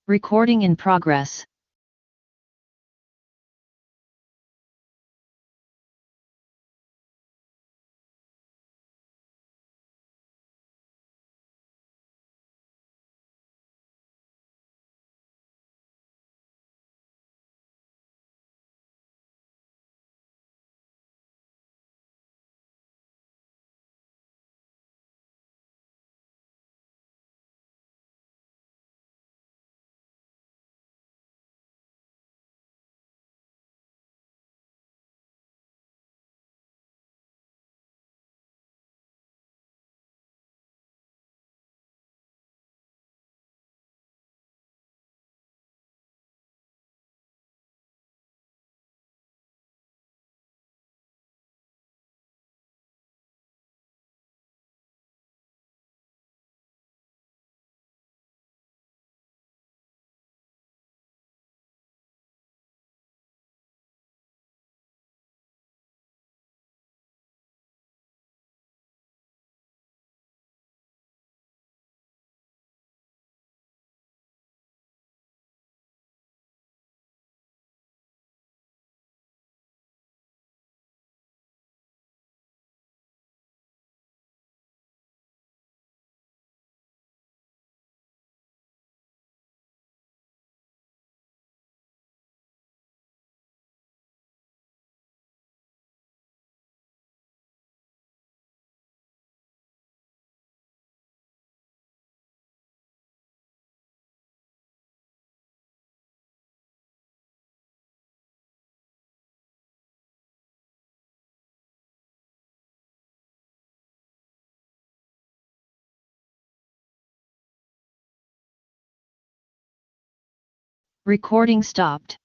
Recording in progress. Recording stopped.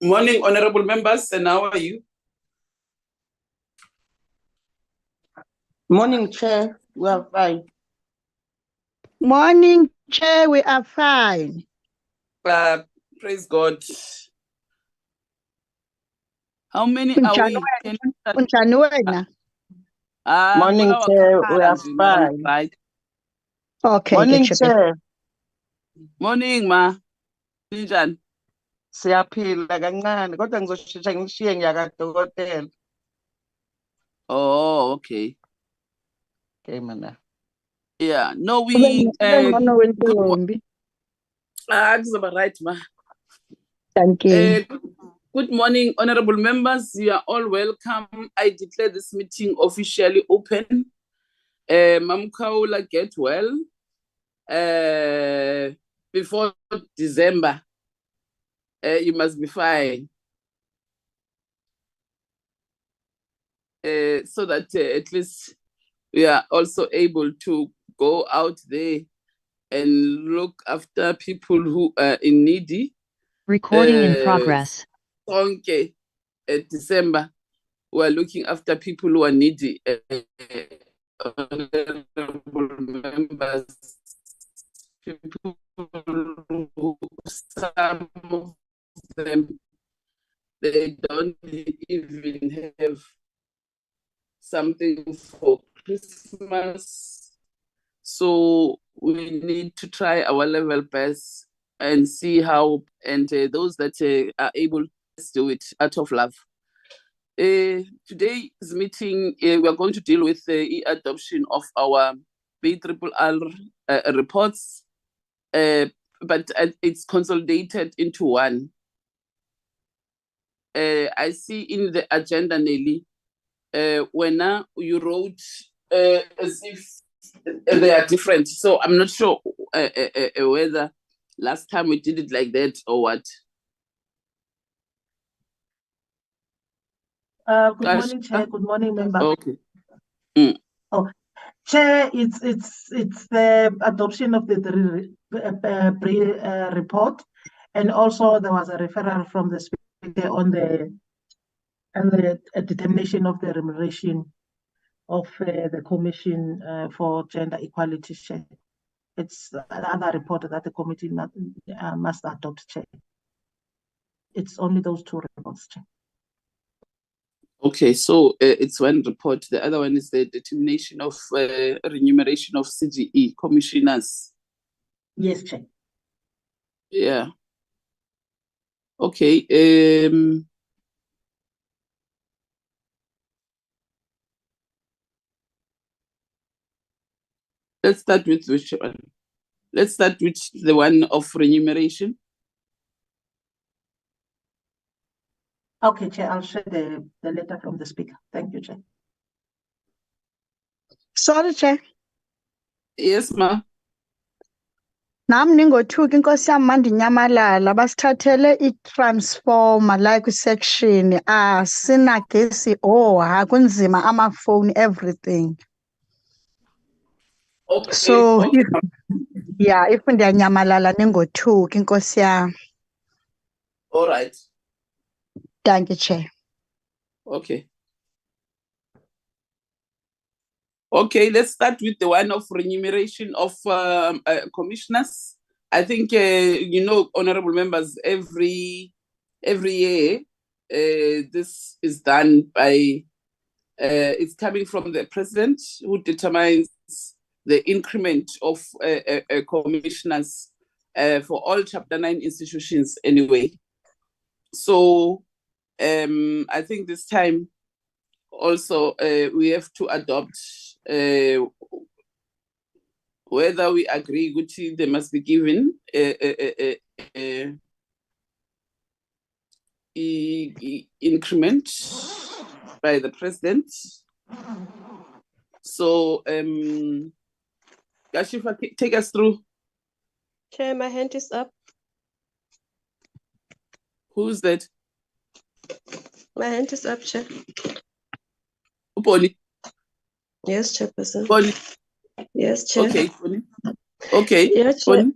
Morning, honorable members, and how are you? Morning, Chair. We are fine. Morning, Chair. We are fine. Praise God. How many are we? Unjani wena? Morning, Chair. We are fine. Right. Okay. Morning, Chair. Morning, ma. Ninjani? Siyaphila kancane kodwa ngizoshintsha ngishiye ngiyakadokotela. Oh, okay. Okay, mana. Yeah, no, we right, ma. Thank you. Good morning, honorable members. You are all welcome. I declare this meeting officially open. Mam Kaula, get well. Before December, you must be fine. So that at least we are also able to go out there and look after people who are in needy. Recording in progress. Okay, December, we're looking after people who are needy. Members, people who, some of them, they don't even have something for Christmas. So we need to try our level best and see how, and those that are able to do it out of love. Today's meeting, we are going to deal with the adoption of our BRRR reports, but it's consolidated into one. I see in the agenda, Nelly, when you wrote as if they are different. So I'm not sure whether last time we did it like that or what. Good morning, Chair. Good morning, member. Okay. Oh, Chair, it's the adoption of the report, and also there was a referral from the speaker on the determination of the remuneration of the Commission for Gender Equality. Chair, it's another report that the committee must adopt. Chair, it's only those two reports, Chair. Okay, so it's one report. The other one is the determination of remuneration of CGE commissioners. Yes, Chair. Yeah. Okay. Let's start with which one? Let's start with the one of remuneration. Okay, Chair, I'll share the letter from the speaker. Thank you, Chair. Sorry, Chair. Yes, ma. Nam ningothuka inkosi yam mandinyamalala basithathele i-transformer la kwi-section asinagesi kunzima amafoni everything. Okay. So okay. if ndiyanyamalala ningothuki inkosi yam. All right. Thank you, Chair. Okay. Okay, let's start with the one of remuneration of commissioners. I think, honorable members, every year, this is done by, it's coming from the president who determines the increment of commissioners for all Chapter 9 institutions anyway. So I think this time also we have to adopt whether we agree which they must be given increment by the president. So Gashifa, take us through. Chair, my hand is up. Who's that? My hand is up, Chair. Upoli. Yes, Chairperson. Upoli. Yes, Chair. Okay. Okay. Yeah, Chair.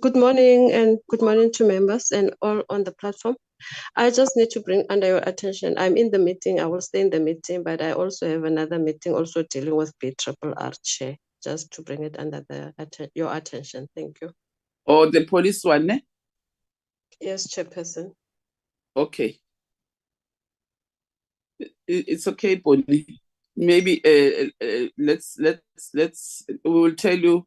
Good morning and good morning to members and all on the platform. I just need to bring under your attention. I'm in the meeting. I will stay in the meeting, but I also have another meeting also dealing with BRRR, Chair, just to bring it under your attention. Thank you. Or the police one, eh? Yes, Chairperson. Okay. It's okay, Bonnie. Maybe let's we will tell you.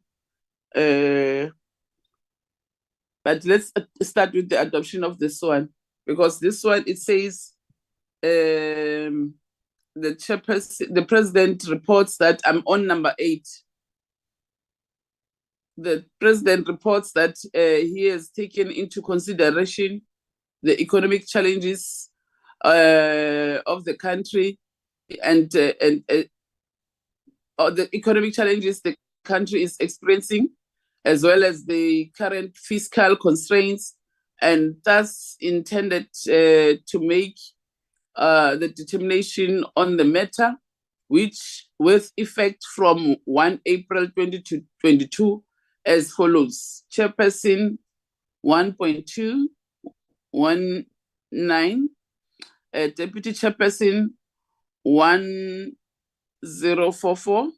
But let's start with the adoption of this one, because this one, it says the chairperson, the president reports that I'm on number 8. The president reports that he has taken into consideration the economic challenges of the country and the economic challenges the country is experiencing, as well as the current fiscal constraints, and thus intended to make the determination on the matter, which with effect from 1 April 2022 as follows. Chairperson 1.219, Deputy Chairperson 1044,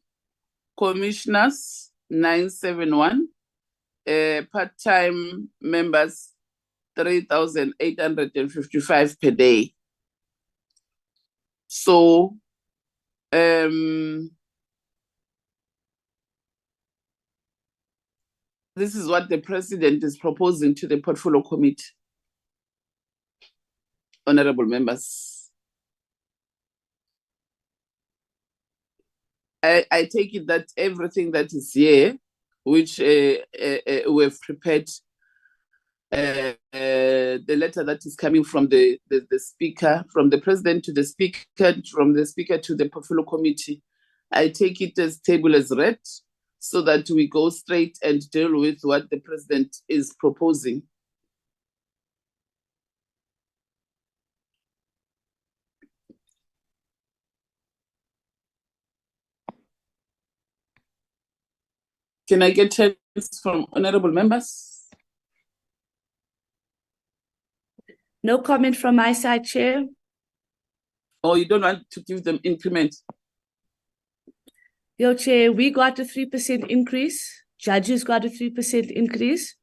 Commissioners 971, part-time members 3,855 per day. So this is what the president is proposing to the portfolio committee. Honorable members, I take it that everything that is here, which we have prepared, the letter that is coming from the speaker, from the president to the speaker, from the speaker to the portfolio committee, I take it as table as read, so that we go straight and deal with what the president is proposing. Can I get comments from honorable members? No comment from my side, Chair. Or you don't want to give them increment? Your Chair, we got a 3% increase. Judges got a 3% increase.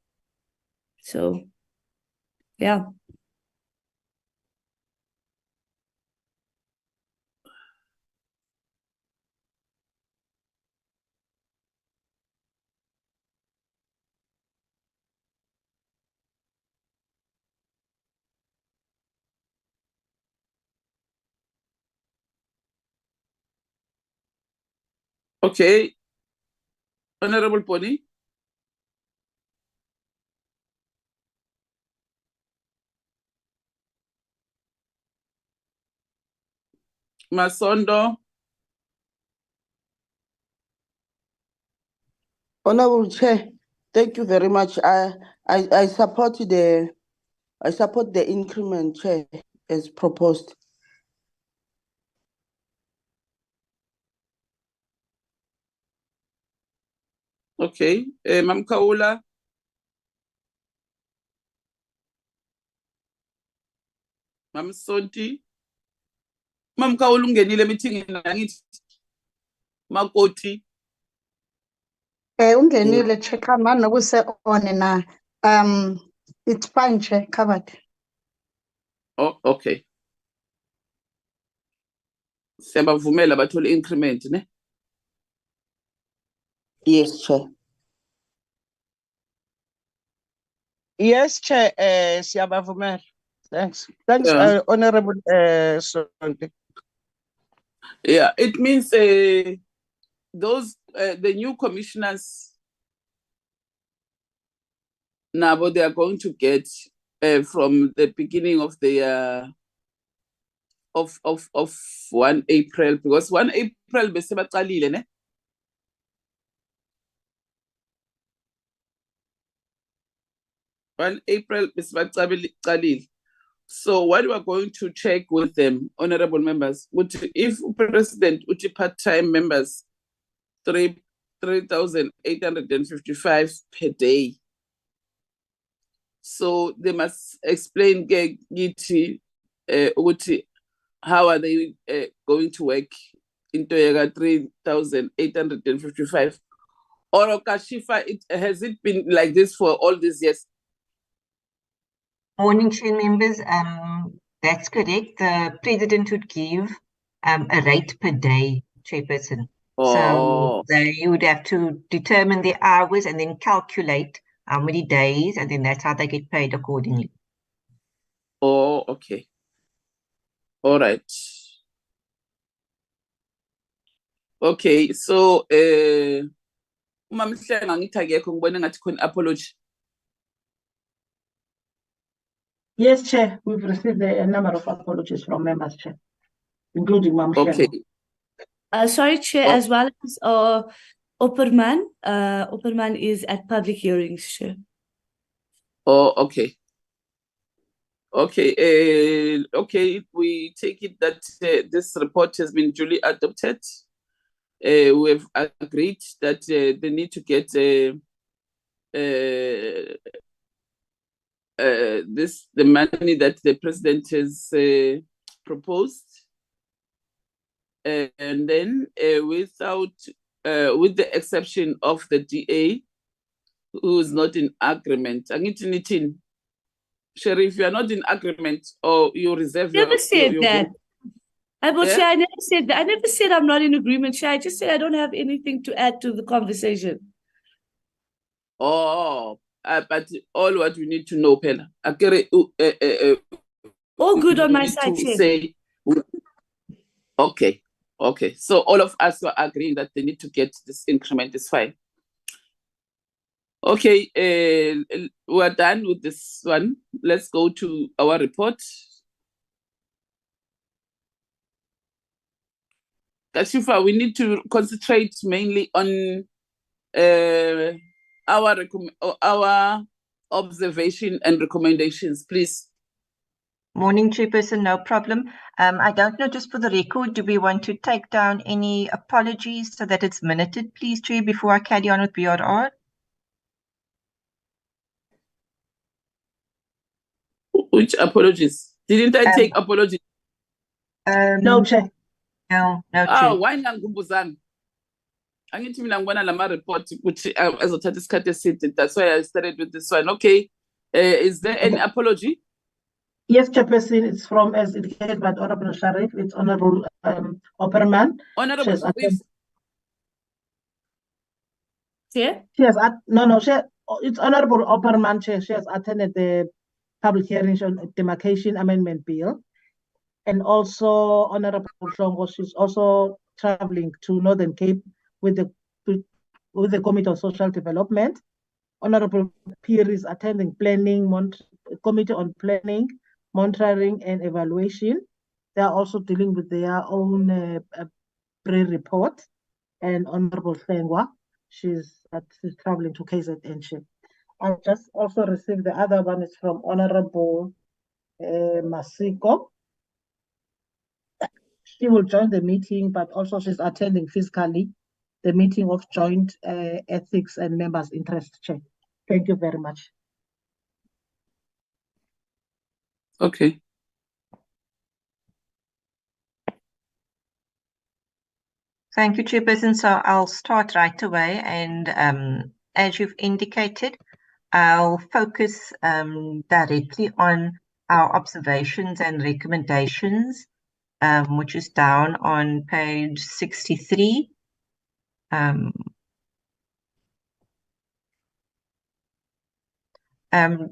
So, yeah. Okay. Honorable Pony. Masondo. Honorable Chair, thank you very much. I support the increment, Chair, as proposed. Okay. Mam Kaula. Mam Sonti. Mam Kaula ungenile meeting nangithi. Makoti. Ungenile check man nokuse on na. It's fine, Chair, covered. Oh, okay. Siyabavumela bathole increment, ne? Yes, Chair. Yes, Chair, siyabavumela. Thanks. Thanks, Yeah. Honorable Sonti. Yeah, it means those the new commissioners now what they are going to get from the beginning of the of 1 April, because 1 April bese baqalile, ne? April bese baqalile. So what we are going to check with them, honorable members, if President uthi part-time members 3,855 per day, So they must explain how are they going to work into 3,855. Or Kashifa, has it been like this for all these years? Morning, Chair members. That's correct. The President would give a rate per day, Chairperson. So they would have to determine the hours and then calculate how many days, and then that's how they get paid accordingly. Oh, okay. All right. Okay, so umamhlenga ngithi akekho ngibone ngathi khona apology. Yes, Chair, we've received a number of apologies from members, Chair, including Mam Okay. Sorry, Chair, as well as Opperman. Opperman is at public hearings, Chair. Oh, okay. Okay, okay, we take it that this report has been duly adopted. We have agreed that they need to get the money that the president has proposed, and then with the exception of the DA, who is not in agreement. Sheriff, you are not in agreement, or you reserve Never said that. I Yeah? I never said that. I never said I'm not in agreement. I just said I don't have anything to add to the conversation. Oh, but all what we need to know, Pella. All good on my need side, to Chair. say, okay, okay. So all of us were agreeing that they need to get this increment. Is fine. Okay, we're done with this one. Let's go to our report. Kashifa, we need to concentrate mainly on our observation and recommendations, please. Morning, Chairperson, no problem. I don't know, just for the record, do we want to take down any apologies so that it's minuted, please, Chair, before I carry on with BRR? Which apologies? Didn't I take apologies? No, Chair. No, Chair. Why nangumbuzana? Angithi mina ngibona lama report ukuthi azothatha isikhathi eside. That's why I started with this one. Okay. Is there any apology? Yes, Chairperson, it's from, as indicated by the Honorable Sharif, it's Honorable Opperman. Honorable Sharif. Chair? It's Honorable Opperman, Chair. She has attended the public hearing on demarcation amendment bill. And also Honorable Shongo, she's also traveling to Northern Cape with the Committee of Social Development. Honorable Peer is attending Committee on Planning, Monitoring and Evaluation. They are also dealing with their own pre-report. And Honorable Sengwa, she's traveling to KZN. I just also received the other one is from Honorable Masiko. She will join the meeting, but also she's attending physically the meeting of Joint Ethics and Members' Interest Chair. Thank you very much. Okay. Thank you, Chairperson. So I'll start right away. And as you've indicated, I'll focus directly on our observations and recommendations, which is down on page 63.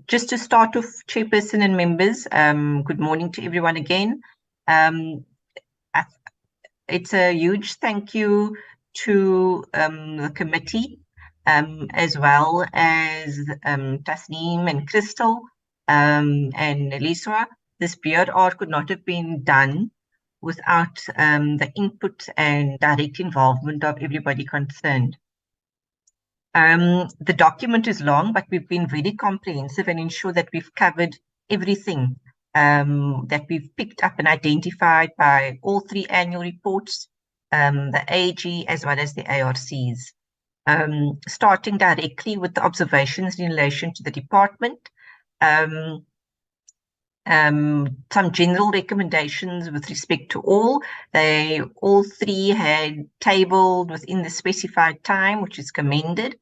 Just to start off, Chairperson and members, good morning to everyone again. It's a huge thank you to the committee, as well as Tasneem and Crystal and Eliswa. This BRR could not have been done without the input and direct involvement of everybody concerned. The document is long, but we've been very comprehensive and ensure that we've covered everything that we've picked up and identified by all three annual reports, the AG as well as the ARCs. Starting directly with the observations in relation to the department, some general recommendations with respect to all. They all three had tabled within the specified time, which is commended.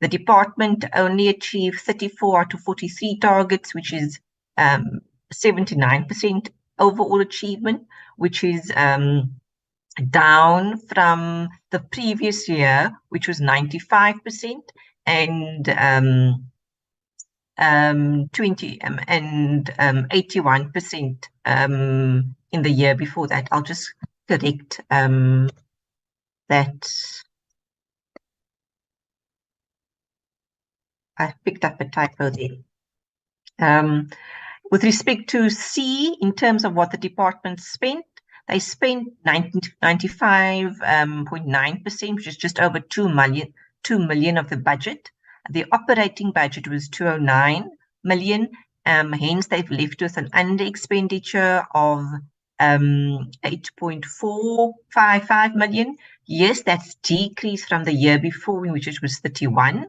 The department only achieved 34 out of 43 targets, which is 79% overall achievement, which is down from the previous year, which was 95%, and 81% in the year before that. I'll just correct that. I picked up a typo there. With respect to C, in terms of what the department spent, they spent 95.9%, which is just over 2 million of the budget. The operating budget was 209 million. Hence, they've left with an under expenditure of 8.455 million. Yes, that's decreased from the year before, which it was 31.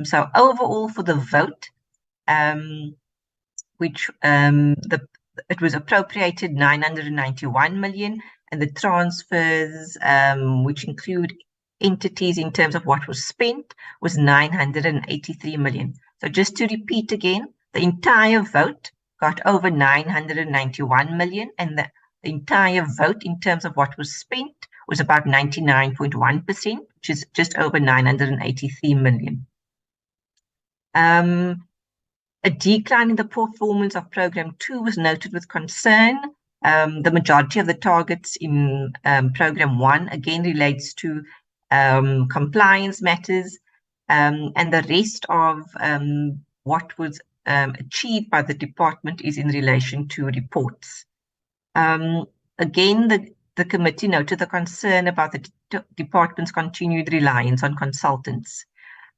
So overall for the vote, it was appropriated 991 million, and the transfers, which include entities in terms of what was spent, was 983 million. So just to repeat again, the entire vote got over 991 million, and the entire vote in terms of what was spent was about 99.1%, which is just over 983 million. A decline in the performance of Program 2 was noted with concern. The majority of the targets in Program 1 again relates to compliance matters, and the rest of what was achieved by the department is in relation to reports. Again, the committee noted the concern about the department's continued reliance on consultants.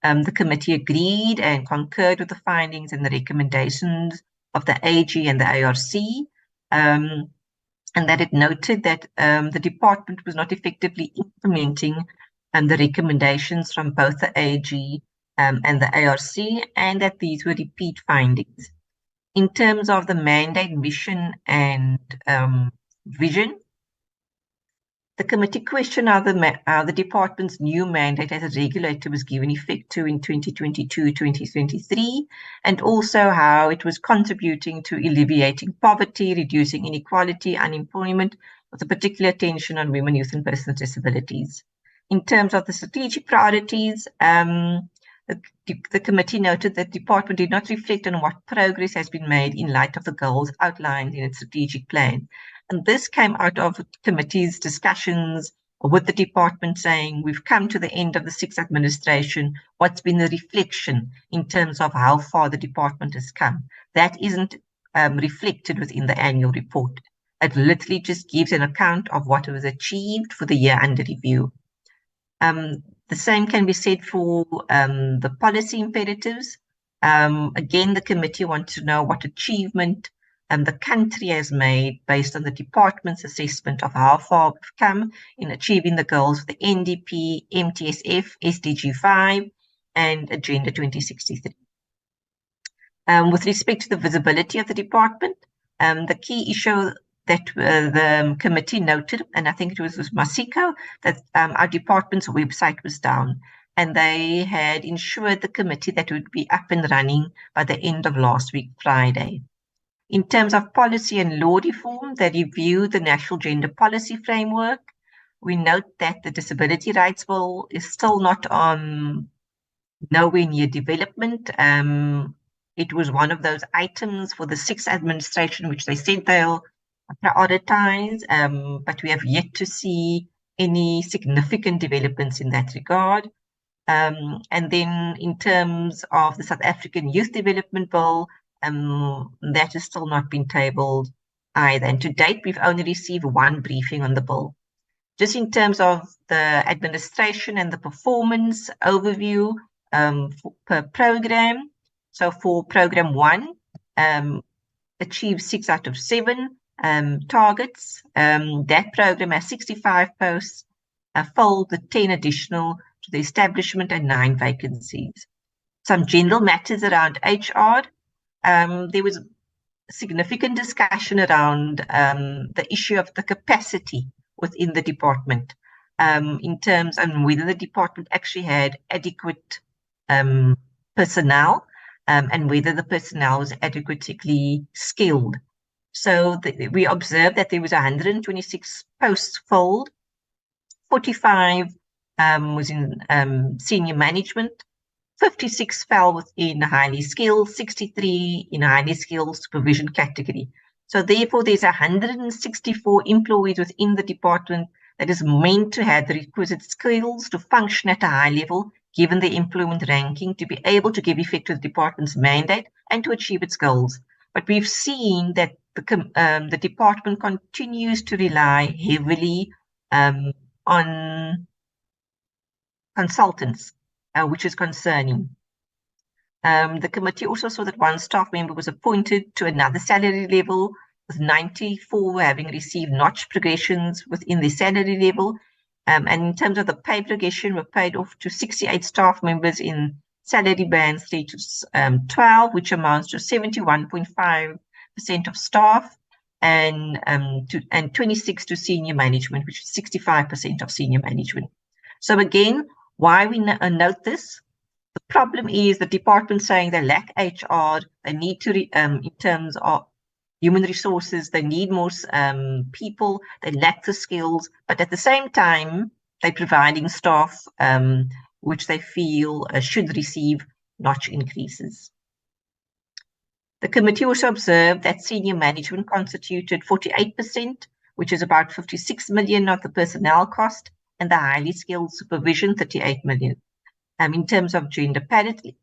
The committee agreed and concurred with the findings and the recommendations of the AG and the ARC, and that it noted that the department was not effectively implementing the recommendations from both the AG and the ARC, and that these were repeat findings. In terms of the mandate, mission, and vision, the committee questioned how the department's new mandate as a regulator was given effect to in 2022-2023, and also how it was contributing to alleviating poverty, reducing inequality, unemployment, with a particular attention on women, youth, and persons with disabilities. In terms of the strategic priorities, the committee noted that the department did not reflect on what progress has been made in light of the goals outlined in its strategic plan. And this came out of the committee's discussions with the department saying, we've come to the end of the sixth administration. What's been the reflection in terms of how far the department has come? That isn't reflected within the annual report. It literally just gives an account of what was achieved for the year under review. The same can be said for the policy imperatives. Again, the committee wants to know what achievement the country has made based on the department's assessment of how far we've come in achieving the goals of the NDP, MTSF, SDG 5, and Agenda 2063. With respect to the visibility of the department, the key issue that the committee noted, and I think it was Masiko, that our department's website was down, and they had ensured the committee that it would be up and running by the end of last week, Friday. In terms of policy and law reform, they reviewed the National Gender Policy Framework. We note that the Disability Rights Bill is still not on nowhere near development. It was one of those items for the sixth administration, which they said they'll prioritize, but we have yet to see any significant developments in that regard. And then in terms of the South African Youth Development Bill, that has still not been tabled either. And to date, we've only received one briefing on the bill. Just in terms of the administration and the performance overview per program. So for program 1, achieved 6 out of 7 targets. That program has 65 posts, filled with 10 additional to the establishment and 9 vacancies. Some general matters around HR. there was significant discussion around the issue of the capacity within the department, in terms of whether the department actually had adequate personnel, and whether the personnel was adequately skilled. So we observed that there was 126 posts filled, 45 was in senior management, 56 fell within highly skilled, 63 in highly skilled supervision category. So therefore, there's 164 employees within the department that is meant to have the requisite skills to function at a high level, given the employment ranking, to be able to give effect to the department's mandate and to achieve its goals. But we've seen that the department continues to rely heavily on consultants, which is concerning. The committee also saw that one staff member was appointed to another salary level, with 94 having received notch progressions within the salary level. And in terms of the pay progression, were paid off to 68 staff members in salary bands 3 to 12, which amounts to 71.5% of staff, and 26 to senior management, which is 65% of senior management. So again, why we note this? The problem is the department saying they lack HR, they need to, in terms of human resources, they need more people, they lack the skills, but at the same time, they're providing staff which they feel should receive notch increases. The committee also observed that senior management constituted 48%, which is about 56 million of the personnel cost, and the highly skilled supervision, 38 million. In terms of gender parity,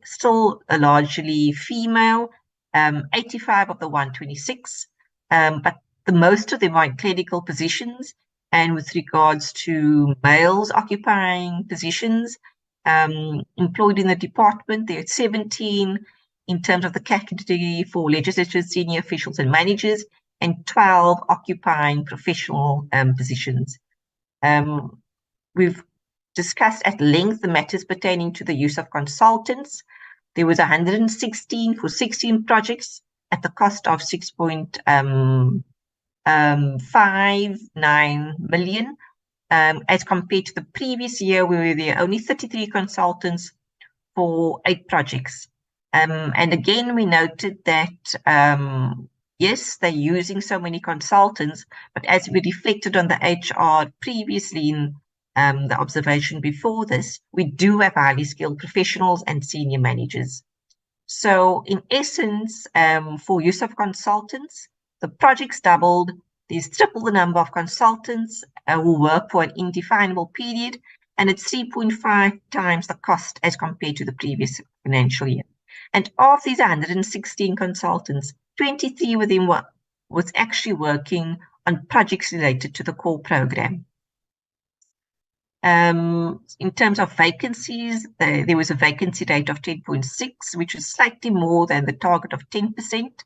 still largely female, 85 of the 126, but the most of them are in clinical positions. And with regards to males occupying positions employed in the department, there are 17 in terms of the category for legislative senior officials and managers, and 12 occupying professional positions. We've discussed at length the matters pertaining to the use of consultants. There was 116 for 16 projects at the cost of 6.59 million, as compared to the previous year where there were only 33 consultants for 8 projects. And again, we noted that, yes, they're using so many consultants, but as we reflected on the HR previously in the observation before this, we do have highly skilled professionals and senior managers. So in essence, for use of consultants, the project's doubled. There's triple the number of consultants who work for an indefinable period, and it's 3.5 times the cost as compared to the previous financial year. And of these 116 consultants, 23 of them was actually working on projects related to the core program. In terms of vacancies, there was a vacancy rate of 10.6, which is slightly more than the target of 10%.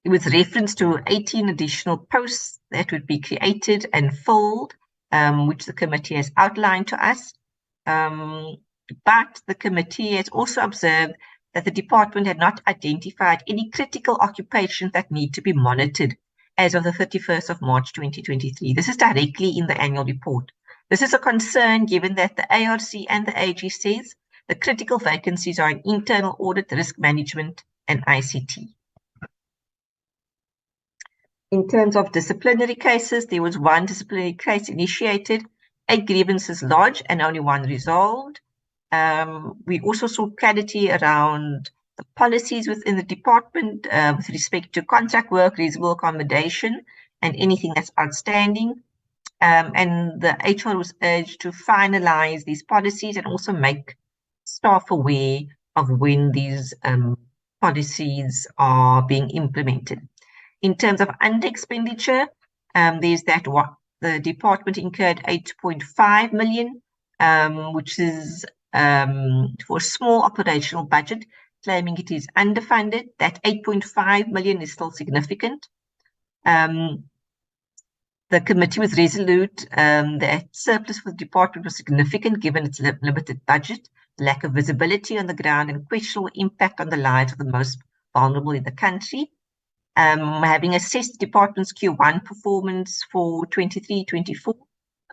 It was reference to 18 additional posts that would be created and filled, which the committee has outlined to us. But the committee has also observed that the department had not identified any critical occupations that need to be monitored as of the 31st of March 2023. This is directly in the annual report. This is a concern given that the ARC and the AG says the critical vacancies are in internal audit, risk management, and ICT. In terms of disciplinary cases, there was 1 disciplinary case initiated, 8 grievances lodged, and only 1 resolved. We also saw clarity around the policies within the department with respect to contract work, reasonable accommodation, and anything that's outstanding. And the HR was urged to finalize these policies and also make staff aware of when these policies are being implemented. In terms of under expenditure, there's that what the department incurred 8.5 million, which is for a small operational budget, claiming it is underfunded. That 8.5 million is still significant. The committee was resolute that surplus for the department was significant given its limited budget, lack of visibility on the ground, and questionable impact on the lives of the most vulnerable in the country. Having assessed the department's Q1 performance for 23-24,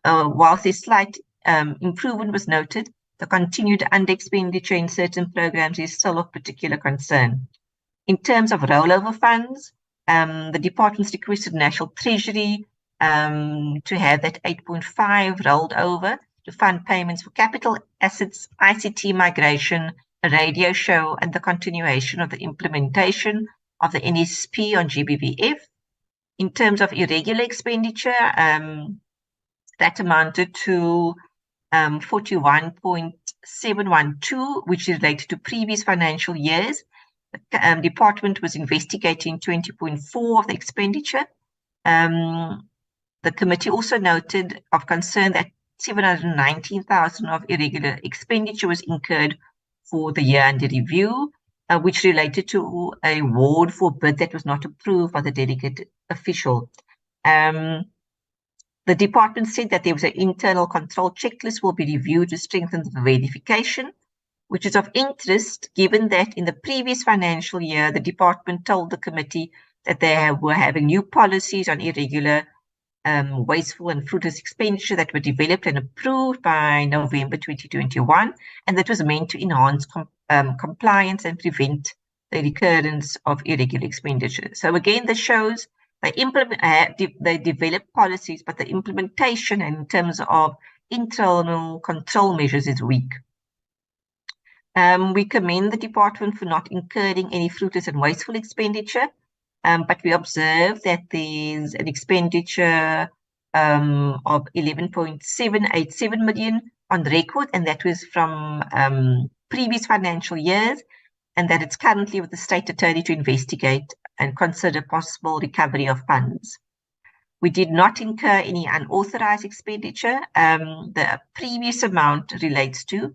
whilst a slight improvement was noted, the continued under-expenditure in certain programs is still of particular concern. In terms of rollover funds, the department's requested National Treasury to have that 8.5 rolled over to fund payments for capital assets, ICT migration, a radio show, and the continuation of the implementation of the NSP on GBVF. In terms of irregular expenditure, that amounted to 41.712, which is related to previous financial years. The department was investigating 20.4 of the expenditure. The committee also noted of concern that 719,000 of irregular expenditure was incurred for the year under review, which related to a award for bid that was not approved by the delegate official. The department said that there was an internal control checklist will be reviewed to strengthen the verification, which is of interest given that in the previous financial year, the department told the committee that they were having new policies on irregular, wasteful and fruitless expenditure that were developed and approved by November 2021, and that was meant to enhance compliance and prevent the recurrence of irregular expenditure. So again, this shows they develop policies, but the implementation in terms of internal control measures is weak. We commend the department for not incurring any fruitless and wasteful expenditure, but we observe that there's an expenditure of 11.787 million on record, and that was from previous financial years, and that it's currently with the State Attorney to investigate and consider possible recovery of funds. We did not incur any unauthorized expenditure. The previous amount relates to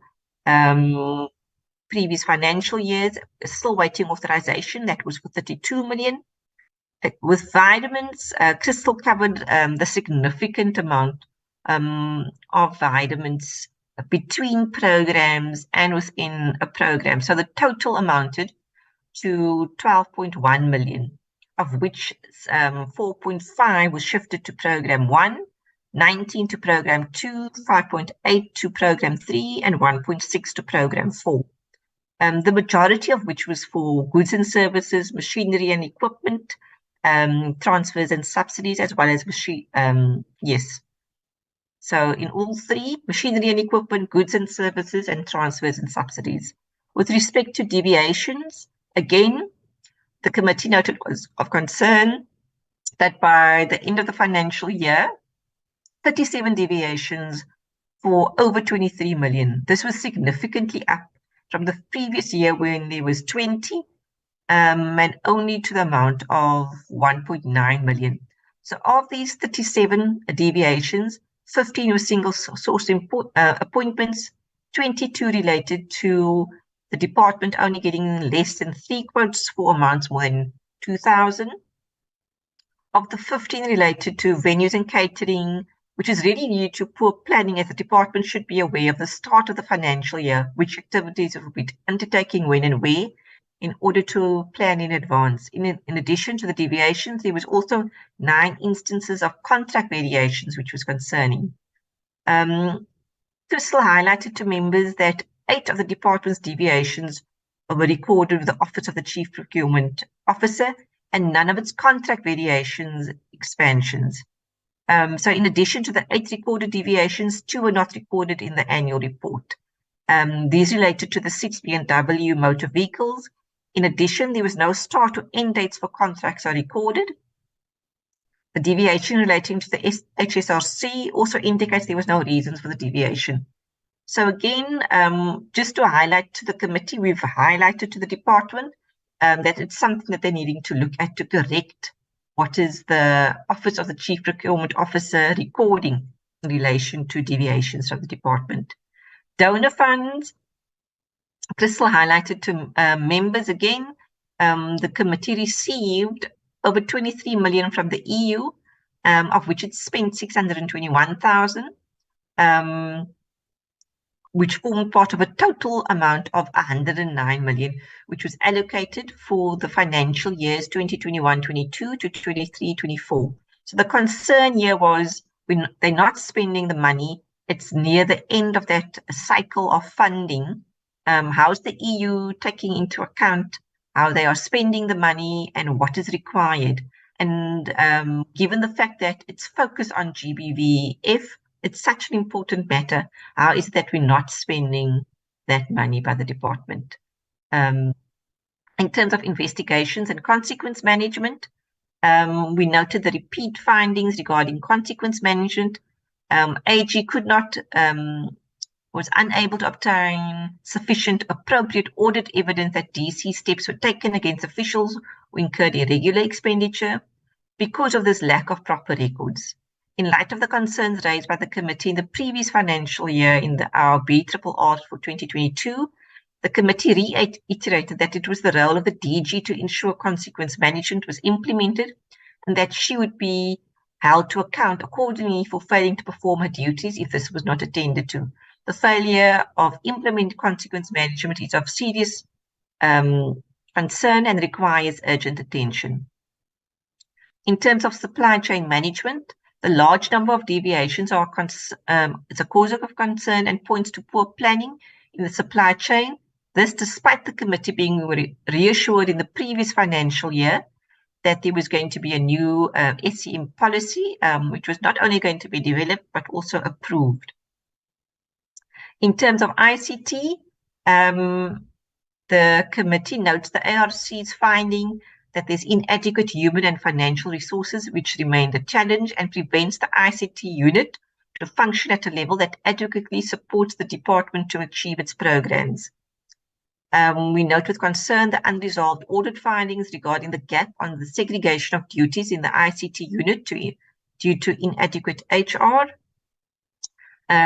previous financial years, still waiting authorization, that was for 32 million. With vitamins, Crystal covered the significant amount of vitamins between programs and within a program. So the total amounted to 12.1 million, of which 4.5 was shifted to program 1, 19 to program 2, 5.8 to program 3, and 1.6 to program 4. The majority of which was for goods and services, machinery and equipment, transfers and subsidies, as well as yes. So in all three, machinery and equipment, goods and services, and transfers and subsidies. With respect to deviations, again, the committee noted was of concern that by the end of the financial year, 37 deviations for over 23 million. This was significantly up from the previous year when there was 20, and only to the amount of 1.9 million. So of these 37 deviations, 15 were single source appointments, 22 related to the department only getting less than 3 quotes for amounts more than 2,000. Of the 15 related to venues and catering, which is really due to poor planning, as the department should be aware of the start of the financial year, which activities it will be undertaking when and where, in order to plan in advance. In addition to the deviations, there was also 9 instances of contract variations, which was concerning. Crystal highlighted to members that 8 of the department's deviations were recorded with the Office of the Chief Procurement Officer, and none of its contract variations expansions. So in addition to the 8 recorded deviations, 2 were not recorded in the annual report. These related to the 6 BMW motor vehicles. In addition, there was no start or end dates for contracts are recorded. The deviation relating to the HSRC also indicates there was no reasons for the deviation. So again, just to highlight to the committee, we've highlighted to the department that it's something that they're needing to look at to correct what is the Office of the Chief Procurement Officer recording in relation to deviations from the department. Donor funds, Crystal highlighted to members again, the committee received over 23 million from the EU, of which it spent 621,000. which formed part of a total amount of 109 million, which was allocated for the financial years 2021-22 to 23-24. So the concern here was when they're not spending the money, it's near the end of that cycle of funding. How's the EU taking into account how they are spending the money and what is required? And given the fact that it's focused on GBVF, it's such an important matter. How is it that we're not spending that money by the department? In terms of investigations and consequence management, we noted the repeat findings regarding consequence management. AG could not, was unable to obtain sufficient appropriate audit evidence that DC steps were taken against officials who incurred irregular expenditure because of this lack of proper records. In light of the concerns raised by the committee in the previous financial year in our BRRR for 2022, the committee reiterated that it was the role of the DG to ensure consequence management was implemented and that she would be held to account accordingly for failing to perform her duties if this was not attended to. The failure of implementing consequence management is of serious concern and requires urgent attention. In terms of supply chain management, the large number of deviations are is a cause of concern and points to poor planning in the supply chain. This despite the committee being reassured in the previous financial year that there was going to be a new SCM policy, which was not only going to be developed, but also approved. In terms of ICT, the committee notes the ARC's finding that there's inadequate human and financial resources, which remained a challenge and prevents the ICT unit to function at a level that adequately supports the department to achieve its programs. We note with concern the unresolved audit findings regarding the gap on the segregation of duties in the ICT unit due to inadequate HR.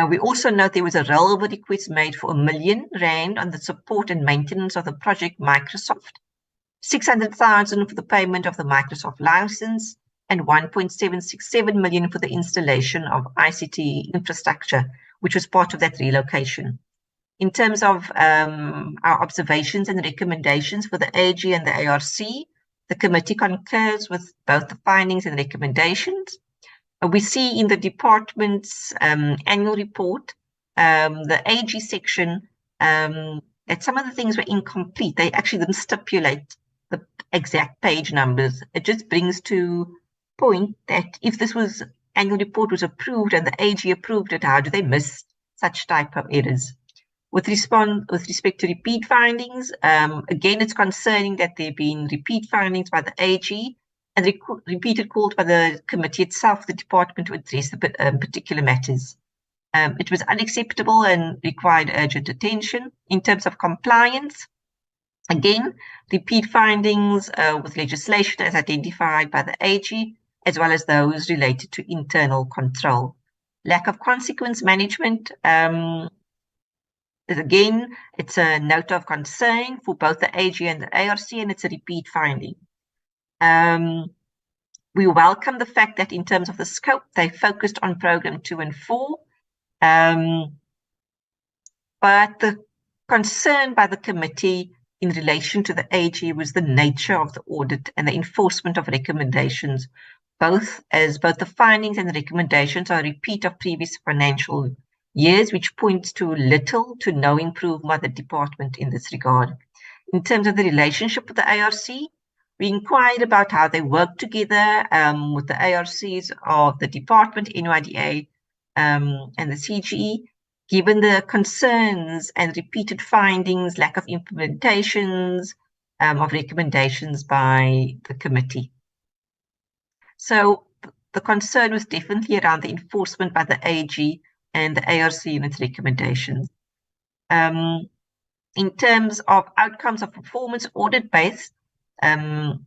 We also note there was a rollover request made for R1 million on the support and maintenance of the project Microsoft, 600,000 for the payment of the Microsoft license, and 1.767 million for the installation of ICT infrastructure, which was part of that relocation. In terms of our observations and recommendations for the AG and the ARC, the committee concurs with both the findings and recommendations. We see in the department's annual report, the AG section, that some of the things were incomplete. They actually didn't stipulate the exact page numbers. It just brings to point that if this annual report was approved and the AG approved it, how do they miss such type of errors? With respect to repeat findings, again, it's concerning that there have been repeat findings by the AG and repeated calls by the committee itself, the department, to address the particular matters. It was unacceptable and required urgent attention. In terms of compliance, again, repeat findings with legislation as identified by the AG, as well as those related to internal control. Lack of consequence management, again, it's a note of concern for both the AG and the ARC, and it's a repeat finding. We welcome the fact that in terms of the scope, they focused on program 2 and 4. But the concern by the committee in relation to the AG was the nature of the audit and the enforcement of recommendations, both the findings and the recommendations are a repeat of previous financial years, which points to little to no improvement by the department in this regard. In terms of the relationship with the ARC, we inquired about how they work together with the ARCs of the department, NYDA, and the CGE, given the concerns and repeated findings, lack of implementations of recommendations by the committee. So the concern was definitely around the enforcement by the AG and the ARC in its recommendations. In terms of outcomes of performance audit based on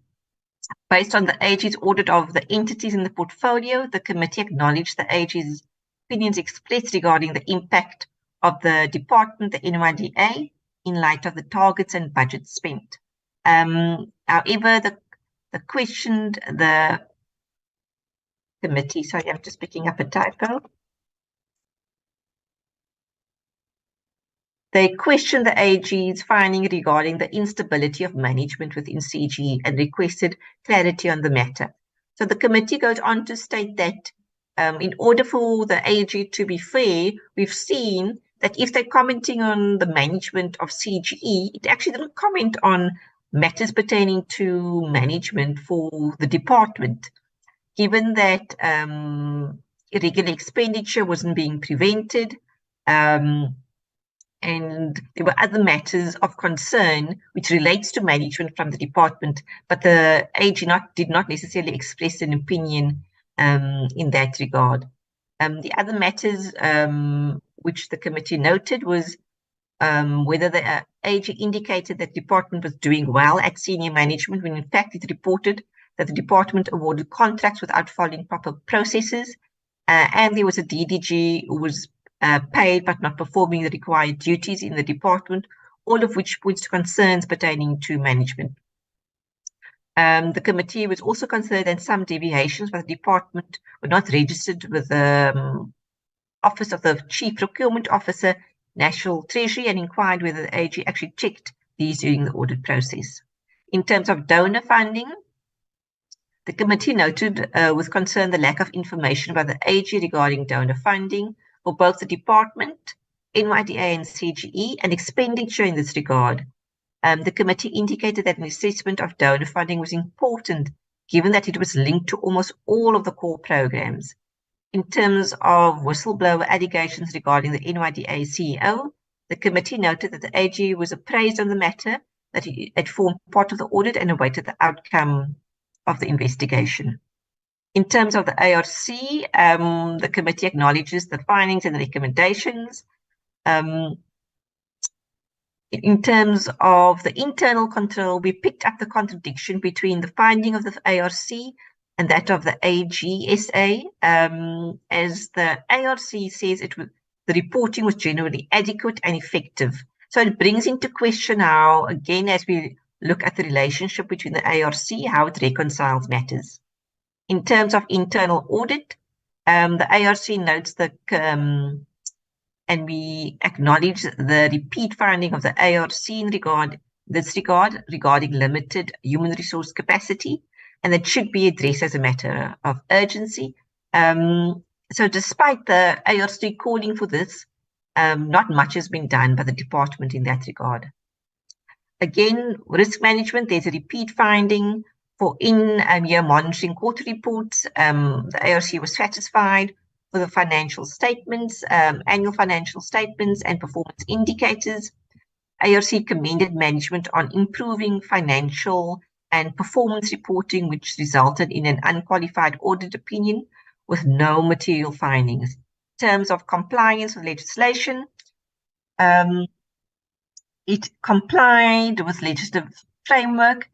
the AG's audit of the entities in the portfolio, the committee acknowledged the AG's opinions expressed regarding the impact of the department, the NYDA, in light of the targets and budget spent. However, the questioned the committee, sorry, I'm just picking up a typo. They questioned the AG's finding regarding the instability of management within CGE and requested clarity on the matter. So the committee goes on to state that in order for the AG to be fair, we've seen that if they're commenting on the management of CGE, it actually didn't comment on matters pertaining to management for the department. Given that irregular expenditure wasn't being prevented, and there were other matters of concern which relates to management from the department, but the AG did not necessarily express an opinion in that regard. The other matters which the committee noted was whether the AG indicated that the department was doing well at senior management, when in fact it reported that the department awarded contracts without following proper processes, and there was a DDG who was paid but not performing the required duties in the department, all of which points to concerns pertaining to management. The committee was also concerned that some deviations by the department were not registered with the Office of the Chief Procurement Officer, National Treasury, and inquired whether the AG actually checked these during the audit process. In terms of donor funding, the committee noted with concern the lack of information by the AG regarding donor funding for both the department, NYDA and CGE, and expenditure in this regard. The committee indicated that an assessment of donor funding was important, given that it was linked to almost all of the core programs. In terms of whistleblower allegations regarding the NYDA CEO, the committee noted that the AG was appraised on the matter, that it had formed part of the audit and awaited the outcome of the investigation. In terms of the ARC, the committee acknowledges the findings and the recommendations. In terms of the internal control, we picked up the contradiction between the finding of the ARC and that of the AGSA, as the ARC says the reporting was generally adequate and effective. So it brings into question how, again, as we look at the relationship between the ARC, how it reconciles matters. In terms of internal audit, the ARC notes that, and we acknowledge the repeat finding of the ARC in this regard regarding limited human resource capacity, and that should be addressed as a matter of urgency. So despite the ARC calling for this, not much has been done by the department in that regard. Again, risk management, there's a repeat finding for in-year monitoring quarter reports. The ARC was satisfied with the financial statements, annual financial statements and performance indicators. ARC commended management on improving financial and performance reporting, which resulted in an unqualified audit opinion with no material findings. In terms of compliance with legislation, it complied with legislative framework.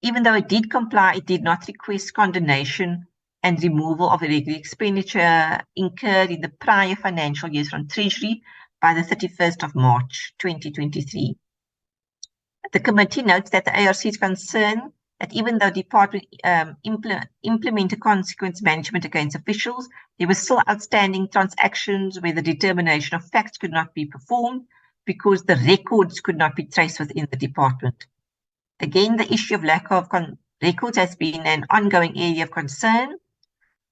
Even though it did comply, it did not request condonation and removal of irregular expenditure incurred in the prior financial years from Treasury by the 31st of March 2023. The committee notes that the ARC is concerned that even though the department implemented consequence management against officials, there were still outstanding transactions where the determination of facts could not be performed because the records could not be traced within the department. Again, the issue of lack of records has been an ongoing area of concern.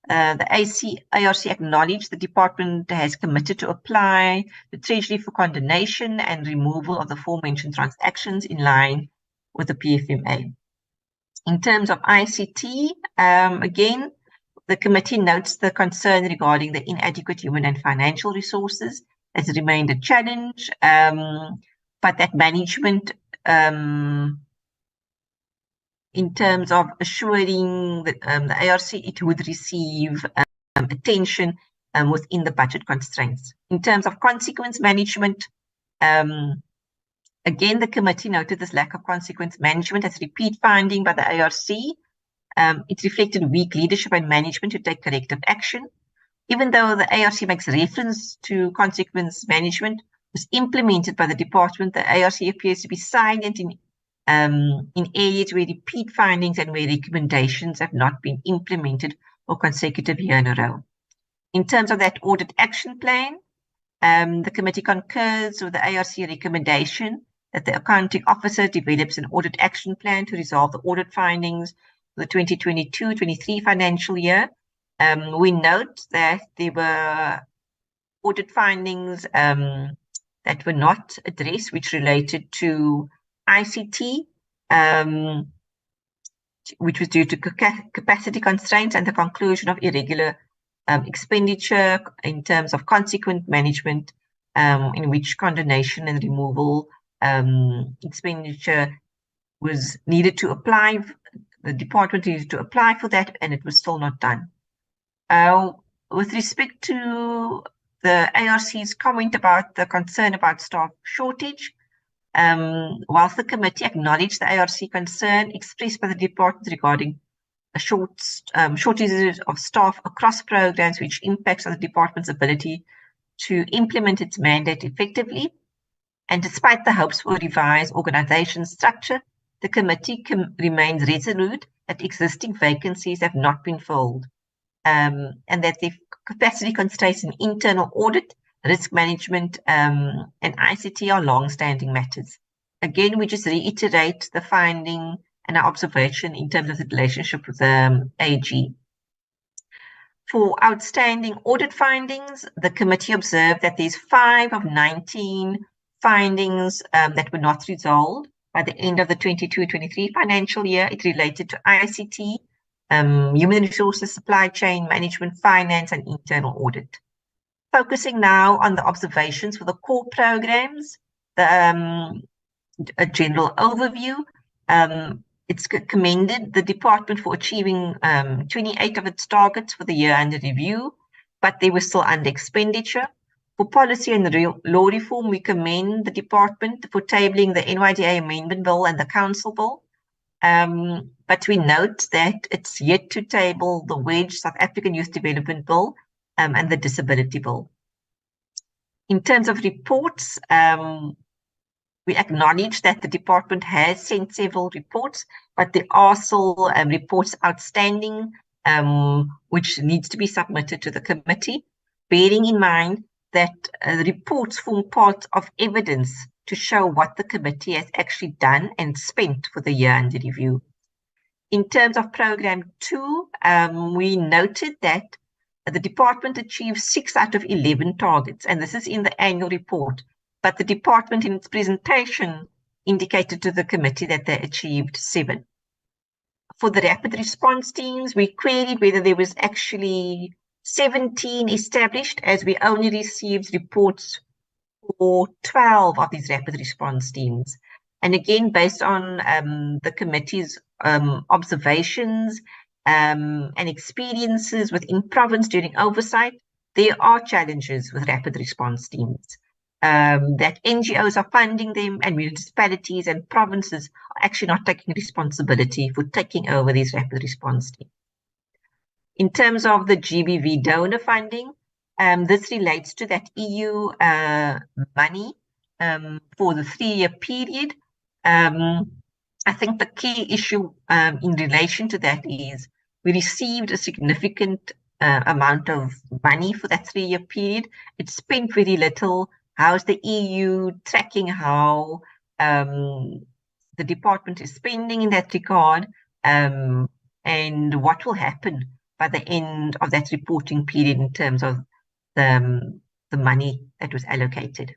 The ARC acknowledged the department has committed to apply the Treasury for condonation and removal of the aforementioned transactions in line with the PFMA. In terms of ICT, again, the committee notes the concern regarding the inadequate human and financial resources has remained a challenge, but that management, in terms of assuring the ARC, it would receive attention within the budget constraints. In terms of consequence management, again, the committee noted this lack of consequence management as a repeat finding by the ARC. It reflected weak leadership and management to take corrective action. Even though the ARC makes reference to consequence management was implemented by the department, the ARC appears to be silent in areas where repeat findings and where recommendations have not been implemented for consecutive year in a row. In terms of that audit action plan, The committee concurs with the ARC recommendation that the accounting officer develops an audit action plan to resolve the audit findings for the 2022-23 financial year. We note that there were audit findings that were not addressed, which related to ICT, which was due to capacity constraints and the conclusion of irregular expenditure in terms of consequent management, in which condonation and removal expenditure was needed to apply. The department needed to apply for that, and it was still not done. With respect to the ARC's comment about the concern about staff shortage, whilst the committee acknowledged the ARC concern expressed by the department regarding shortages of staff across programs, which impacts on the department's ability to implement its mandate effectively, and despite the hopes for a revised organisation structure, the committee remains resolute that existing vacancies have not been filled, and that the capacity constraints in internal audit, risk management, and ICT are long-standing matters. Again, we just reiterate the finding and our observation in terms of the relationship with the AG. For outstanding audit findings, the committee observed that there's 5 of 19 findings that were not resolved by the end of the 22-23 financial year. It related to ICT, human resources, supply chain management, finance, and internal audit. Focusing now on the observations for the core programs, a general overview. It's commended the department for achieving 28 of its targets for the year under review, but they were still under expenditure. For policy and law reform, we commend the department for tabling the NYDA amendment bill and the council bill. But we note that it's yet to table the Wedge South African Youth Development Bill and the Disability Bill. In terms of reports, we acknowledge that the department has sent several reports, but there are still reports outstanding, which needs to be submitted to the committee, bearing in mind that the reports form part of evidence to show what the committee has actually done and spent for the year under review. In terms of Programme 2, we noted that the department achieved 6 out of 11 targets, and this is in the annual report. But the department in its presentation indicated to the committee that they achieved 7. For the rapid response teams, we queried whether there was actually 17 established, as we only received reports for 12 of these rapid response teams. And again, based on the committee's observations and experiences within province during oversight, there are challenges with rapid response teams. That NGOs are funding them and municipalities and provinces are actually not taking responsibility for taking over these rapid response teams. In terms of the GBV donor funding, this relates to that EU money for the 3-year period. I think the key issue in relation to that is we received a significant amount of money for that 3-year period. It's spent very little. How's the EU tracking how the department is spending in that regard, and what will happen by the end of that reporting period in terms of the money that was allocated.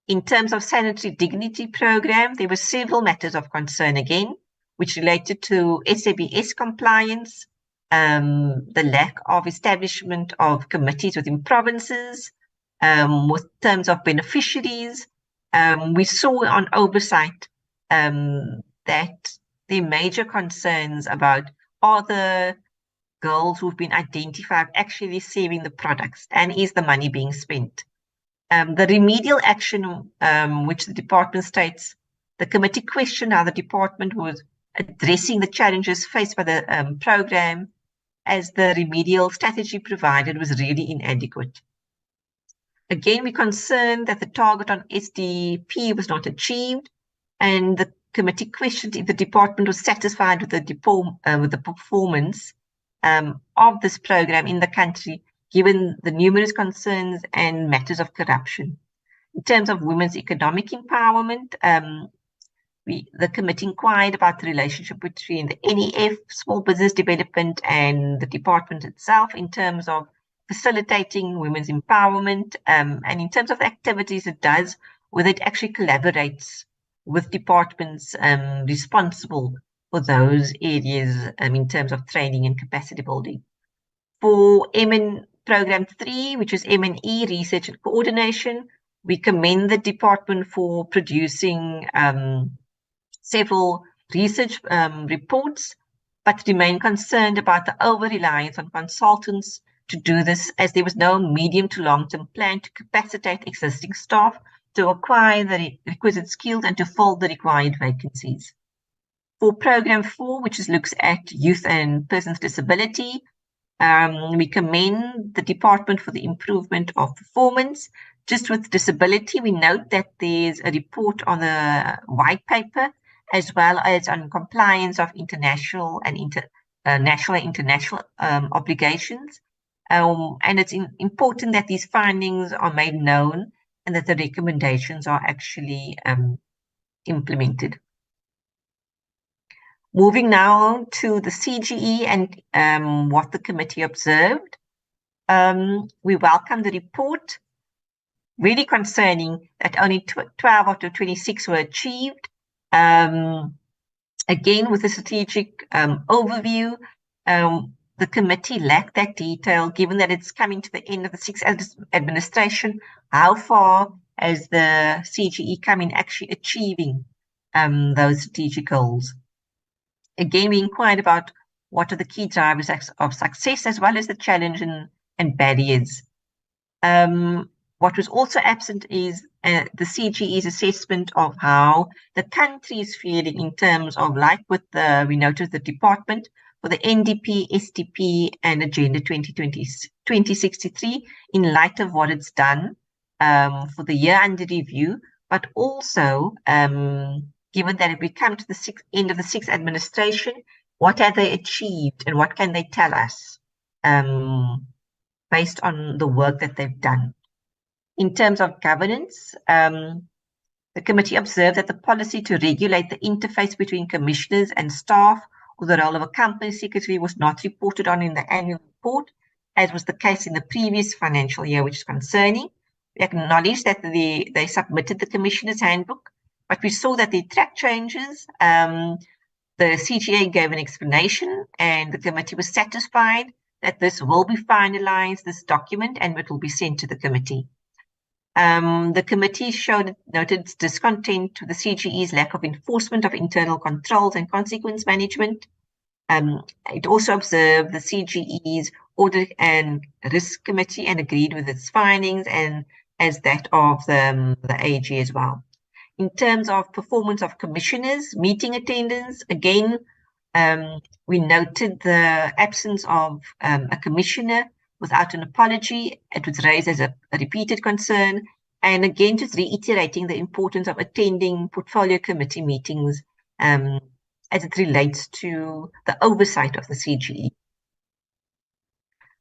In terms of sanitary dignity program, there were several matters of concern again, which related to SABS compliance, the lack of establishment of committees within provinces, with terms of beneficiaries. We saw on oversight that the major concerns about are the girls who've been identified actually receiving the products, and is the money being spent? The remedial action, which the department states, the committee questioned how the department was addressing the challenges faced by the program, as the remedial strategy provided was really inadequate. Again, we're concerned that the target on SDP was not achieved, and the committee questioned if the department was satisfied with the performance of this program in the country, given the numerous concerns and matters of corruption. In terms of women's economic empowerment, the committee inquired about the relationship between the NEF, small business development, and the department itself in terms of facilitating women's empowerment, and in terms of the activities it does, whether it actually collaborates with departments responsible for those areas in terms of training and capacity building. For Program 3, which is M&E, Research and Coordination, we commend the department for producing several research reports, but remain concerned about the over-reliance on consultants to do this, as there was no medium to long-term plan to capacitate existing staff to acquire the requisite skills and to fill the required vacancies. For Program 4, which looks at youth and persons with disability, we commend the department for the improvement of performance. Just with disability, we note that there's a report on the white paper, as well as on compliance of international and national and international obligations. And it's important that these findings are made known and that the recommendations are actually implemented. Moving now to the CGE and what the committee observed. We welcome the report, really concerning that only 12 out of 26 were achieved. Again, with the strategic overview, the committee lacked that detail, given that it's coming to the end of the 6th administration. How far has the CGE come in actually achieving those strategic goals? Again, we inquired about what are the key drivers of success, as well as the challenge and barriers. What was also absent is the CGE's assessment of how the country is feeling in terms of, like with we noted the department, for the NDP, SDP, and Agenda 2063, in light of what it's done for the year under review, but also given that if we come to the end of the 6th administration, what have they achieved and what can they tell us based on the work that they've done? In terms of governance, the committee observed that the policy to regulate the interface between commissioners and staff, or the role of a company secretary, was not reported on in the annual report, as was the case in the previous financial year, which is concerning. We acknowledge that they submitted the commissioner's handbook, but we saw that the track changes. The CGA gave an explanation, and the committee was satisfied that this will be finalized, this document, and it will be sent to the committee. The committee noted its discontent with the CGE's lack of enforcement of internal controls and consequence management. It also observed the CGE's audit and risk committee and agreed with its findings, and as that of the AG as well. In terms of performance of commissioners, meeting attendance, again, we noted the absence of a commissioner without an apology. It was raised as a repeated concern, and again, just reiterating the importance of attending portfolio committee meetings as it relates to the oversight of the CGE.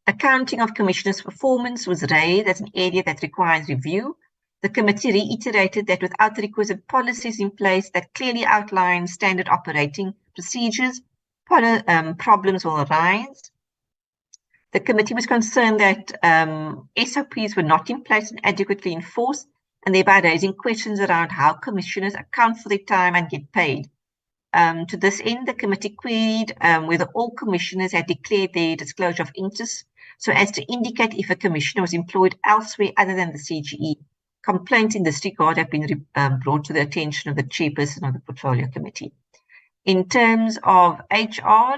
Accounting of commissioners' performance was raised as an area that requires review. The committee reiterated that without the requisite policies in place that clearly outline standard operating procedures, problems will arise. The committee was concerned that SOPs were not in place and adequately enforced, and thereby raising questions around how commissioners account for their time and get paid. To this end, the committee queried whether all commissioners had declared their disclosure of interest, so as to indicate if a commissioner was employed elsewhere other than the CGE. Complaints in this regard have been brought to the attention of the chairperson of the portfolio committee. In terms of HR,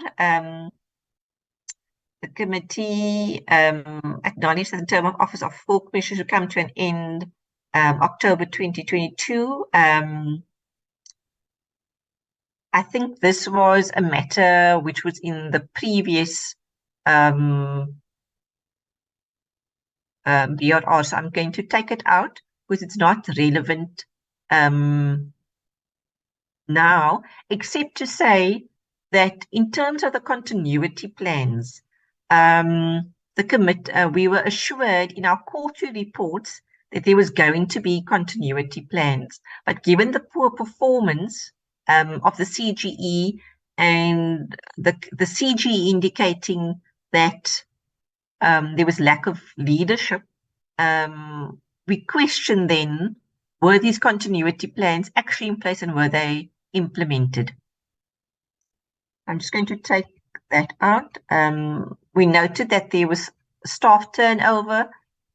the committee acknowledged that the term of office of 4 commissioners will come to an end October 2022. I think this was a matter which was in the previous BRR, so I'm going to take it out because it's not relevant now, except to say that in terms of the continuity plans, the we were assured in our quarterly reports that there was going to be continuity plans. But given the poor performance of the CGE and the CGE indicating that there was lack of leadership, we question then, were these continuity plans actually in place and were they implemented? I'm just going to take that out. We noted that there was staff turnover,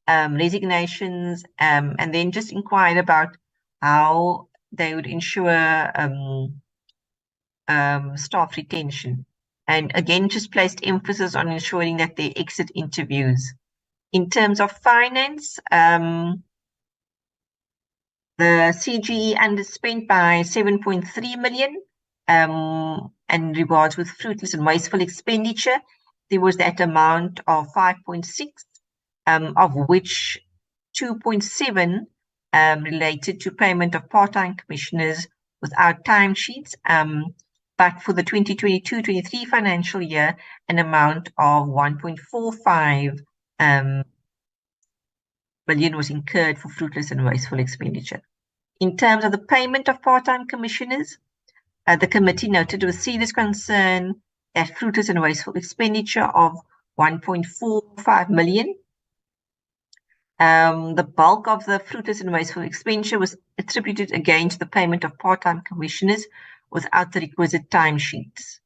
resignations, and then just inquired about how they would ensure staff retention. And again, just placed emphasis on ensuring that they exit interviews. In terms of finance, the CGE underspent by 7.3 million. And regards with fruitless and wasteful expenditure, there was that amount of 5.6, of which 2.7 related to payment of part-time commissioners without timesheets. But for the 2022-23 financial year, an amount of 1.45 billion was incurred for fruitless and wasteful expenditure. In terms of the payment of part-time commissioners, the committee noted with serious concern that fruitless and wasteful expenditure of 1.45 million. The bulk of the fruitless and wasteful expenditure was attributed again to the payment of part-time commissioners without the requisite timesheets.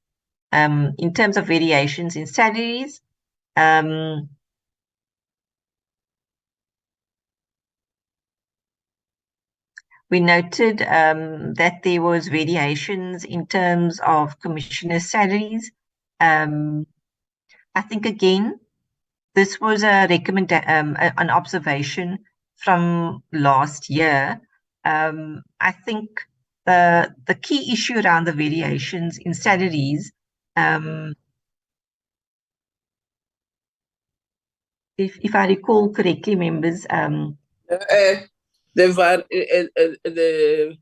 In terms of variations in salaries, we noted that there was variations in terms of commissioner salaries. I think again, this was an observation from last year. I think the key issue around the variations in salaries, if I recall correctly, members, the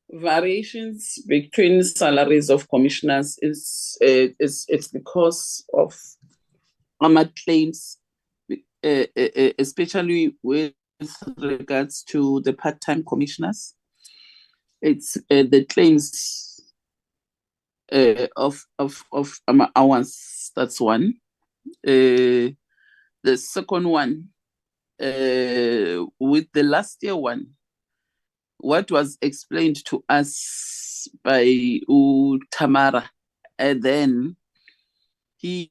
variations between salaries of commissioners it's because of armored claims, especially with regards to the part-time commissioners. It's the claims of hours. That's one. The second one, with the last year one, what was explained to us by Tamara, and then she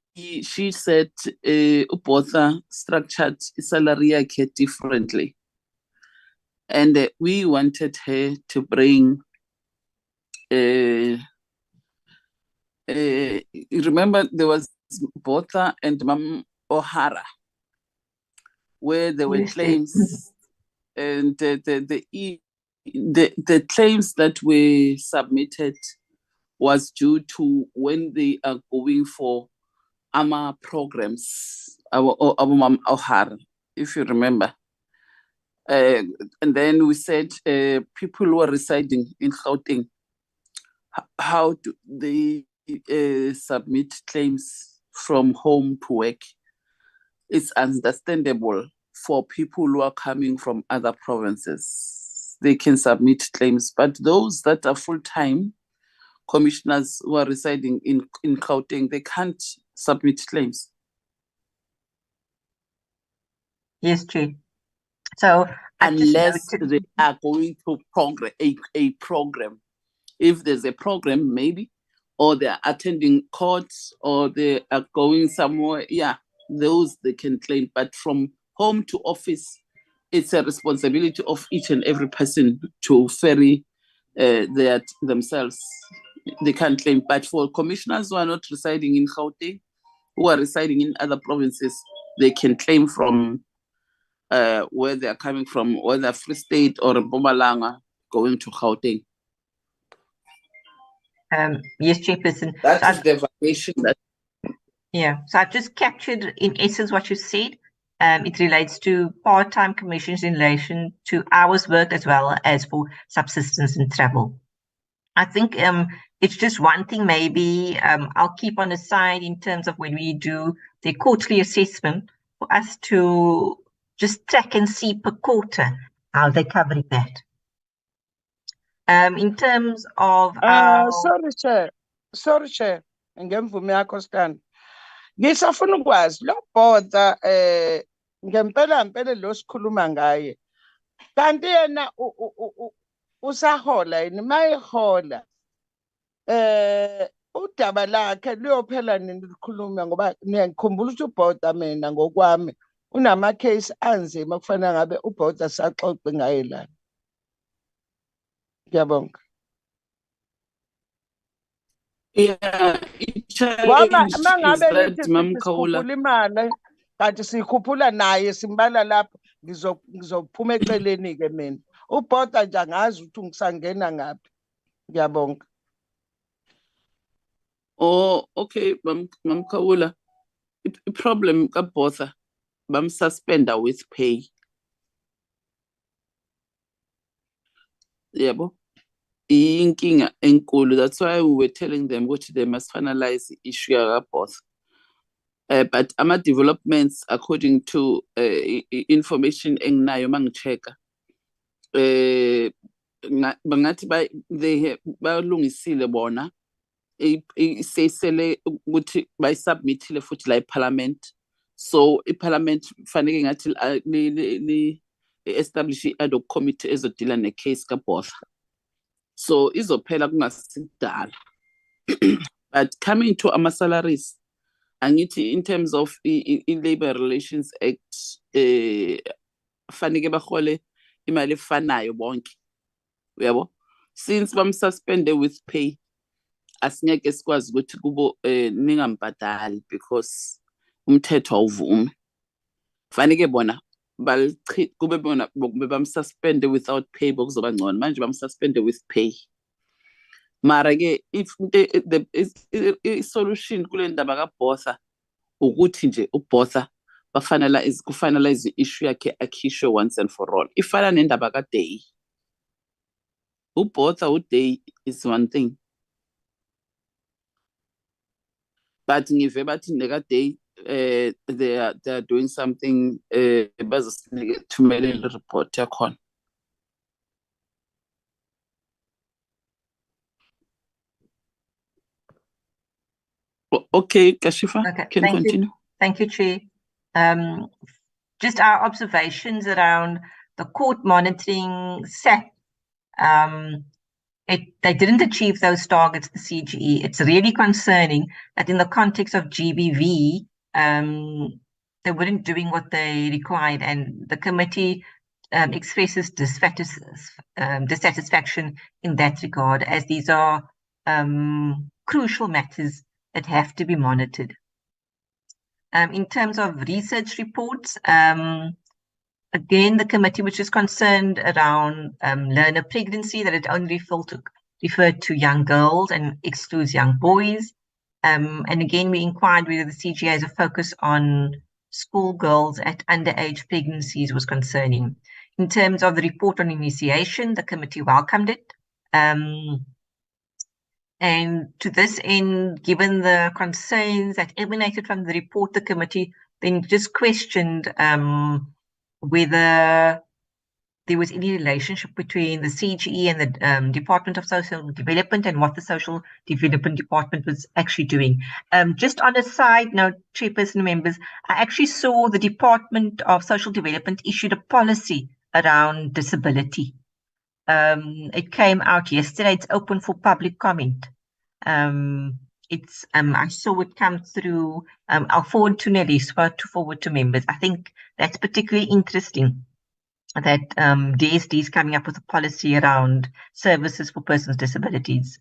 said Upotha structured salary differently, and we wanted her to bring. Remember, there was Botha and Mam O'Hara, where there were claims, and the claims that were submitted was due to when they are going for AMA programs, Mam O'Hara, if you remember. And then we said people who are residing in Gauteng, how do they submit claims from home to work? It's understandable for people who are coming from other provinces. They can submit claims, but those that are full-time commissioners who are residing in Gauteng, they can't submit claims. Yes, Chair. So unless they are going to a program. If there's a program, maybe, or they're attending courts, or they are going somewhere, yeah, those they can claim. But from home to office, it's a responsibility of each and every person to ferry themselves. They can't claim. But for commissioners who are not residing in Gauteng, who are residing in other provinces, they can claim from where they are coming from, whether Free State or Mpumalanga, going to Gauteng. Yes, Chairperson. That is the variation. Yeah, so I've just captured in essence what you said. It relates to part-time commissions in relation to hours worked as well as for subsistence and travel. I think it's just one thing maybe I'll keep on the side in terms of when we do the quarterly assessment. for us to just track and see per quarter how they're covering that. In terms of our... Sorry, Chair. Ngemvume yakho stand. Ngisafuna ukwazi lo bhoda ngempela lo sikhuluma ngaye. Kanti yena usahola yini mayihola udaba lakhe luyophela nini likhuluma ngoba ngiyakhumbula ukuthi ubhoda mina ngokwami unama case anzima kufanele ngabe ubhoda saxoxe ngaye lana. Ngiyabonga. Yeah, Ngoba challenge is mangabe that nithi Mam sithi Kaula. sikhuphula imali kanti sikhuphula naye simbala lapho ngizophuma eceleni ke mina. Ubhoda nje angazi ukuthi ngisangena ngaphi. Ngiyabonga. Oh, okay, Mam Kaula. The problem kabotha bam suspender with pay. Yabo. Inkinga enkulu. That's why we were telling them what they must finalize the issue kabotha. But ama developments according to information enginayo mangicheka bangathi they balungisile bona seyisele ukuthi bayisubmithile futhi la eParliament, so iParliament fanele ngathi establish ad hoc committee ezodila necase kabotha, so izophela kungasidala. But coming to ama salaries, angithi in terms of i-Labor Relations Act fanele bahole imali efanayo bonke, uyabo, since bamsuspende with pay asingeke sikwazi ukuthi kubo ningambhadali because umthetho awuvumi. Fanele bona kube bona bamsuspende without pay bokuzoba ngcono, manje bamsuspende with pay. Mara ke if the solution kule ndaba kabotha ukuthi nje ubotha kufinalize issue yakhe akhishwe once and for all. Ifana nendaba kaDay. Ubotha uDay is one thing. But ngive bathi nekaDay they are doing something bazosinike thumele report yakhona. Okay, Kashifa, Okay, can continue. Thank you, Chair. Just our observations around the court monitoring SAP. They didn't achieve those targets, the CGE. It's really concerning that in the context of GBV, they weren't doing what they required, and the committee expresses dissatisfaction in that regard, as these are crucial matters that have to be monitored. In terms of research reports, again, the committee was just concerned around learner pregnancy, that it only referred to young girls and excludes young boys. And again, we inquired whether the CGA has a focus on schoolgirls at underage pregnancies was concerning. In terms of the report on initiation, the committee welcomed it. And to this end, given the concerns that emanated from the report, the committee then just questioned whether there was any relationship between the CGE and the Department of Social Development and what the Social Development Department was actually doing. Just on a side note, Chairperson members, I actually saw the Department of Social Development issued a policy around disability. It came out yesterday. It's open for public comment. I saw it come through. I'll forward to Nelly, to forward to members. I think that's particularly interesting that DSD is coming up with a policy around services for persons with disabilities.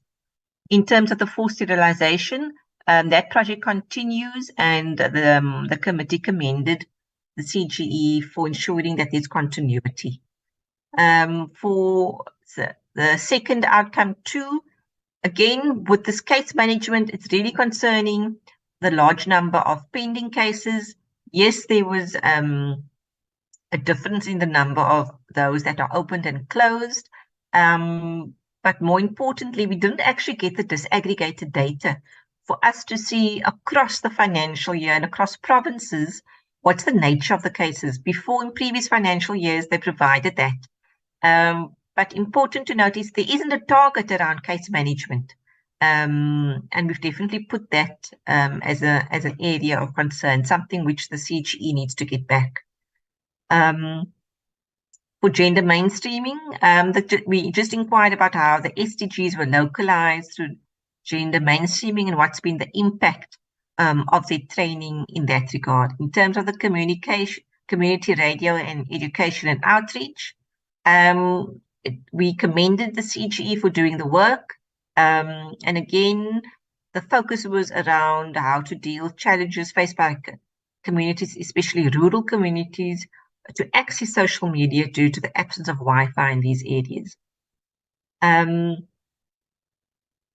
In terms of the forced sterilisation, that project continues, and the committee commended the CGE for ensuring that there's continuity. For the second outcome 2, again, with this case management, it's really concerning the large number of pending cases. Yes, there was a difference in the number of those that are opened and closed. But more importantly, we didn't actually get the disaggregated data for us to see across the financial year and across provinces what's the nature of the cases? Before, in previous financial years, they provided that. But important to notice, there isn't a target around case management. And we've definitely put that as an area of concern, something which the CGE needs to get back. For gender mainstreaming, we just inquired about how the SDGs were localized through gender mainstreaming and what's been the impact of their training in that regard. In terms of the community radio and education and outreach, we commended the CGE for doing the work. And again, the focus was around how to deal with challenges faced by communities, especially rural communities, to access social media due to the absence of Wi-Fi in these areas. And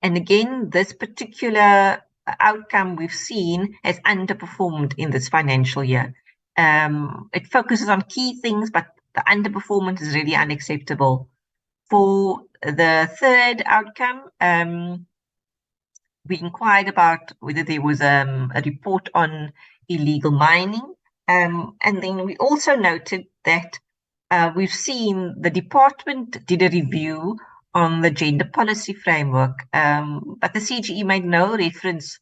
again, this particular outcome we've seen has underperformed in this financial year. It focuses on key things, but the underperformance is really unacceptable. For the third outcome, we inquired about whether there was a report on illegal mining. And then we also noted that we've seen the department did a review on the gender policy framework, but the CGE made no reference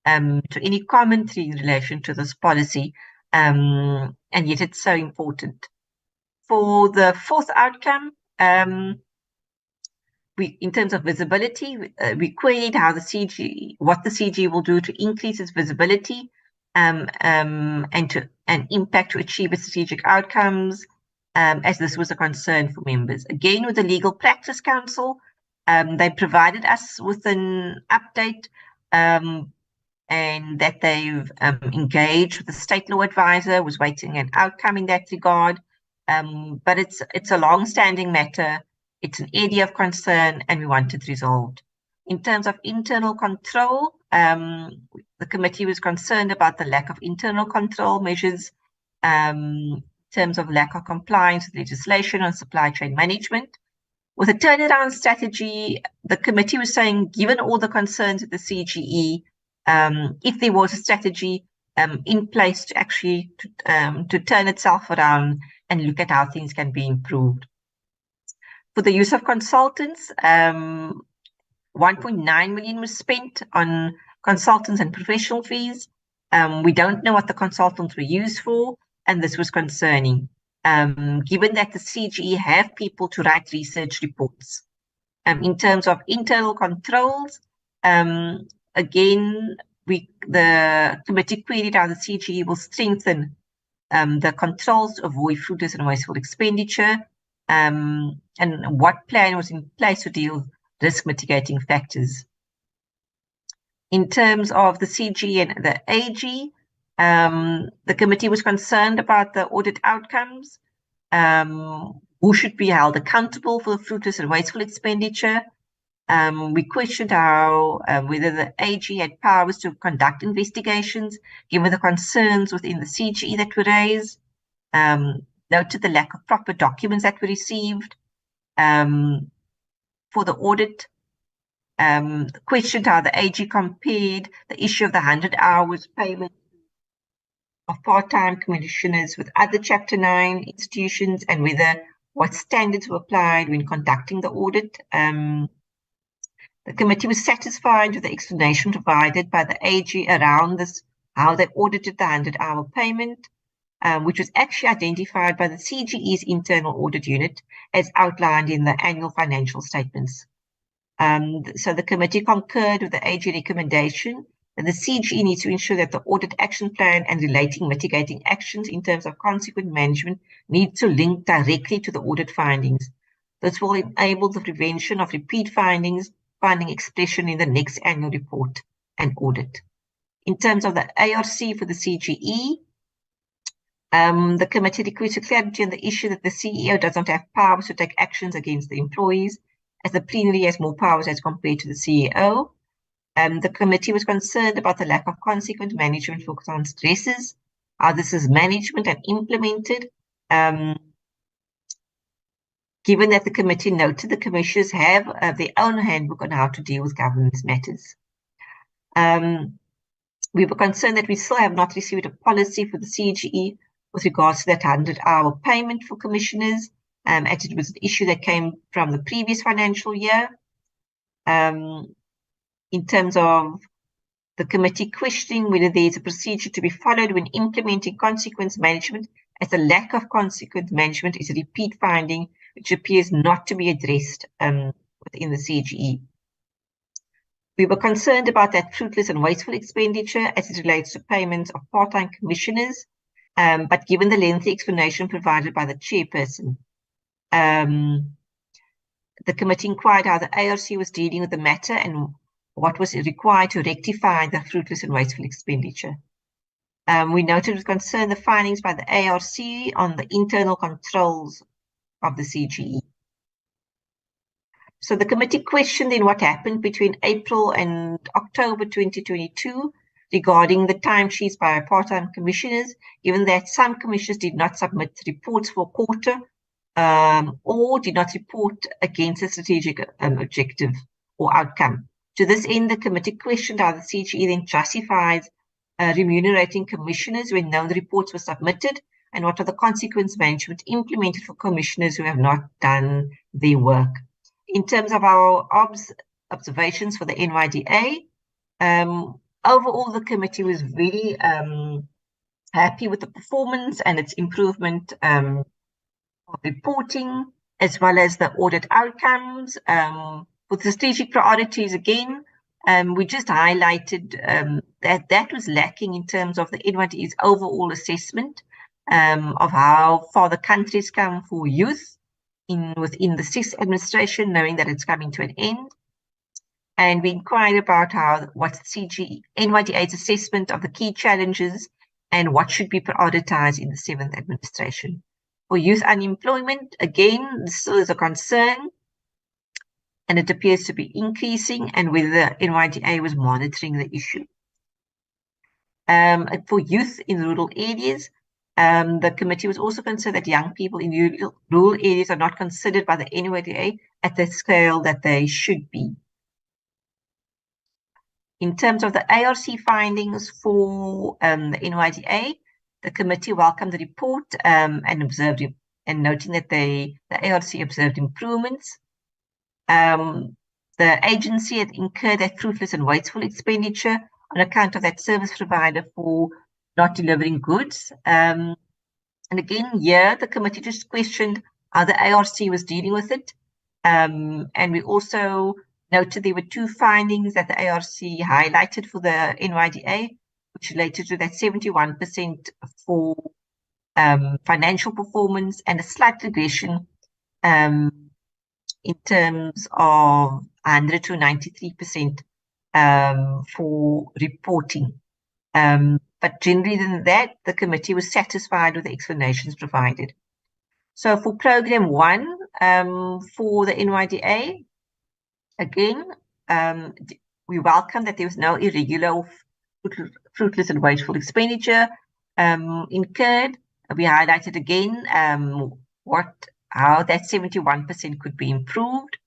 to any commentary in relation to this policy, and yet it's so important. For the fourth outcome, in terms of visibility, we queried how what the CGE will do to increase its visibility and impact to achieve its strategic outcomes, as this was a concern for members. Again, with the Legal Practice Council, they provided us with an update and that they've engaged with the state law advisor, was waiting an outcome in that regard. But it's a long-standing matter. It's an area of concern, and we want it resolved. In terms of internal control, the committee was concerned about the lack of internal control measures in terms of lack of compliance with legislation on supply chain management. With a turnaround strategy, the committee was saying, given all the concerns of the CGE, if there was a strategy in place to actually to turn itself around and look at how things can be improved. For the use of consultants, 1.9 million was spent on consultants and professional fees. We don't know what the consultants were used for, and this was concerning, given that the CGE have people to write research reports. In terms of internal controls, again, the committee queried how the CGE will strengthen the controls to avoid fruitless and wasteful expenditure, and what plan was in place to deal with risk mitigating factors. In terms of the CG and the AG, the committee was concerned about the audit outcomes, who should be held accountable for the fruitless and wasteful expenditure. We questioned whether the AG had powers to conduct investigations, given the concerns within the CGE that were raised. Noted the lack of proper documents that were received. For the audit, questioned how the AG compared the issue of the 100 hours payment of part-time commissioners with other Chapter 9 institutions, and whether what standards were applied when conducting the audit. The committee was satisfied with the explanation provided by the AG around this, how they audited the 100-hour payment, which was actually identified by the CGE's internal audit unit as outlined in the annual financial statements. So the committee concurred with the AG recommendation that the CGE needs to ensure that the audit action plan and relating mitigating actions in terms of consequent management need to link directly to the audit findings. This will enable the prevention of repeat finding expression in the next annual report and audit. In terms of the ARC for the CGE, the committee requested clarity on the issue that the CEO does not have powers to take actions against the employees, as the plenary has more powers as compared to the CEO. The committee was concerned about the lack of consequent management focus on stresses, how this is management and implemented, given that the committee noted the commissioners have their own handbook on how to deal with governance matters. We were concerned that we still have not received a policy for the CGE with regards to that 100-hour payment for commissioners, as it was an issue that came from the previous financial year. In terms of the committee questioning whether there is a procedure to be followed when implementing consequence management, as a lack of consequence management is a repeat finding which appears not to be addressed within the CGE. We were concerned about that fruitless and wasteful expenditure as it relates to payments of part-time commissioners, but given the lengthy explanation provided by the chairperson, the committee inquired how the ARC was dealing with the matter and what was required to rectify the fruitless and wasteful expenditure. We noted with concern the findings by the ARC on the internal controls of the CGE. So the committee questioned then what happened between April and October 2022 regarding the timesheets by part-time commissioners, given that some commissioners did not submit reports for a quarter or did not report against a strategic objective or outcome. To this end, the committee questioned how the CGE then justifies remunerating commissioners when no reports were submitted, and what are the consequence management implemented for commissioners who have not done their work. In terms of our observations for the NYDA, overall the committee was very happy with the performance and its improvement of reporting, as well as the audit outcomes. With the strategic priorities, again, we just highlighted that was lacking in terms of the NYDA's overall assessment of how far the country's come for youth within the SIS administration, knowing that it's coming to an end. And we inquired about what's the NYDA's assessment of the key challenges and what should be prioritized in the 7th administration. For youth unemployment, again, this still is a concern, and it appears to be increasing, and whether the NYDA was monitoring the issue. For youth in rural areas, the committee was also concerned that young people in rural areas are not considered by the NYDA at the scale that they should be. In terms of the ARC findings for the NYDA, the committee welcomed the report and noting that the ARC observed improvements. The agency had incurred that fruitless and wasteful expenditure on account of that service provider for not delivering goods. And again, here, the committee just questioned how the ARC was dealing with it. And we also noted there were 2 findings that the ARC highlighted for the NYDA, which related to that 71% for financial performance and a slight regression in terms of 100 to 93% for reporting. But generally than that, the committee was satisfied with the explanations provided. So for program 1 for the NYDA, again, we welcome that there was no irregular or fruitless and wasteful expenditure incurred. We highlighted again how that 71% could be improved.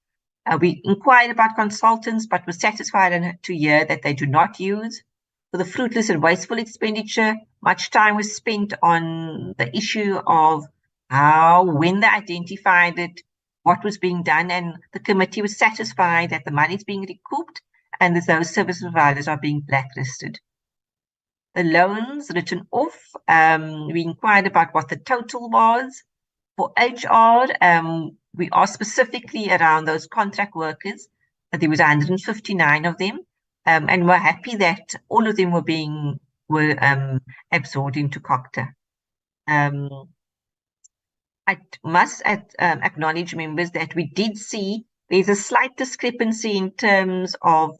We inquired about consultants, but were satisfied to hear that they do not use. For the fruitless and wasteful expenditure, much time was spent on the issue of when they identified it, what was being done, and the committee was satisfied that the money is being recouped and that those service providers are being blacklisted. The loans written off, we inquired about what the total was. For HR, we asked specifically around those contract workers, that there was 159 of them, and we're happy that all of them were absorbed into COCTA. I must acknowledge, members, that we did see there's a slight discrepancy in terms of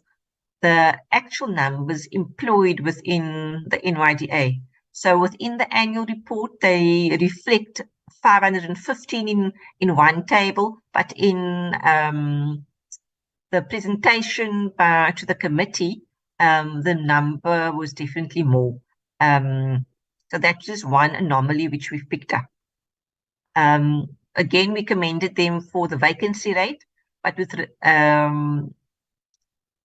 the actual numbers employed within the NYDA. So within the annual report, they reflect 515 in one table, but in the presentation to the committee, the number was definitely more. So that's just one anomaly which we've picked up. Again, we commended them for the vacancy rate, but with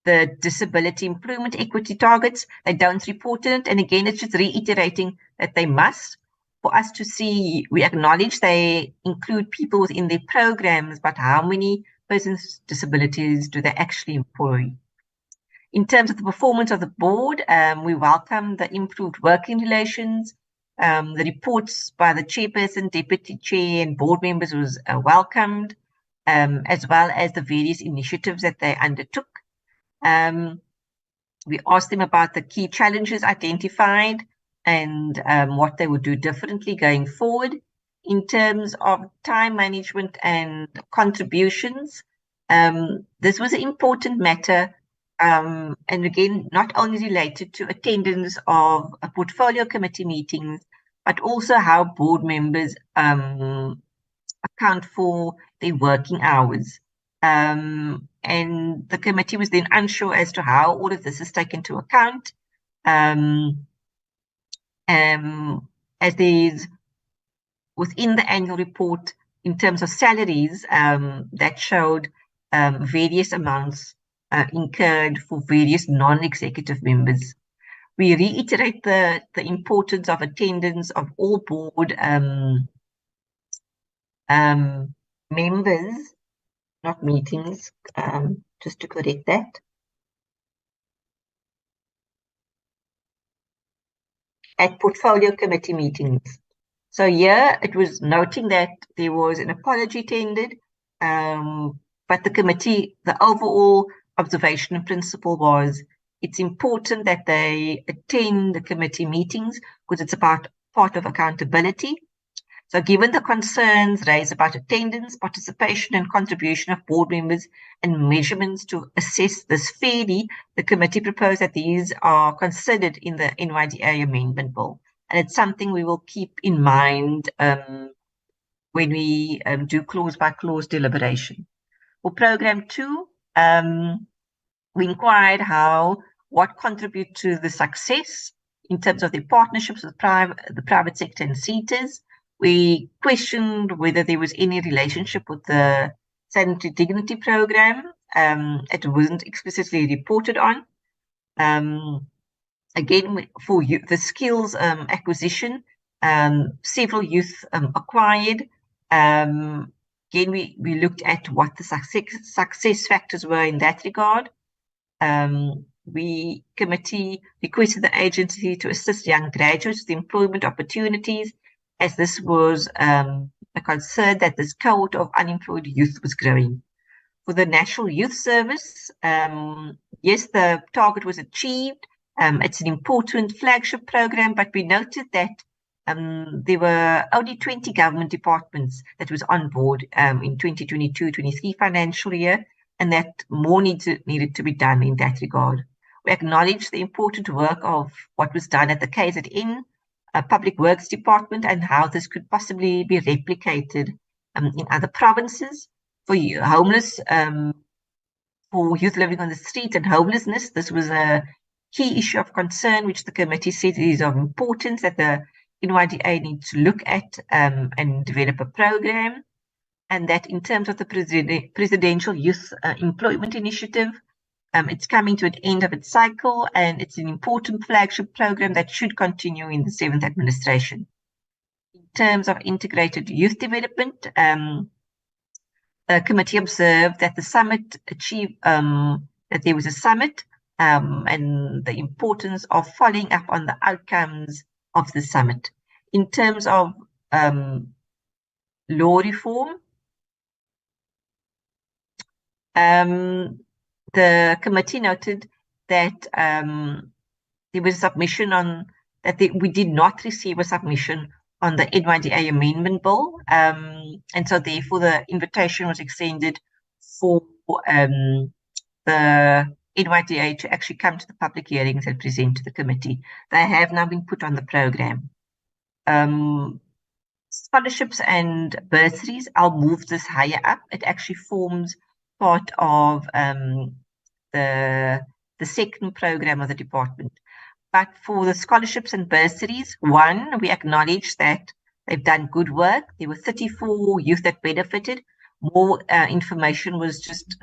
the disability employment equity targets, they don't report it. And again, it's just reiterating that they must. For us to see, we acknowledge they include people within their programs, but how many persons with disabilities do they actually employ? In terms of the performance of the board, we welcome the improved working relations. The reports by the chairperson, deputy chair, and board members was welcomed, as well as the various initiatives that they undertook. We asked them about the key challenges identified and what they would do differently going forward. In terms of time management and contributions, this was an important matter, and again, not only related to attendance of portfolio committee meetings, but also how board members account for their working hours. And the committee was then unsure as to how all of this is taken into account. As there's within the annual report in terms of salaries that showed various amounts incurred for various non-executive members. We reiterate the importance of attendance of all board members, not meetings, just to correct that. At portfolio committee meetings. So here it was noting that there was an apology tendered, but the committee, the overall observation and principle was it's important that they attend the committee meetings because it's about part of accountability. So given the concerns raised about attendance, participation and contribution of board members and measurements to assess this fairly, the committee proposed that these are considered in the NYDA amendment bill. And it's something we will keep in mind when we do clause by clause deliberation. For program 2, we inquired what contribute to the success in terms of the partnerships with the private sector and SETAs. We questioned whether there was any relationship with the Sanitary Dignity Program. It wasn't explicitly reported on. Again, for the skills acquisition, several youth acquired. Again, we looked at what the success factors were in that regard. Committee requested the agency to assist young graduates with employment opportunities, as this was a concern that this cohort of unemployed youth was growing. For the National Youth Service, yes, the target was achieved. It's an important flagship program, but we noted that there were only 20 government departments that was on board in 2022-23 financial year, and that more needed to be done in that regard. We acknowledge the important work of what was done at the KZN Public Works Department and how this could possibly be replicated in other provinces. For homeless, for youth living on the street and homelessness, this was a key issue of concern, which the committee said is of importance that the NYDA needs to look at and develop a program. And that in terms of the Presidential Youth Employment Initiative, it's coming to an end of its cycle, and it's an important flagship program that should continue in the 7th administration. In terms of integrated youth development, the committee observed that the summit achieved, that there was a summit and the importance of following up on the outcomes of the summit. In terms of law reform, the committee noted that there was a submission on that we did not receive a submission on the NYDA amendment bill, and so therefore the invitation was extended for the NYDA to actually come to the public hearings and present to the committee. They have now been put on the program. Scholarships and bursaries, I'll move this higher up. It actually forms part of the second program of the department. But for the scholarships and bursaries, one, we acknowledge that they've done good work. There were 34 youth that benefited. more information was just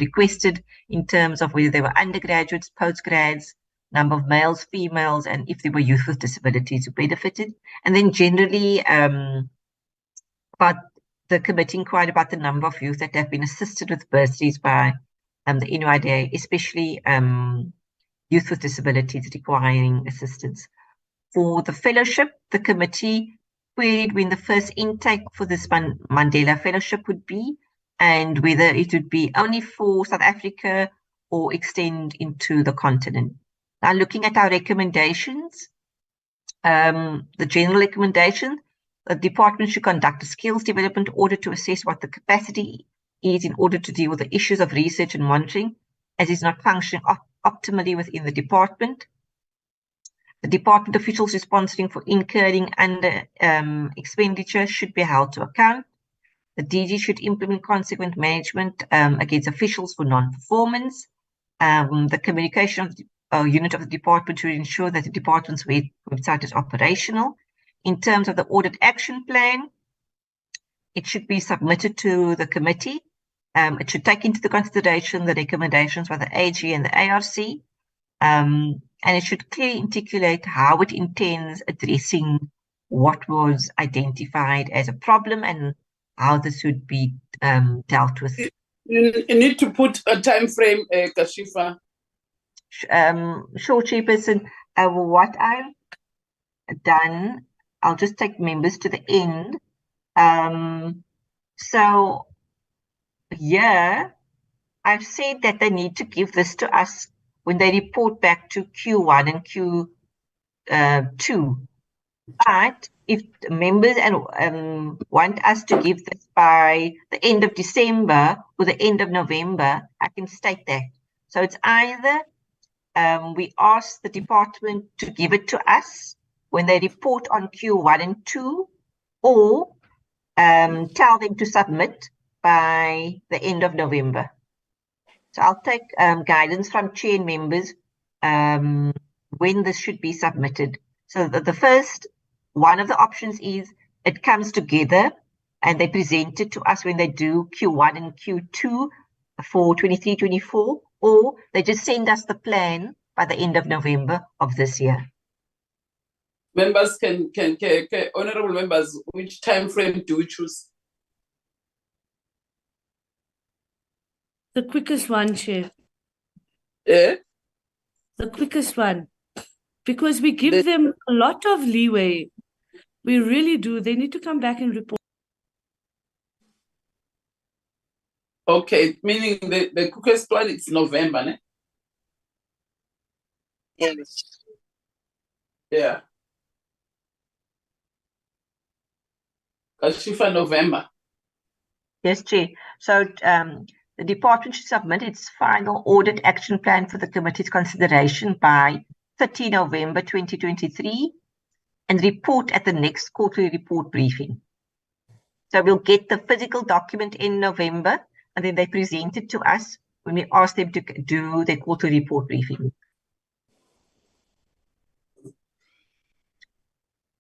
requested in terms of whether they were undergraduates, postgrads, number of males, females, and if there were youth with disabilities who benefited. And then generally about the committee inquired about the number of youth that have been assisted with bursaries by the NYDA, especially youth with disabilities requiring assistance. For the fellowship, the committee queried when the first intake for this Mandela Fellowship would be, and whether it would be only for South Africa or extend into the continent. Now, looking at our recommendations, the general recommendation, the department should conduct a skills development audit to assess what the capacity is in order to deal with the issues of research and monitoring, as is not functioning optimally within the department. The department officials responsible for incurring under expenditure should be held to account. The DG should implement consequent management against officials for non-performance. The communication unit of the department should ensure that the department's website is operational. In terms of the audit action plan, it should be submitted to the committee. It should take into consideration the recommendations by the AG and the ARC. And it should clearly articulate how it intends addressing what was identified as a problem and how this would be dealt with. You need to put a time frame, Kashifa. Sure, Chairperson. What I've done, I'll just take members to the end. So here, I've said that they need to give this to us when they report back to Q1 and Q2. But if members want us to give this by the end of December or the end of November, I can state that. So it's either we ask the department to give it to us when they report on Q1 and 2, or tell them to submit by the end of November. So I'll take guidance from chair and members when this should be submitted. So the first one of the options is it comes together and they present it to us when they do Q1 and Q2 for 23-24, or they just send us the plan by the end of November of this year. Members can honorable members, which time frame do we choose? The quickest one, Chair. Eh? The quickest one. Because we give them a lot of leeway. We really do. They need to come back and report. Okay, meaning the quickest one is November, ne? Yes. Yeah. Kashifa, November. Yes, Chair. So the department should submit its final audit action plan for the committee's consideration by 30 November 2023 and report at the next quarterly report briefing. So we'll get the physical document in November and then they present it to us when we ask them to do their quarterly report briefing.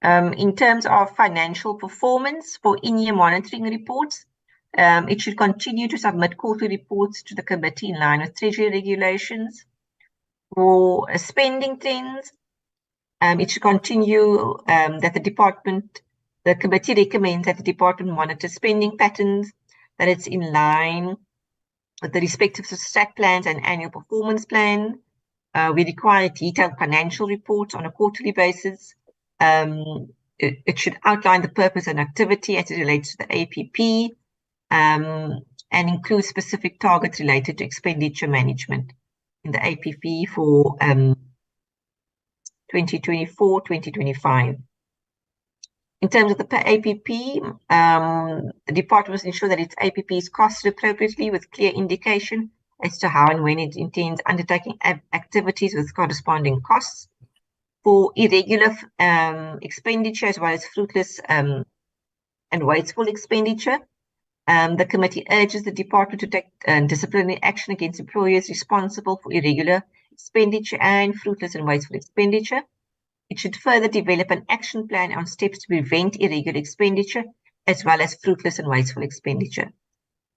In terms of financial performance for in-year monitoring reports, it should continue to submit quarterly reports to the committee in line with Treasury regulations. For spending trends, it should continue that the committee recommends that the department monitor spending patterns, that it's in line with the respective strat plans and annual performance plan. We require detailed financial reports on a quarterly basis. It should outline the purpose and activity as it relates to the APP and include specific targets related to expenditure management in the APP for 2024-2025. In terms of the APP, the department must ensure that its APP is costed appropriately with clear indication as to how and when it intends undertaking activities with corresponding costs. For irregular expenditure as well as fruitless and wasteful expenditure, the committee urges the department to take disciplinary action against employers responsible for irregular expenditure and fruitless and wasteful expenditure. It should further develop an action plan on steps to prevent irregular expenditure as well as fruitless and wasteful expenditure.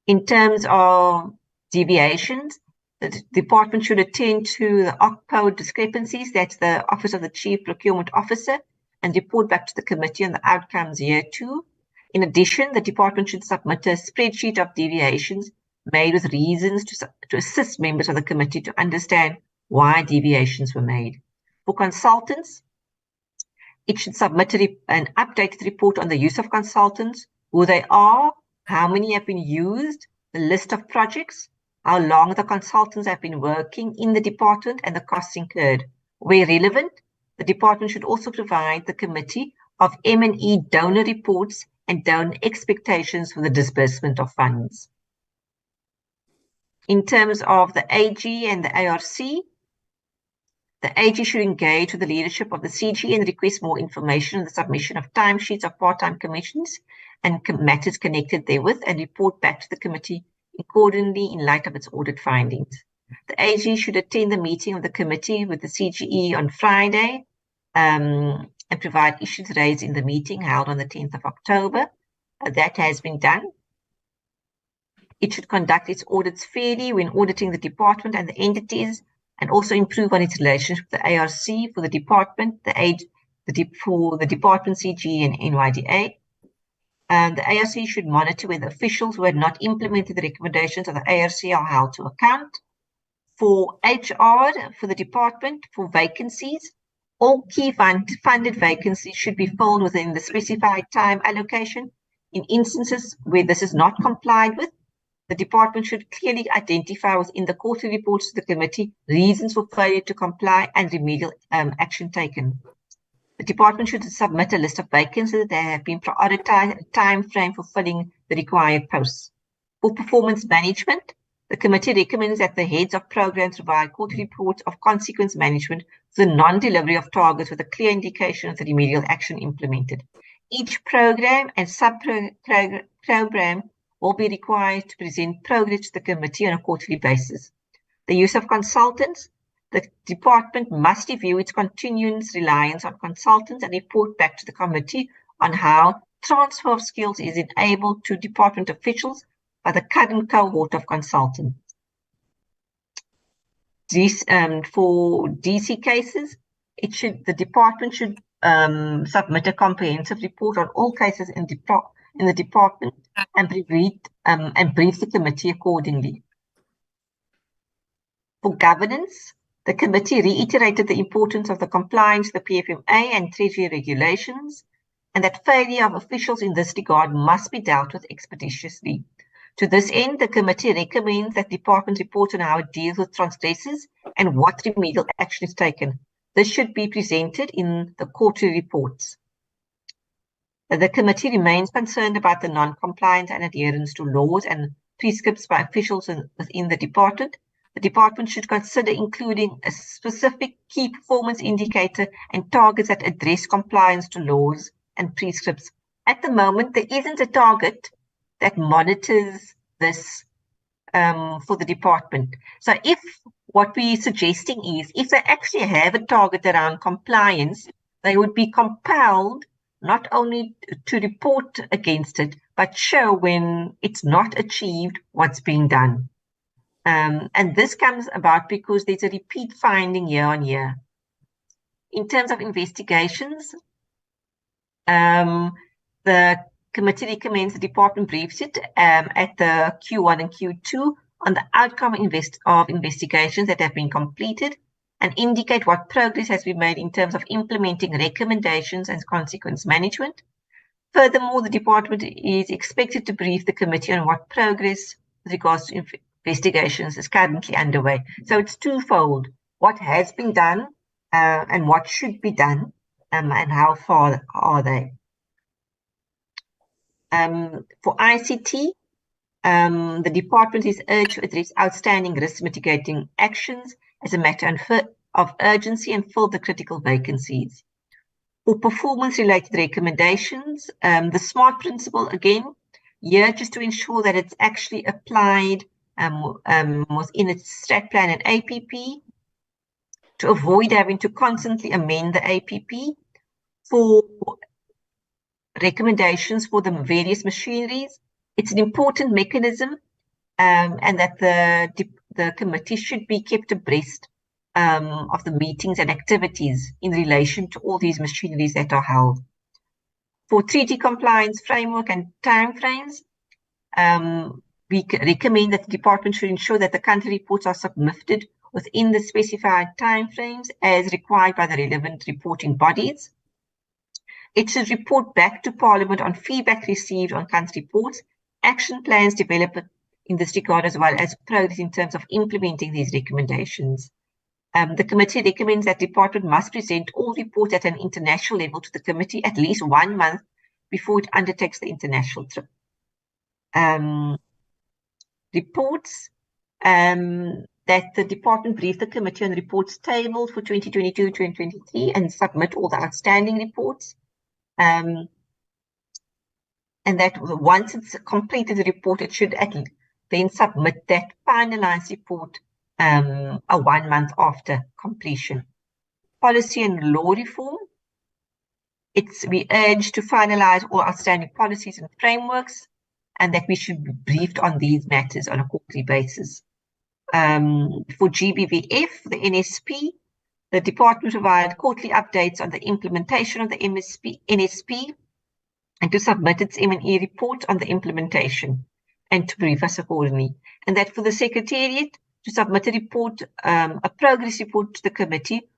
In terms of deviations, the department should attend to the OCPO discrepancies, that's the Office of the Chief Procurement Officer, and report back to the committee on the outcomes year 2. In addition, the department should submit a spreadsheet of deviations made with reasons to assist members of the committee to understand why deviations were made. For consultants, it should submit an updated report on the use of consultants, who they are, how many have been used, the list of projects, how long the consultants have been working in the department, and the costs incurred. Where relevant, the department should also provide the committee of M&E donor reports and donor expectations for the disbursement of funds. In terms of the AG and the ARC, the AG should engage with the leadership of the CG and request more information on the submission of timesheets of part-time commissions and matters connected therewith, and report back to the committee accordingly in light of its audit findings. The AG should attend the meeting of the committee with the CGE on Friday and provide issues raised in the meeting held on the 10th of October. That has been done. It should conduct its audits fairly when auditing the department and the entities, and also improve on its relationship with the ARC for the department, for the department, CG, and NYDA. And the ARC should monitor whether officials who had not implemented the recommendations of the ARC are held to account. For HR, for the department, for vacancies, all key funded vacancies should be filled within the specified time allocation. In instances where this is not complied with, the department should clearly identify within the quarterly reports to the committee reasons for failure to comply and remedial action taken. The department should submit a list of vacancies that have been prioritized and a time frame for filling the required posts. For performance management, the committee recommends that the heads of programs provide quarterly reports of consequence management for the non-delivery of targets with a clear indication of the remedial action implemented. Each program and sub-program will be required to present progress to the committee on a quarterly basis. The use of consultants, the department must review its continuous reliance on consultants and report back to the committee on how transfer of skills is enabled to department officials by the current cohort of consultants. For DC cases, the department should submit a comprehensive report on all cases in the department and brief the committee accordingly. For governance, the committee reiterated the importance of the compliance with the PFMA and Treasury regulations, and that failure of officials in this regard must be dealt with expeditiously. To this end, the committee recommends that department report on how it deals with transgressors and what remedial action is taken. This should be presented in the quarterly reports. The committee remains concerned about the non-compliance and adherence to laws and prescripts by officials within the department. The department should consider including a specific key performance indicator and targets that address compliance to laws and prescripts. At the moment, there isn't a target that monitors this for the department. So if what we're suggesting is, if they actually have a target around compliance, they would be compelled not only to report against it, but show when it's not achieved what's being done. And this comes about because there's a repeat finding year on year. In terms of investigations, the committee recommends the department briefs it at the Q1 and Q2 on the outcome of investigations that have been completed and indicate what progress has been made in terms of implementing recommendations and consequence management. Furthermore, the department is expected to brief the committee on what progress with regards to investigations is currently underway. So it's twofold: what has been done and what should be done, and how far are they. For ICT, the department is urged to address outstanding risk mitigating actions as a matter of urgency and fill the critical vacancies. For performance-related recommendations, the SMART principle, again, here just to ensure that it's actually applied within its strat plan and APP, to avoid having to constantly amend the APP. For recommendations for the various machineries, it's an important mechanism and that the committee should be kept abreast of the meetings and activities in relation to all these machineries that are held. For treaty compliance framework and timeframes, we recommend that the department should ensure that the country reports are submitted within the specified timeframes as required by the relevant reporting bodies. It should report back to Parliament on feedback received on country reports, action plans developed in this regard, as well as progress in terms of implementing these recommendations. The committee recommends that the department must present all reports at an international level to the committee at least 1 month before it undertakes the international trip. Reports that the department brief the committee on reports tabled for 2022-2023 and submit all the outstanding reports. And that once it's completed the report, it should then submit that finalized report a 1 month after completion. Policy and law reform. We urge to finalize all outstanding policies and frameworks, and that we should be briefed on these matters on a quarterly basis. For GBVF, the NSP, the department provide quarterly updates on the implementation of the NSP and to submit its M&E report on the implementation and to brief us accordingly. And that for the Secretariat, to submit a report, a progress report to the committee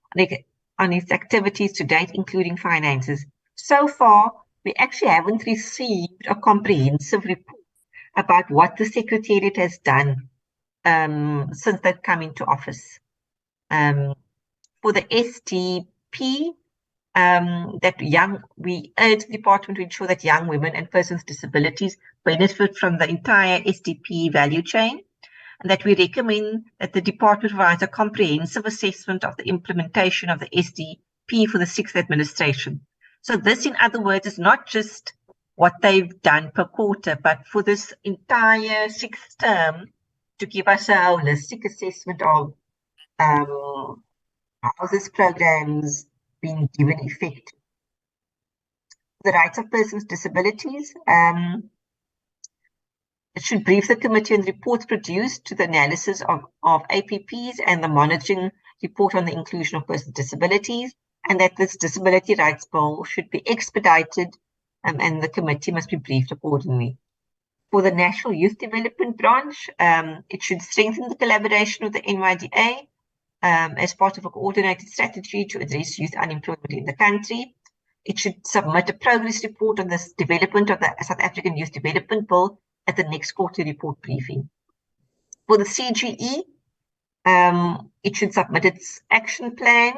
on its activities to date, including finances. So far, we actually haven't received a comprehensive report about what the Secretariat has done since they've come into office. For the SDP, we urge the department to ensure that young women and persons with disabilities benefit from the entire SDP value chain, and that we recommend that the department provides a comprehensive assessment of the implementation of the SDP for the 6th administration. So this, in other words, is not just what they've done per quarter, but for this entire 6th term, to give us a holistic assessment of how this program's been given effect. The rights of persons with disabilities. It should brief the committee on the reports produced to the analysis of APPs and the monitoring report on the inclusion of persons with disabilities, and that this disability rights bill should be expedited and the committee must be briefed accordingly. For the National Youth Development Branch, it should strengthen the collaboration with the NYDA as part of a coordinated strategy to address youth unemployment in the country. It should submit a progress report on the development of the South African Youth Development Bill at the next quarterly report briefing. For the CGE, it should submit its action plan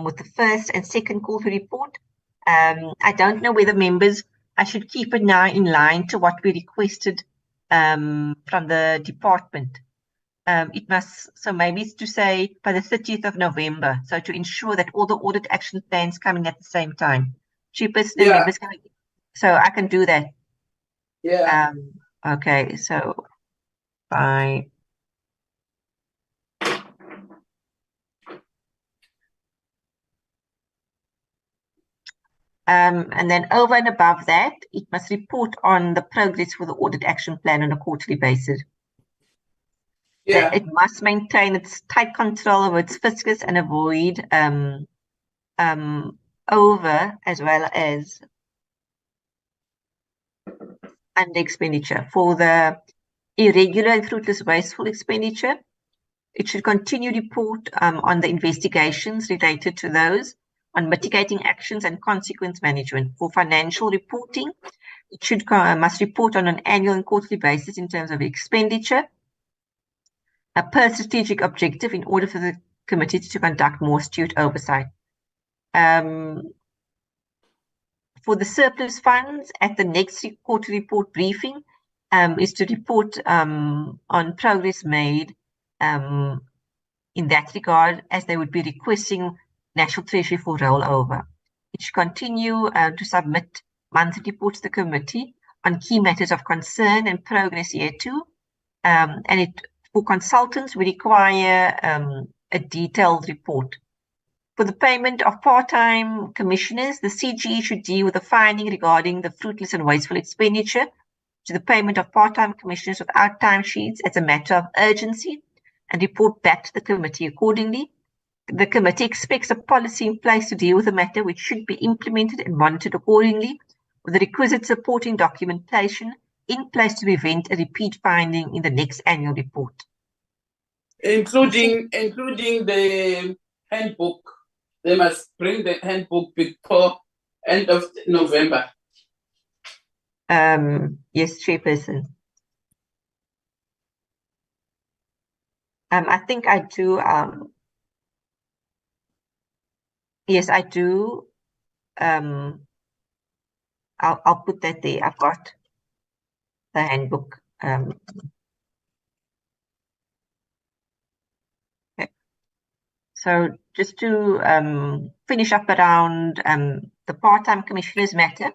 with the first and second quarterly report. I don't know whether members, I should keep it now in line to what we requested from the department. It must, so maybe it's to say by the 30th of November, so to ensure that all the audit action plans coming at the same time. Cheapest members can, so I can do that. Yeah. Okay, so by and then over and above that, it must report on the progress for the audit action plan on a quarterly basis. Yeah. It must maintain its tight control over its fiscus and avoid over as well as under expenditure. For the irregular and fruitless wasteful expenditure, it should continue to report on the investigations related to those, on mitigating actions and consequence management. For financial reporting, it should must report on an annual and quarterly basis in terms of expenditure, per strategic objective, in order for the committee to conduct more astute oversight. For the surplus funds, at the next quarterly report briefing, is to report on progress made in that regard, as they would be requesting National Treasury for rollover. It should continue to submit monthly reports to the committee on key matters of concern and progress here too. And for consultants, we require a detailed report. For the payment of part-time commissioners, the CGE should deal with the finding regarding the fruitless and wasteful expenditure to the payment of part-time commissioners without timesheets as a matter of urgency and report back to the committee accordingly. The committee expects a policy in place to deal with the matter, which should be implemented and monitored accordingly, with the requisite supporting documentation in place to prevent a repeat finding in the next annual report. Including the handbook. They must bring the handbook before end of November. Yes, Chairperson. I think I do. Yes, I do. I'll put that there. I've got the handbook. Okay. So just to finish up around the part-time commissioners matter,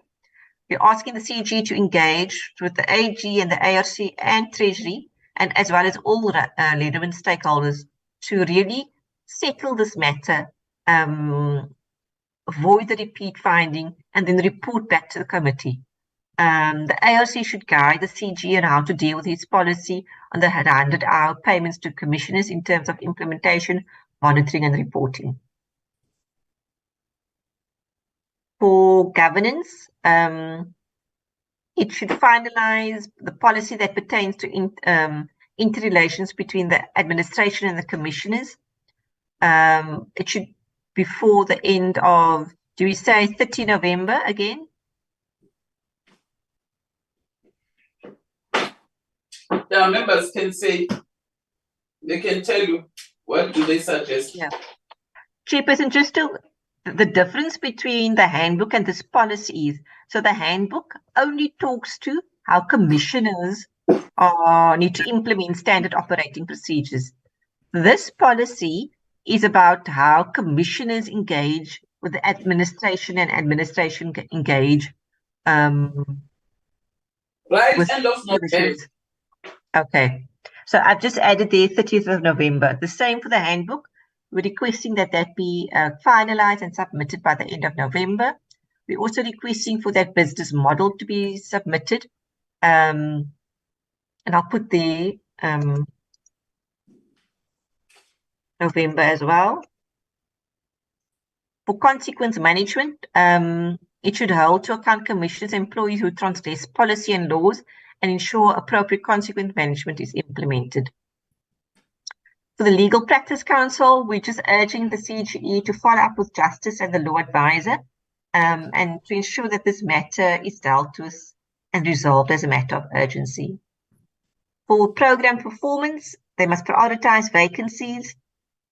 we're asking the CG to engage with the AG and the ARC and Treasury, and as well as all relevant stakeholders to really settle this matter, avoid the repeat finding, and then report back to the committee. The ARC should guide the CG on how to deal with its policy on the 100-hour payments to commissioners in terms of implementation, monitoring, and reporting. For governance, it should finalize the policy that pertains to interrelations between the administration and the commissioners. It should before the end of, do we say 30 November again? Yeah, members can say, they can tell you what do they suggest. Yeah. Chairperson, just to the difference between the handbook and this policy is, so the handbook only talks to how commissioners need to implement standard operating procedures. This policy is about how commissioners engage with the administration and administration engage right, with end of November. Okay, so I've just added the 30th of November. The same for the handbook. We're requesting that be finalized and submitted by the end of November. We're also requesting for that business model to be submitted. And I'll put the November as well. For consequence management, it should hold to account commissioners and employees who transgress policy and laws and ensure appropriate consequence management is implemented. For the Legal Practice Council, we're just urging the CGE to follow up with Justice and the Law Advisor and to ensure that this matter is dealt with and resolved as a matter of urgency. For program performance, they must prioritize vacancies.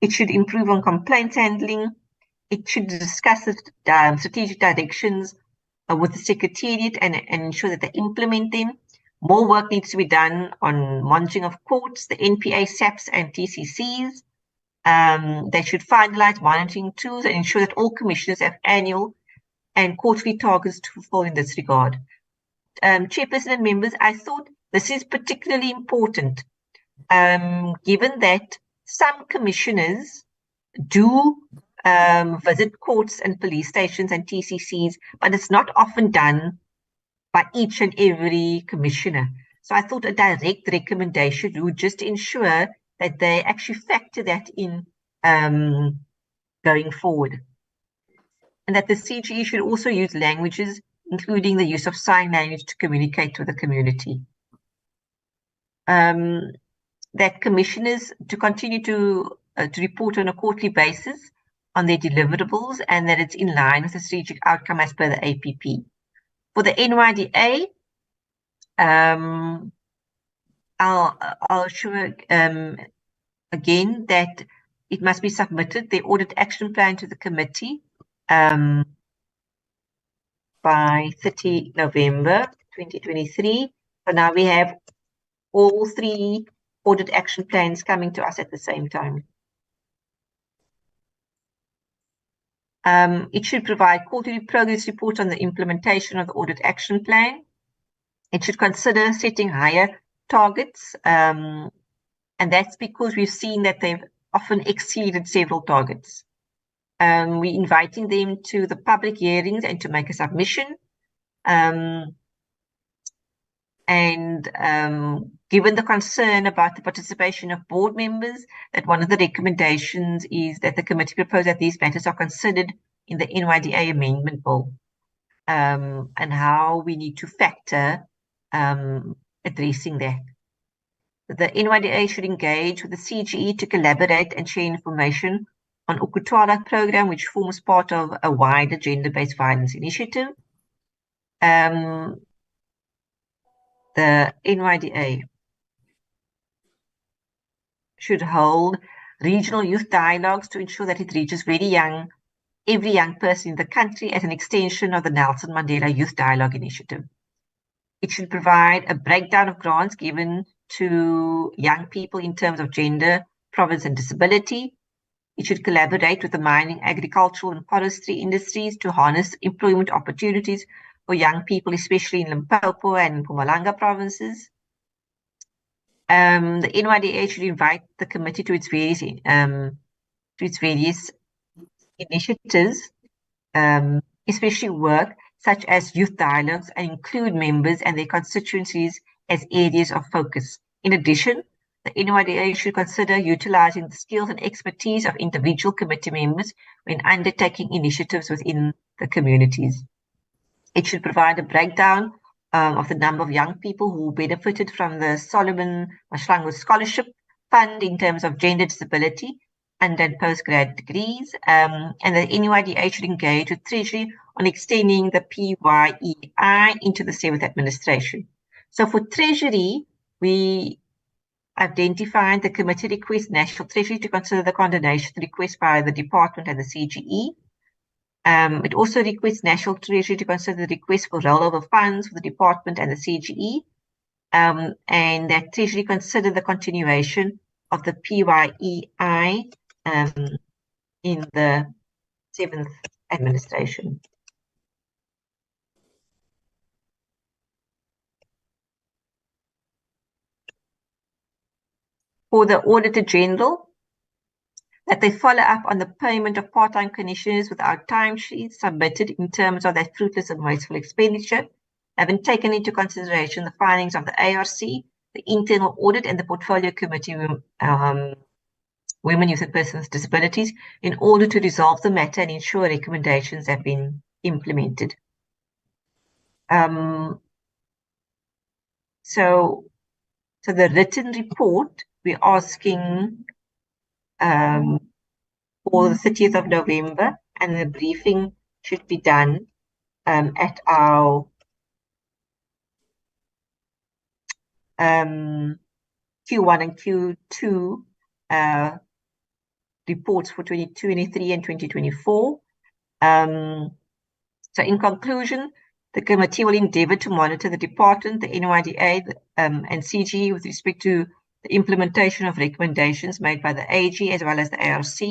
It should improve on complaints handling. It should discuss the strategic directions with the Secretariat and ensure that they implement them. More work needs to be done on monitoring of courts, the NPA, SAPs, and TCCs. They should finalize monitoring tools and ensure that all commissioners have annual and quarterly targets to fulfill in this regard. Chairperson and members, I thought this is particularly important, given that some commissioners do visit courts and police stations and TCCs, but it's not often done by each and every commissioner. So I thought a direct recommendation would just ensure that they actually factor that in going forward. And that the CGE should also use languages, including the use of sign language to communicate with the community. That commissioners to continue to report on a quarterly basis on their deliverables and that it's in line with the strategic outcome as per the APP. For the NYDA, I'll assure again that it must be submitted, the audit action plan to the committee by 30 November 2023. So now we have all 3 audit action plans coming to us at the same time. It should provide quarterly progress reports on the implementation of the audit action plan. It should consider setting higher targets, and that's because we've seen that they've often exceeded several targets. We're inviting them to the public hearings and to make a submission. And given the concern about the participation of board members, that one of the recommendations is that the committee propose that these matters are considered in the NYDA amendment bill, and how we need to factor addressing that. The NYDA should engage with the CGE to collaborate and share information on Ukutwala program, which forms part of a wider gender-based violence initiative. The NYDA should hold regional youth dialogues to ensure that it reaches every young person in the country as an extension of the Nelson Mandela Youth Dialogue Initiative. It should provide a breakdown of grants given to young people in terms of gender, province, and disability. It should collaborate with the mining, agricultural, and forestry industries to harness employment opportunities for young people, especially in Limpopo and Mpumalanga provinces. The NYDA should invite the committee to its various initiatives, especially work such as youth dialogues, and include members and their constituencies as areas of focus. In addition, the NYDA should consider utilizing the skills and expertise of individual committee members when undertaking initiatives within the communities. It should provide a breakdown of the number of young people who benefited from the Solomon Mahlangu Scholarship Fund in terms of gender disability and postgrad degrees. And the NYDA should engage with Treasury on extending the PYEI into the 7th administration. So for Treasury, we identified the committee request National Treasury to consider the condonation request by the department and the CGE. It also requests National Treasury to consider the request for rollover funds for the department and the CGE, and that Treasury consider the continuation of the PYEI in the 7th administration. For the Auditor General, that they follow up on the payment of part-time commissioners without timesheets submitted in terms of that fruitless and wasteful expenditure, having taken into consideration the findings of the ARC, the internal audit, and the portfolio committee, Women, Youth and Persons with Disabilities, in order to resolve the matter and ensure recommendations have been implemented. So the written report, we're asking for the 30th of November, and the briefing should be done at our Q1 and Q2 reports for 2023 and 2024. So in conclusion, the committee will endeavour to monitor the department, the NYDA and CG with respect to the implementation of recommendations made by the AG as well as the ARC,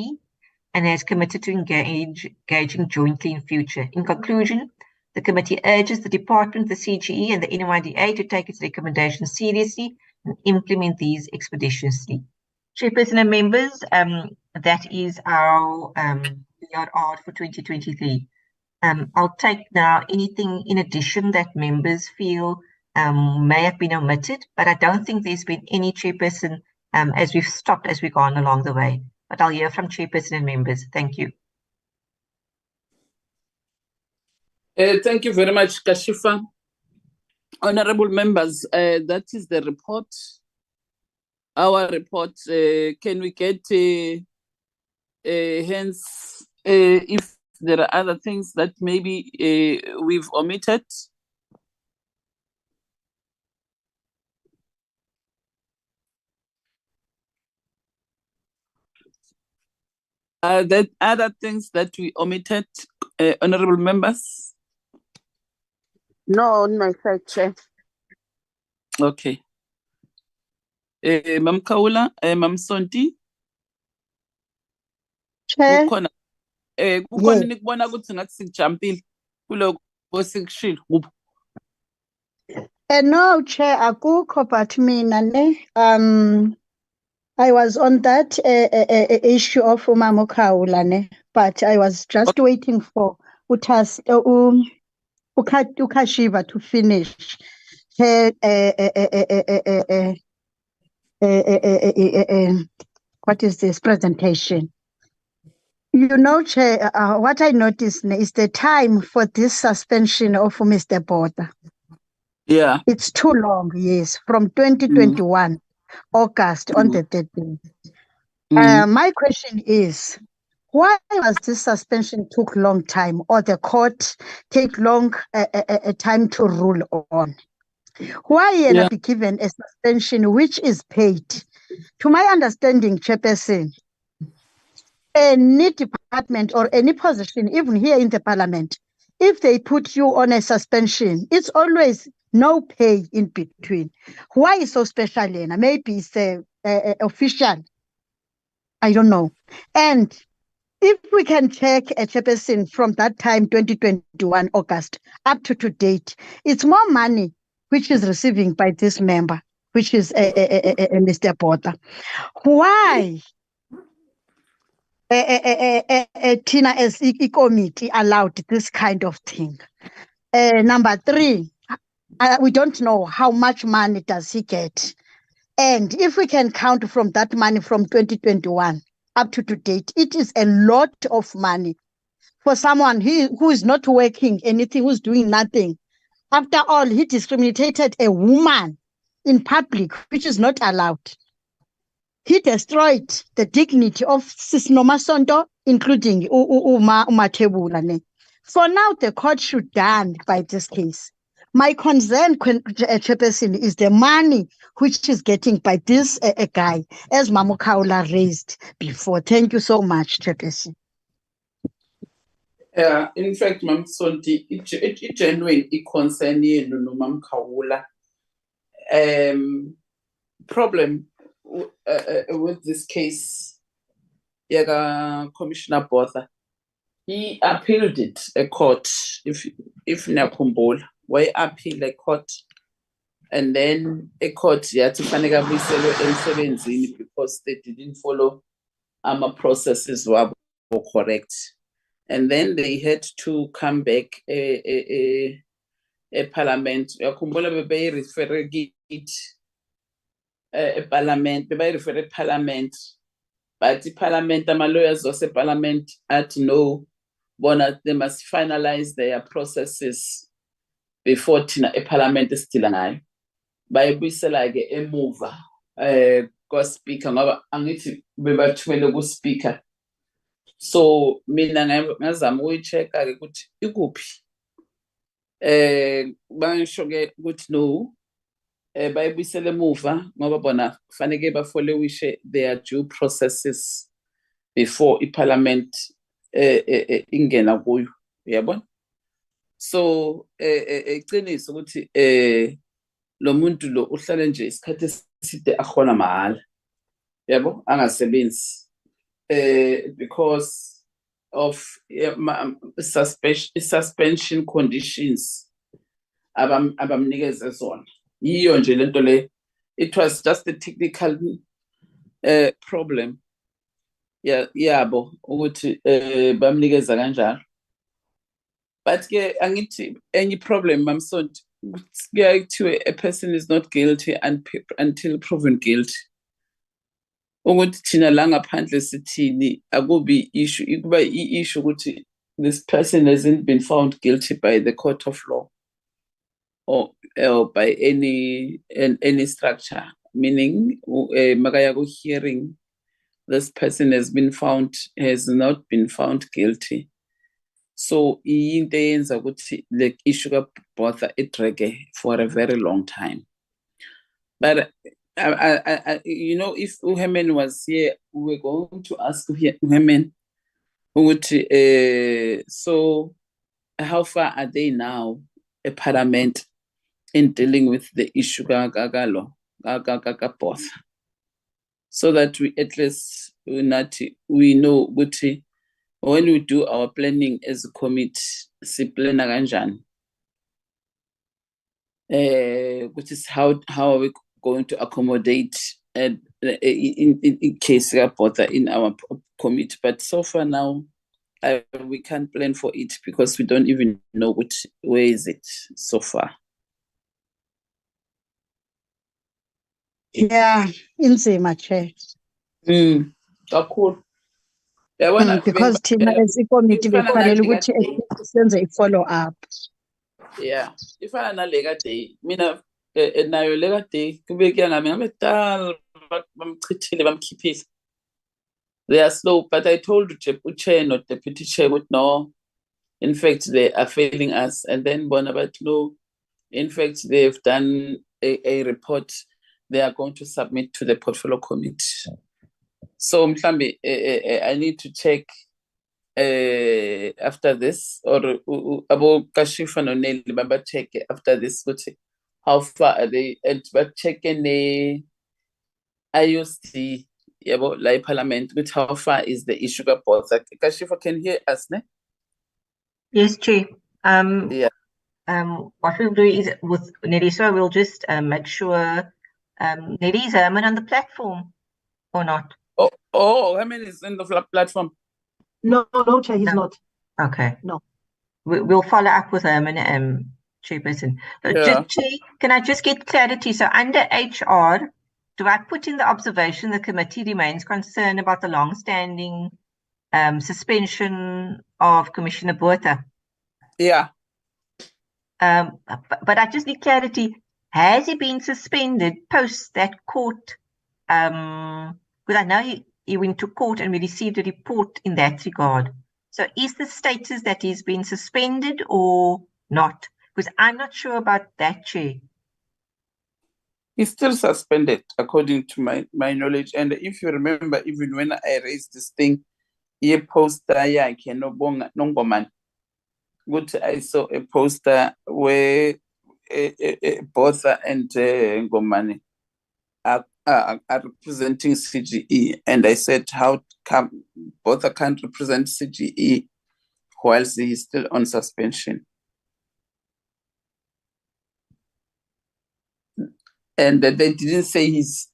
and has committed to engaging jointly in future. In conclusion, the committee urges the department, the CGE and the NYDA to take its recommendations seriously and implement these expeditiously. Chairperson and members, that is our BRR for 2023. I'll take now anything in addition that members feel may have been omitted, but I don't think there's been any, Chairperson, as we've stopped as we've gone along the way. But I'll hear from Chairperson and members. Thank you. Thank you very much, Kashifa. Honorable members, that is the report. Our report, can we get hence if there are other things that maybe we've omitted? That other things that we omitted, honorable members? No, on my side, Chair. Okay. Mam Kaula, Mam Sonti. Chair. Kukhona nikubona ukuthi ngathi sijampile kulo kwesikushilo kuphi? No, Chair, akukho, but mina ne I was on that issue of Umama Kaula ne, but I was just waiting for Ukashiva to finish. what is this presentation? You know, Chair, what I noticed is the time for this suspension of Mr. Botha. Yeah. It's too long, yes, from 2021, August on the 13th. My question is, why was this suspension took long time, or the court take long time to rule on? Why Yeah. be given a suspension which is paid? To my understanding, Chairperson, any department or any position, even here in the parliament, if they put you on a suspension, it's always no pay in between. Why is so special, Lena? Maybe it's official. I don't know. And if we can check a Chairperson from that time, 2021 August, up to date, it's more money which is receiving by this member, which is Mr. Botha. Why? Tina as a committee allowed this kind of thing. Number 3, we don't know how much money does he get. And if we can count from that money from 2021 up to date, it is a lot of money for someone who is not working anything, who's doing nothing. After all, he discriminated a woman in public, which is not allowed. He destroyed the dignity of Sis Nomasonto, including Umatebula. For now, the court should done by this case. My concern, Chairperson, is the money which is getting by this guy, as Mamukaula raised before. Thank you so much, Chairperson. In fact, Mam Sonti, it genuine concern yenu no Mam Kawula. Problem with this case, Yaga Commissioner Botha, he appealed it a court. If Nakumbol, why appeal a court, and then a court had to fanega in because they didn't follow processes were correct. And then they had to come back a parliament. Yakhumbula bebe refer it a parliament, bebe refer parliament. But the parliament, the lawyers of the parliament had to know that they must finalize their processes before a parliament is still alive. By like a mover, go speaker, angithi bebathumele ku speaker. So mina ngazama uyi-check-a ke ukuthi ikuphi bangisho ke ukuthi no bayibuyisele emuva ngoba bona kufanele bafollowishe their due processes before iparliament ingena kuyo, uyabona. So iqiniso ukuthi lo muntu lo uhlale nje isikhathi eside akhona mahhala, yabo, angasebenzi because of suspension conditions abamnikeze zona. Yiyo nje lento le, it was just a technical problem yabo ukuthi bamnikeza kanjalo. But ke angithi any problem mamsonto kuyakuthiwa a person is not guilty until proven guilty. Ukuthi thina la ngaphandle sithini akubi issue, ikuba i-issue ukuthi this person hasn't been found guilty by the court of law or by any structure, meaning makaya go hearing this person has not been found guilty. So into eyenza ukuthi the issue ka Botha idrage for a very long time. But you know, if Uhemen was here, we were going to ask Uhemen, so how far are they now, a parliament, in dealing with the issue Botha, so that we at least we know when we do our planning as a committee, si plana kanjani, which is how are we going to accommodate in case of Botha in our committee. But so far now, we can't plan for it because we don't even know where is it so far. Yeah, inzima, Chair. Kakhulu. Yabona, Because thina as i-committee ifana bekufanele nale ukuthi kade- senze i-follow up. yeah, ifana nale kade mina nayo le kade kube kuyangami ngabedala bamchithile bamkhiphisa. They are slow, but I told Chair, not Deputy Chair, but no, in fact, they are failing us. And then Bonabat, no, in fact, they've done a report they are going to submit to the portfolio committee. So, Mhlambi, I need to check after this, or Abo Kashifa no Nelly, but check after this, how far are they, and but check in the IOC, about like Parliament, with how far is the issue about that? Kashifa can hear us, ne? Yes, Chair. Yeah. What we'll do is with Nelisa, we'll just make sure Nelly is Herman on the platform or not. Oh, Herman is in the platform. No, Chair, he's not. Okay. No. We'll follow up with Herman, Chairperson. Yeah. Chair, can I just get clarity? So under HR, do I put in the observation the committee remains concerned about the long-standing suspension of Commissioner Botha? Yeah. But I just need clarity. Has he been suspended post that court? Because I know he went to court and we received a report in that regard. So is the status that he's been suspended or not? Because I'm not sure about that, Chair. He's still suspended, according to my knowledge. And if you remember, even when I raised this thing, he poster, yeah, I can no bonga. Good, I saw a poster where Botha and Ngomane are representing CGE, and I said, how come Botha can't represent CGE whilst he is still on suspension? And they didn't say his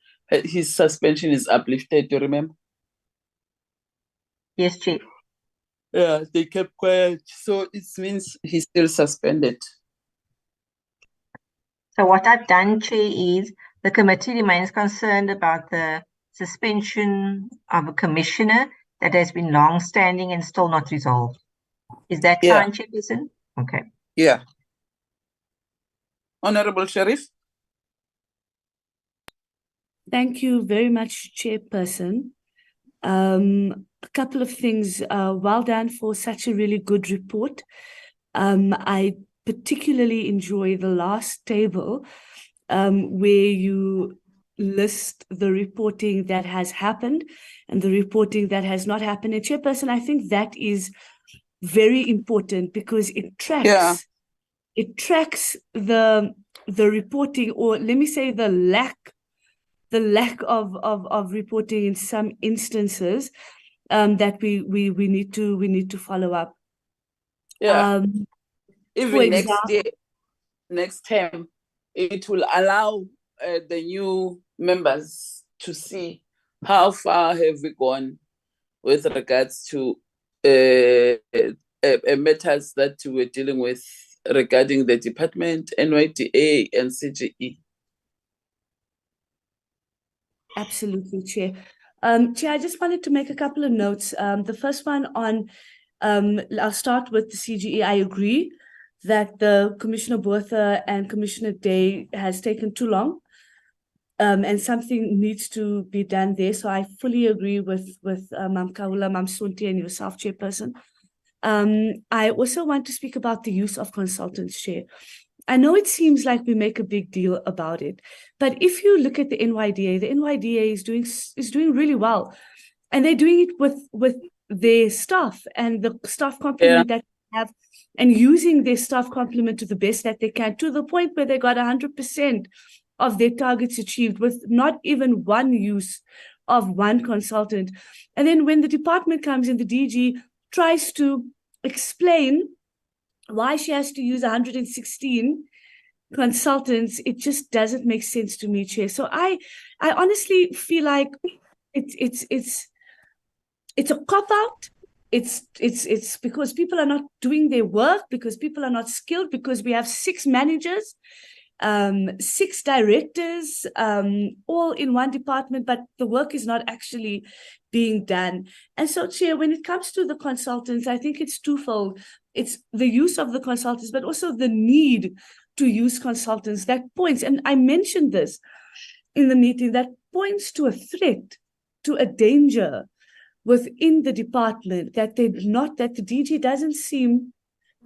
suspension is uplifted, do you remember? Yes, Chair. Yeah, they kept quiet. So it means he's still suspended. So what I've done, Chair, is the committee remains concerned about the suspension of a commissioner that has been long-standing and still not resolved. Is that fine, Chairperson? Okay. Yeah. Honorable Sheriff. Thank you very much, Chairperson. A couple of things. Well done for such a really good report. I particularly enjoy the last table where you list the reporting that has happened and the reporting that has not happened. And Chairperson, I think that is very important because it tracks the reporting, or let me say the lack of reporting in some instances that we need to follow up. Yeah. Even example, next term, it will allow the new members to see how far have we gone with regards to matters that we're dealing with regarding the department, NYDA, and CGE. Absolutely, Chair. Chair, I just wanted to make a couple of notes. The first one on, I'll start with the CGE. I agree that the Commissioner Botha and Commissioner Day has taken too long, and something needs to be done there. So I fully agree with Mam Kaula, Mam Sunti, and yourself, Chairperson. I also want to speak about the use of consultants, Chair. I know it seems like we make a big deal about it, but if you look at the NYDA is doing really well, and they're doing it with their staff and the staff complement that they have, and using their staff complement to the best that they can, to the point where they got 100% of their targets achieved with not even one use of one consultant. And then when the department comes in, the DG tries to explain why she has to use 116 consultants, it just doesn't make sense to me, Chair. So I honestly feel like it's a cop-out. It's because people are not doing their work, because people are not skilled, because we have 6 managers 6 directors, all in one department, but the work is not actually being done. And so, Chair, when it comes to the consultants, I think it's twofold. It's the use of the consultants, but also the need to use consultants that points, and I mentioned this in the meeting, that points to a threat, to a danger within the department, that the DG doesn't seem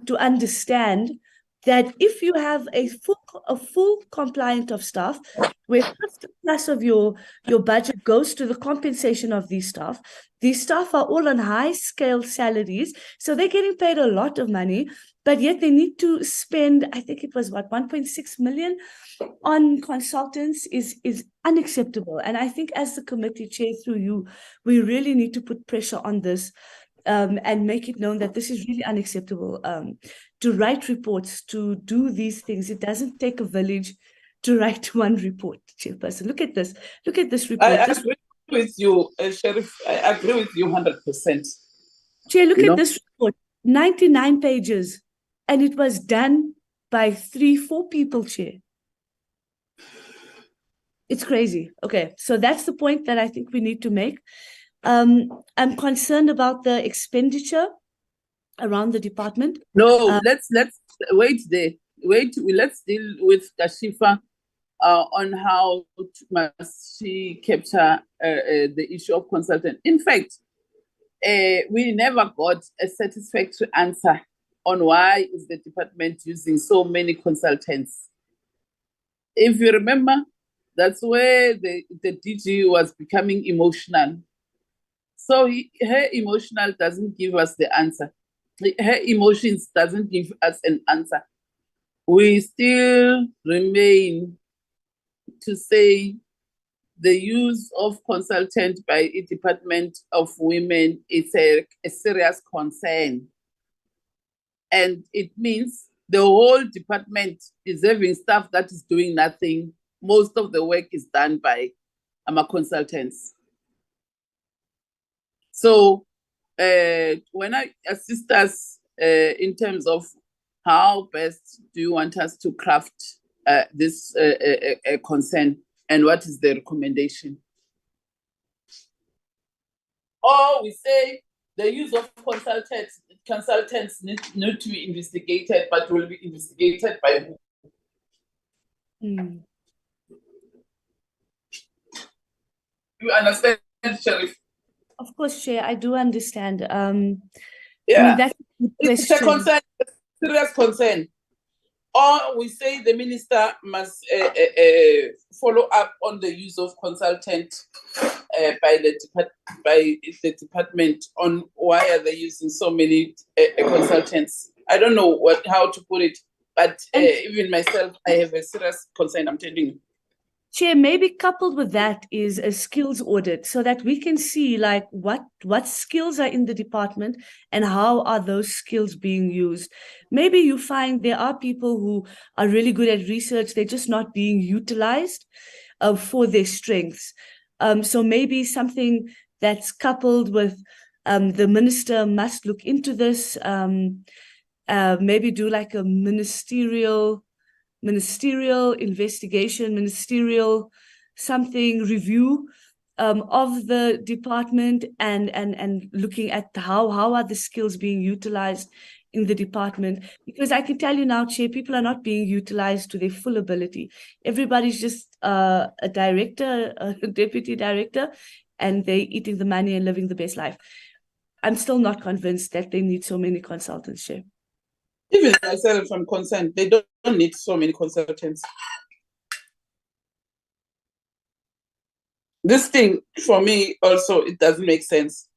to understand that if you have a full complement of staff, where 50+ of your budget goes to the compensation of these staff are all on high-scale salaries, so they're getting paid a lot of money, but yet they need to spend, I think it was, 1.6 million on consultants is unacceptable. And I think as the committee chair, through you, we really need to put pressure on this, and make it known that this is really unacceptable. To write reports, to do these things, it doesn't take a village to write one report, Chairperson. Look at this. Look at this report. I agree with you, Sheriff. I agree with you 100%. Chair, look at this report. 99 pages. And it was done by 3-4 people, Chair. It's crazy. Okay, so that's the point that I think we need to make. I'm concerned about the expenditure around the department. No, let's wait there. Let's deal with Kashifa on how must she capture the issue of consultant. In fact, we never got a satisfactory answer on why is the department using so many consultants. If you remember, that's where the DG was becoming emotional. So her emotional doesn't give us the answer. Her emotions doesn't give us an answer. We still remain to say the use of consultant by a Department of Women is a serious concern. And it means the whole department is having staff that is doing nothing. Most of the work is done by consultants. So when I assist us in terms of how best do you want us to craft this concern, and what is the recommendation? Or we say the use of consultants need to be investigated, but will be investigated by who? You understand, Sheriff? Of course, Chair, I do understand. Yeah, I mean, that's a it's a concern, a serious concern. Or we say the minister must follow up on the use of consultant by the department on why are they using so many consultants. I don't know how to put it, but even myself, I have a serious concern, I'm telling you. Chair, maybe coupled with that is a skills audit so that we can see like what skills are in the department and how are those skills being used. Maybe you find there are people who are really good at research, they're just not being utilized for their strengths. So maybe something that's coupled with the minister must look into this, maybe do like a ministerial investigation, ministerial something review of the department and looking at how are the skills being utilized in the department. Because I can tell you now, Chair, people are not being utilized to their full ability. Everybody's just a director, a deputy director, and they're eating the money and living the best life. I'm still not convinced that they need so many consultants, Chair. Even myself, I'm concerned. They don't need so many consultants. This thing, for me, also, it doesn't make sense.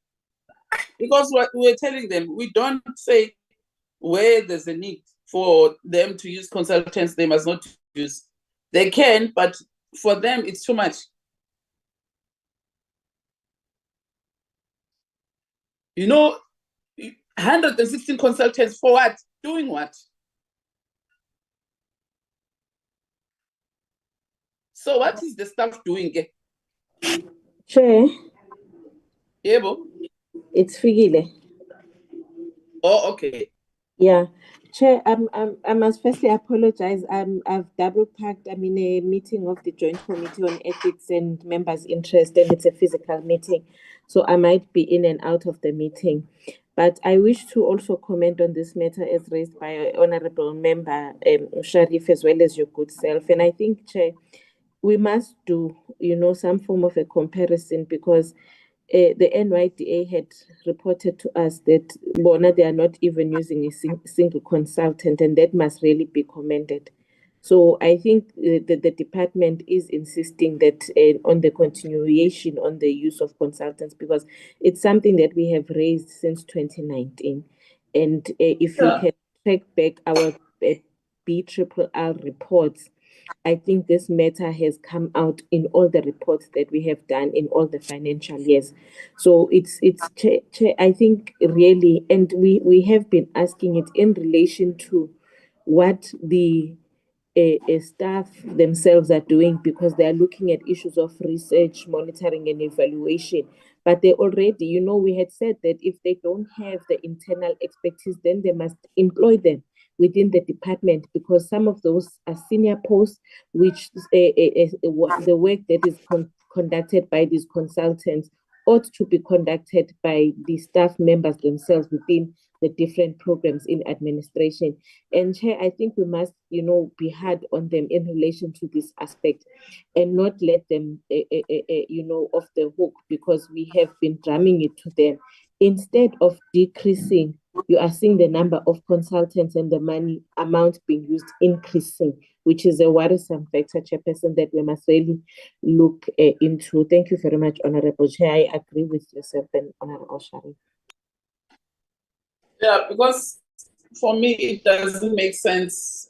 Because what we're telling them, we don't say where there's a need for them to use consultants, they must not use. They can, but for them, it's too much. You know, 116 consultants for what? Doing what? So what is the staff doing? Chair. Yebo. It's Figile. Oh, okay. Yeah. Chair, I must firstly apologize. I've double packed. I'm in a meeting of the Joint Committee on Ethics and Members' Interest, and it's a physical meeting. So I might be in and out of the meeting. But I wish to also comment on this matter as raised by Honorable Member Sharif, as well as your good self. And I think, Chair, we must do, some form of a comparison, because the NYDA had reported to us that they are not even using a single consultant, and that must really be commended. So I think that the department is insisting that on the continuation on the use of consultants, because it's something that we have raised since 2019. And if you can track back our BRRR reports, I think this matter has come out in all the reports that we have done in all the financial years. So it's I think really, and we have been asking it in relation to what the staff themselves are doing, because they are looking at issues of research, monitoring, and evaluation. But they already, we had said that if they don't have the internal expertise, then they must employ them within the department, because some of those are senior posts, which the work that is conducted by these consultants ought to be conducted by the staff members themselves within the different programs in administration. And Chair, I think we must, be hard on them in relation to this aspect, and not let them, off the hook, because we have been drumming it to them. Instead of decreasing, you are seeing the number of consultants and the money amount being used increasing, which is a worrisome factor, Chairperson, that we must really look into. Thank you very much, Honorable Chair. I agree with yourself and Honorable Sharif. Yeah, because for me, it doesn't make sense,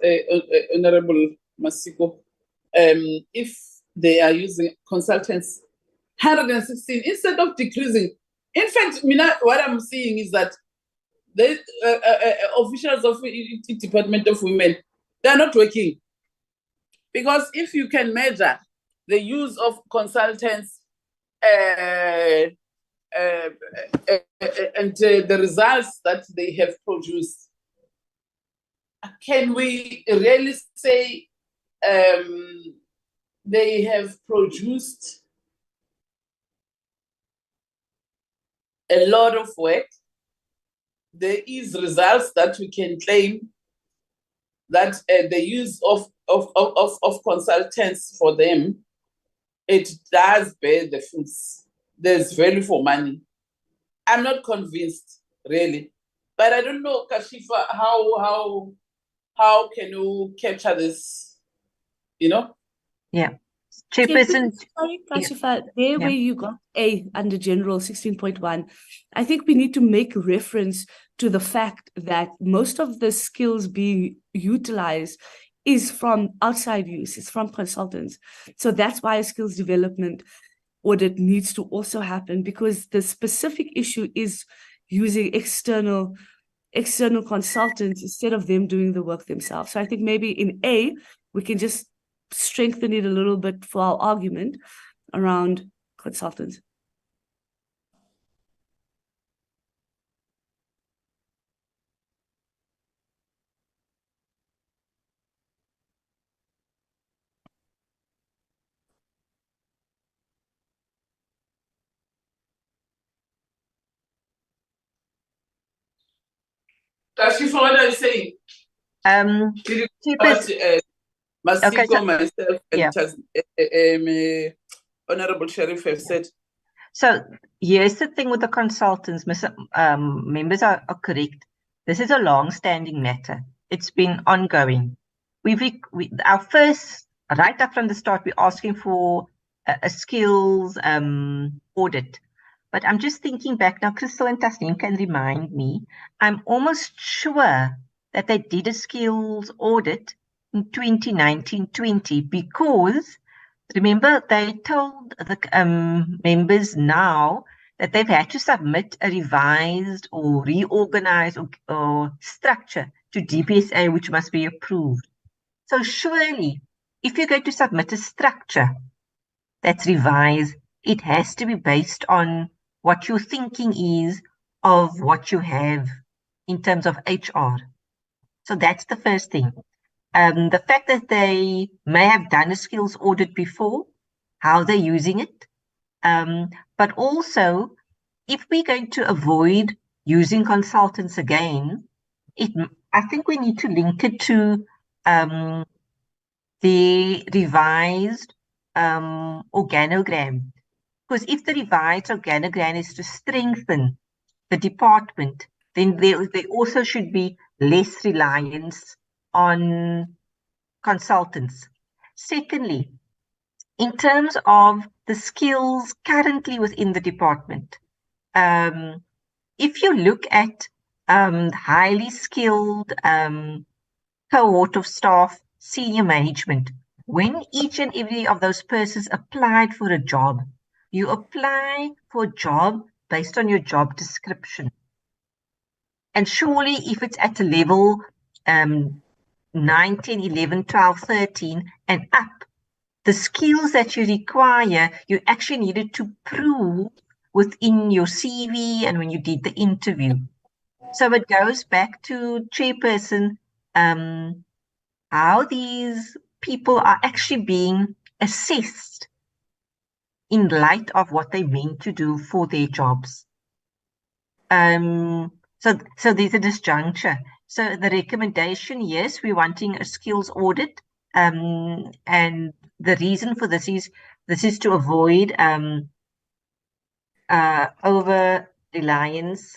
Honorable Masiko, if they are using consultants 116 instead of decreasing. In fact, what I'm seeing is that the officials of the Department of Women, they are not working. Because if you can measure the use of consultants and the results that they have produced, can we really say they have produced a lot of work? There is results that we can claim that the use of consultants for them, it does bear the fruits. There's value for money. I'm not convinced, really. But I don't know, Kashifa, how can you capture this, Yeah. Chairperson. Sorry, Kashifa, where you got A under General 16.1, I think we need to make reference to the fact that most of the skills being utilized is from outside use, it's from consultants. So that's why a skills development audit needs to also happen, because the specific issue is using external consultants instead of them doing the work themselves. So I think maybe in A, we can just strengthen it a little bit for our argument around consultants. Kashifa, what are you saying? Masiko, myself, and Honorable Sharif have said. So here's the thing with the consultants, members are correct. This is a long-standing matter. It's been ongoing. Our first, right up from the start, we're asking for a skills audit. But I'm just thinking back now, Crystal and Tasneem can remind me, I'm almost sure that they did a skills audit in 2019-20, because remember, they told the members now that they've had to submit a revised or reorganized or structure to DPSA, which must be approved. So surely, if you're going to submit a structure that's revised, it has to be based on what your thinking is of what you have in terms of HR. So that's the first thing. The fact that they may have done a skills audit before, how they're using it, but also if we're going to avoid using consultants again, I think we need to link it to the revised organogram. Because if the revised organogram is to strengthen the department, then there also should be less reliance on consultants. Secondly, in terms of the skills currently within the department, if you look at highly skilled cohort of staff, senior management, when each and every of those persons applied for a job, you apply for a job based on your job description. And surely if it's at a level 9, 10, 11, 12, 13 and up, the skills that you require, you actually needed to prove within your CV and when you did the interview. So it goes back to Chairperson, how these people are actually being assessed in light of what they meant to do for their jobs. So there's a disjuncture. So the recommendation, yes, we're wanting a skills audit, and the reason for this is to avoid over reliance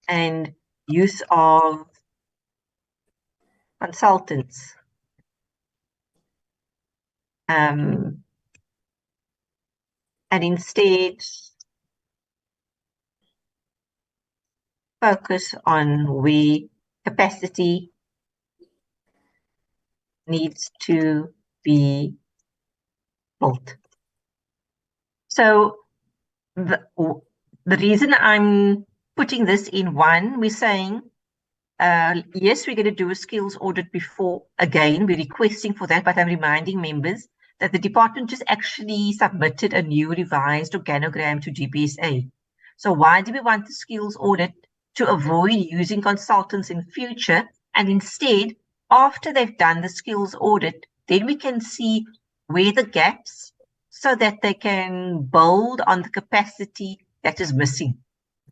and use of consultants. And instead focus on where capacity needs to be built. So the reason I'm putting this in one, we're saying, yes, we're going to do a skills audit before. Again, we're requesting for that, but I'm reminding members that the department just actually submitted a new revised organogram to GBSA. So why do we want the skills audit? To avoid using consultants in future, and instead, after they've done the skills audit, then we can see where the gaps so that they can build on the capacity that is missing.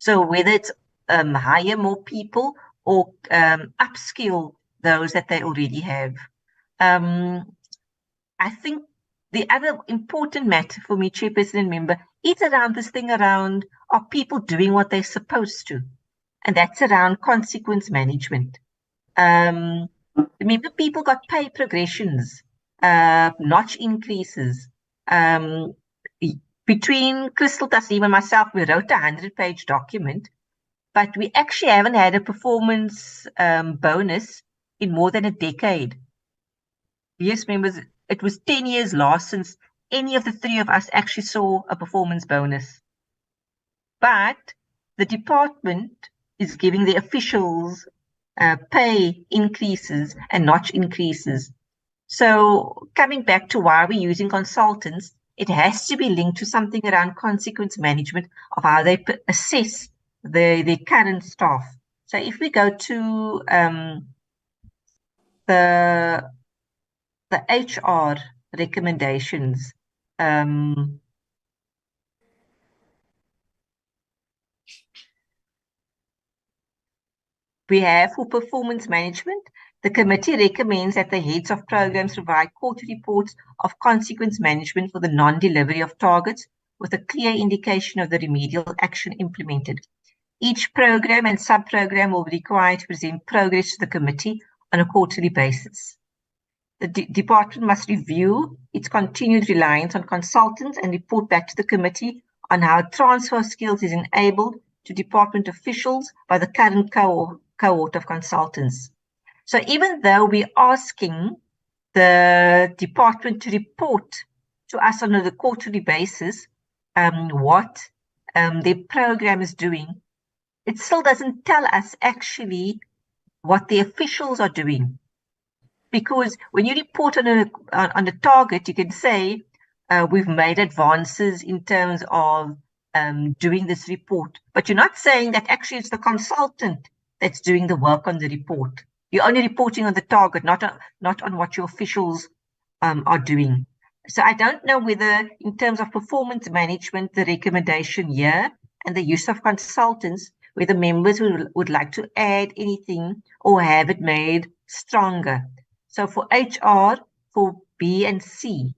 So whether it's hire more people or upskill those that they already have. I think the other important matter for me, Chairperson and member, is around this thing around, are people doing what they're supposed to? And that's around consequence management. Remember, people got pay progressions, notch increases. Between Crystal, Tasneem and myself, we wrote a 100-page document, but we actually haven't had a performance bonus in more than a decade. Yes, members, it was 10 years last since any of the three of us actually saw a performance bonus. But the department is giving the officials pay increases and notch increases. So coming back to why we're using consultants, it has to be linked to something around consequence management of how they assess the current staff. So if we go to the HR recommendations, we have for performance management, the committee recommends that the heads of programs provide quarterly reports of consequence management for the non-delivery of targets with a clear indication of the remedial action implemented. Each program and sub-program will be required to present progress to the committee on a quarterly basis. The department must review its continued reliance on consultants and report back to the committee on how transfer of skills is enabled to department officials by the current cohort of consultants. So even though we're asking the department to report to us on a quarterly basis what their program is doing, it still doesn't tell us actually what the officials are doing. Because when you report on a target, you can say, we've made advances in terms of doing this report. But you're not saying that actually it's the consultant that's doing the work on the report. You're only reporting on the target, not on what your officials are doing. So I don't know whether, in terms of performance management, the recommendation here and the use of consultants, whether members would like to add anything or have it made stronger. So for HR, for B and C,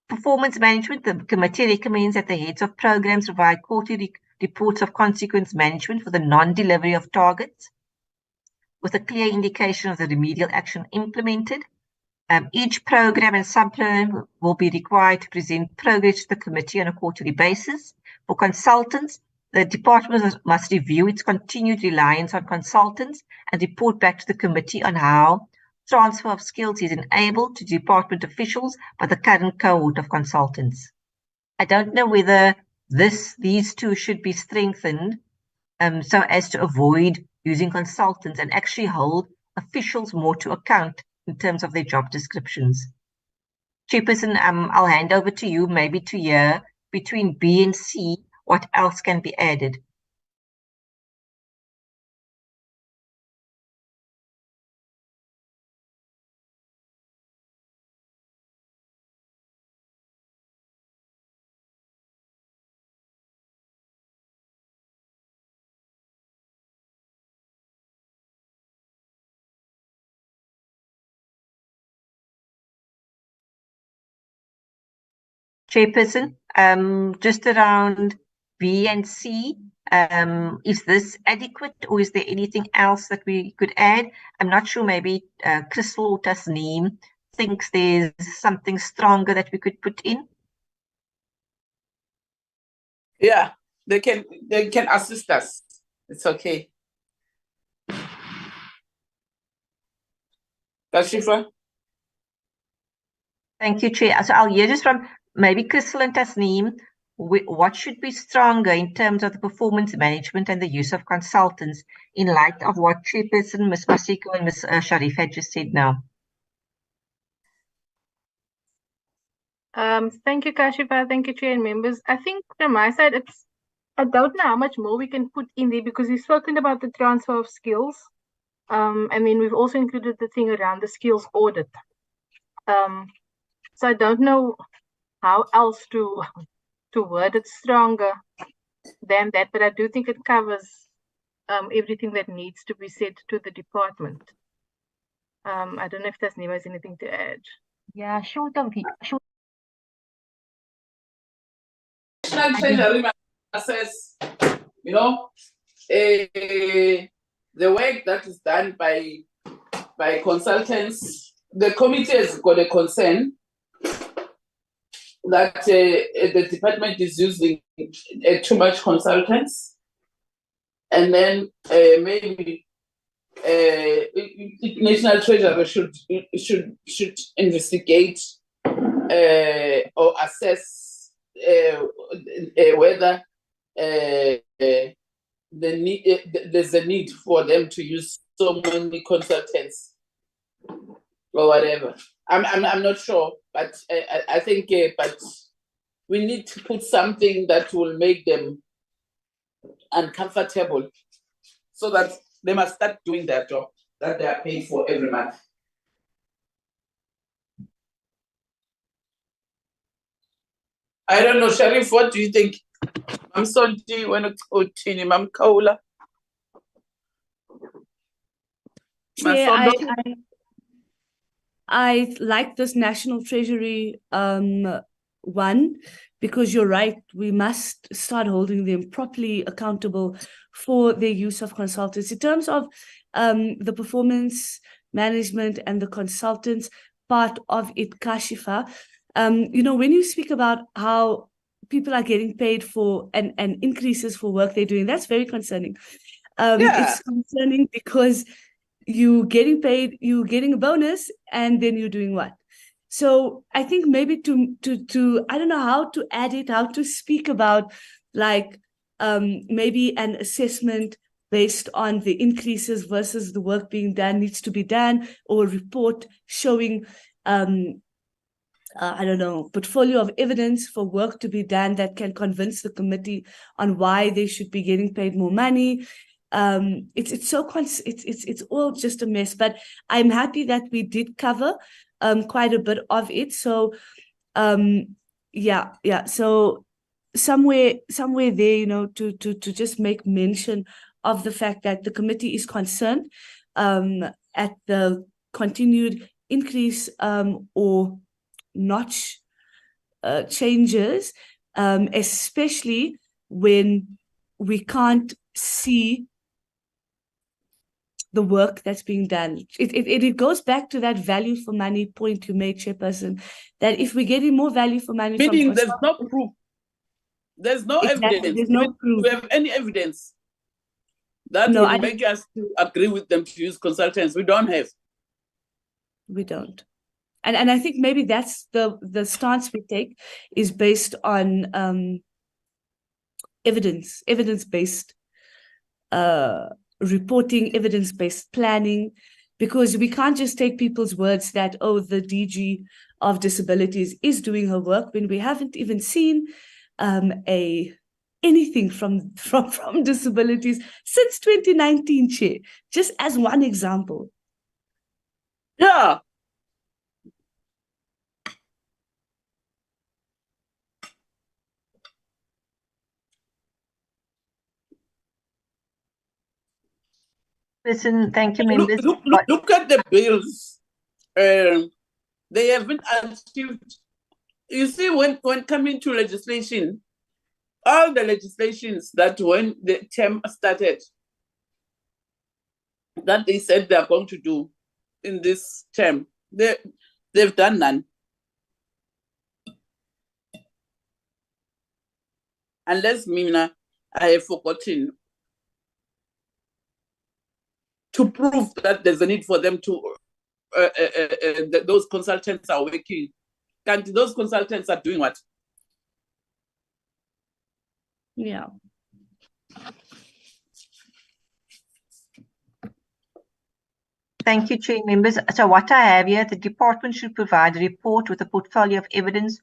performance management, the committee recommends that the heads of programs provide quarterly reports of consequence management for the non-delivery of targets, with a clear indication of the remedial action implemented. Each program and sub-program will be required to present progress to the committee on a quarterly basis. For consultants, the department must review its continued reliance on consultants and report back to the committee on how transfer of skills is enabled to department officials by the current cohort of consultants. I don't know whether these two should be strengthened so as to avoid using consultants and actually hold officials more to account in terms of their job descriptions. Chairperson, I'll hand over to you, maybe to hear between B and C, what else can be added. Chairperson, just around B and C, is this adequate or is there anything else that we could add? I'm not sure, maybe Crystal or Tasneem thinks there's something stronger that we could put in. Yeah, they can assist us. It's okay. Kashifa? Thank you, Chair. So I'll hear just from maybe Crystal and Tasneem, what should be stronger in terms of the performance management and the use of consultants in light of what Chairperson Ms. Masiko and Ms. Sharif had just said now? Thank you, Kashifa. Thank you, Chair and members. I think from my side, I don't know how much more we can put in there because we've spoken about the transfer of skills. And then we've also included the thing around the skills audit. So I don't know how else to word it stronger than that, but I do think it covers everything that needs to be said to the department. I don't know if Tasneem has anything to add. Yeah, sure, Donkey. Sure. Treasury assess, you know, the work that is done by consultants. The committee has got a concern that the department is using too much consultants, and then maybe National Treasury should investigate or assess whether there's a need for them to use so many consultants or whatever. I'm not sure, but I think but we need to put something that will make them uncomfortable so that they must start doing their job that they are paid for every month. I don't know, Sharif, what do you think? I'm sorry, when Mam Kaula. Yeah, I like this National Treasury one, because you're right, we must start holding them properly accountable for their use of consultants. In terms of the performance management and the consultants part of it, Kashifa, you know, when you speak about how people are getting paid for and increases for work they're doing, that's very concerning. It's concerning because you're getting paid, you're getting a bonus, and then you're doing what? So I think maybe to I don't know how to add it, how to speak about like maybe an assessment based on the increases versus the work being done needs to be done, or a report showing I don't know, portfolio of evidence for work to be done that can convince the committee on why they should be getting paid more money. it's it's all just a mess. But I'm happy that we did cover quite a bit of it. So yeah. So somewhere there, you know, to just make mention of the fact that the committee is concerned at the continued increase or notch changes, especially when we can't see the work that's being done. It goes back to that value for money point you made, Chairperson, that if we're getting more value for money Meaning from there's no proof. There's no evidence. There's no proof. Do we have any evidence that would make us to agree with them to use consultants? We don't have. We don't. And I think maybe that's the stance we take is based on evidence-based reporting, evidence-based planning, because we can't just take people's words that, oh, the DG of Disabilities is doing her work when we haven't even seen anything from Disabilities since 2019, Chair, just as one example. Yeah. Listen, thank you, members. Look at the bills. They haven't achieved. You see, when coming to legislation, all the legislations that when the term started, that they said they are going to do in this term, they've done none. Unless Mina, I have forgotten to prove that there's a need for them to, those consultants are working. And those consultants are doing what? Yeah. Thank you, Chair, members. So what I have here, the department should provide a report with a portfolio of evidence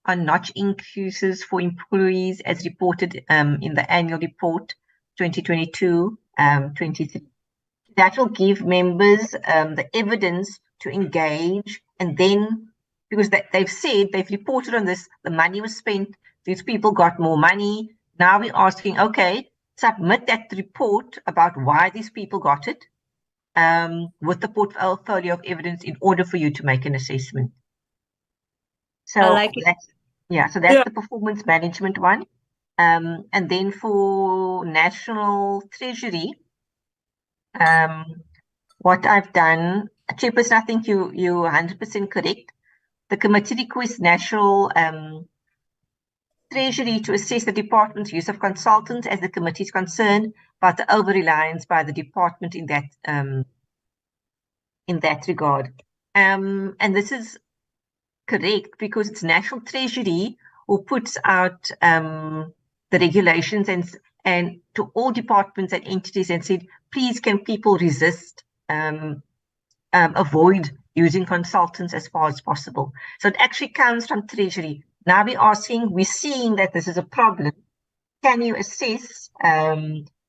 on notch increases for employees as reported in the annual report 2022-23. That will give members the evidence to engage, and then because they've said, they've reported on this, the money was spent, these people got more money. Now we're asking, okay, submit that report about why these people got it with the portfolio of evidence in order for you to make an assessment. So I like it. So that's the performance management one. And then for National Treasury, what I've done, Chairperson, I think you're 100% correct. The committee requests National Treasury to assess the department's use of consultants as the committee is concerned about the over-reliance by the department in that regard. And this is correct because it's National Treasury who puts out the regulations and to all departments and entities and said, please can people resist, avoid using consultants as far as possible. So it actually comes from Treasury. Now we're seeing that this is a problem. Can you assess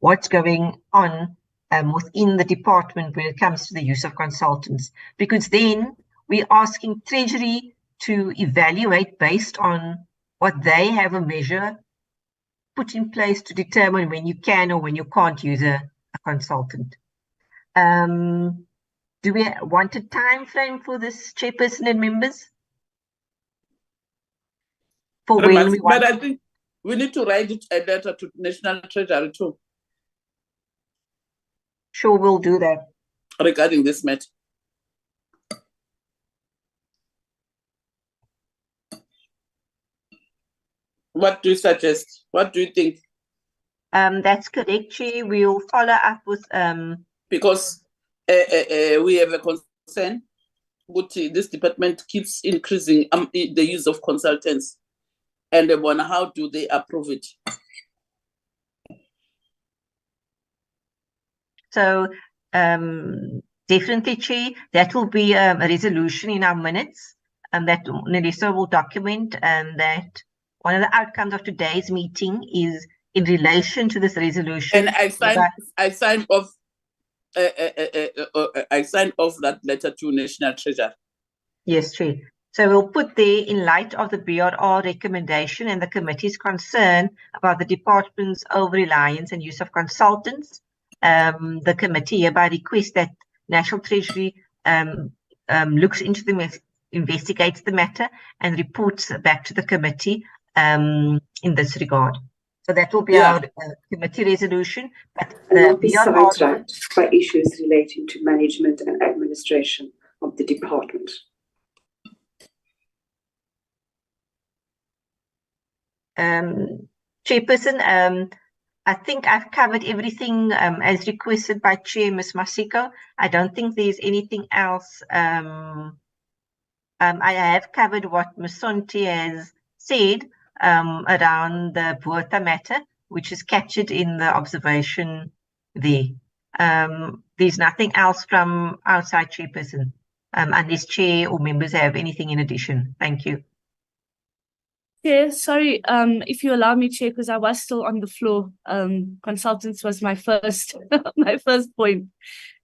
what's going on within the department when it comes to the use of consultants? Because then we're asking Treasury to evaluate based on what they have a measure put in place to determine when you can or when you can't use a consultant. Do we want a time frame for this, Chairperson and members? For when we want? But I think we need to write a letter to National Treasury too. Sure, we'll do that. Regarding this matter. What do you suggest? What do you think? That's correct, Chair. We'll follow up with because we have a concern. This department keeps increasing the use of consultants, and they wonder how do they approve it. So definitely, Chair, that will be a resolution in our minutes, and that Nelisa will document, and that one of the outcomes of today's meeting is in relation to this resolution. And I signed off. I signed off that letter to National Treasury. Yes, Chair. So we'll put there, in light of the BRR recommendation and the committee's concern about the department's over-reliance and use of consultants, the committee hereby requests that National Treasury looks into investigates the matter and reports back to the committee in this regard. So that will be our committee resolution. But and not be sidetracked by issues relating to management and administration of the department. Chairperson, I think I've covered everything as requested by Chair Ms. Masiko. I don't think there's anything else. I have covered what Ms. Sonti has said around the Botha matter, which is captured in the observation there. There's nothing else from outside, Chairperson, unless Chair or members have anything in addition. Thank you. Chair, sorry, if you allow me, Chair, because I was still on the floor. Consultants was my first my first point.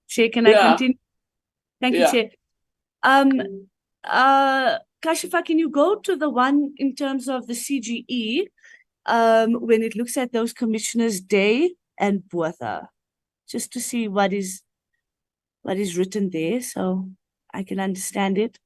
Chair, can I continue? Thank you, Chair. Kashifa, can you go to the one in terms of the CGE when it looks at those commissioners Day and Botha, just to see what is written there so I can understand it.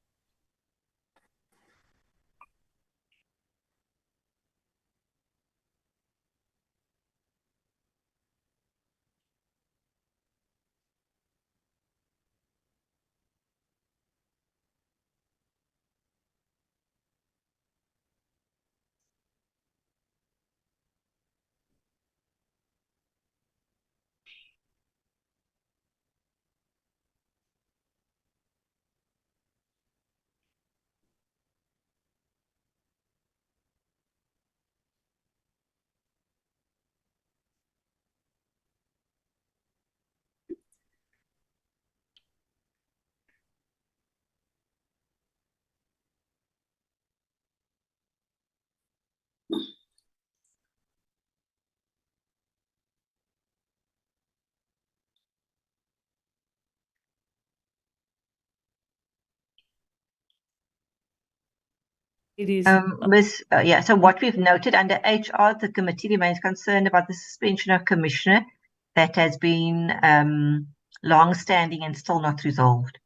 It is. So what we've noted under HR, the committee remains concerned about the suspension of commissioner that has been long-standing and still not resolved.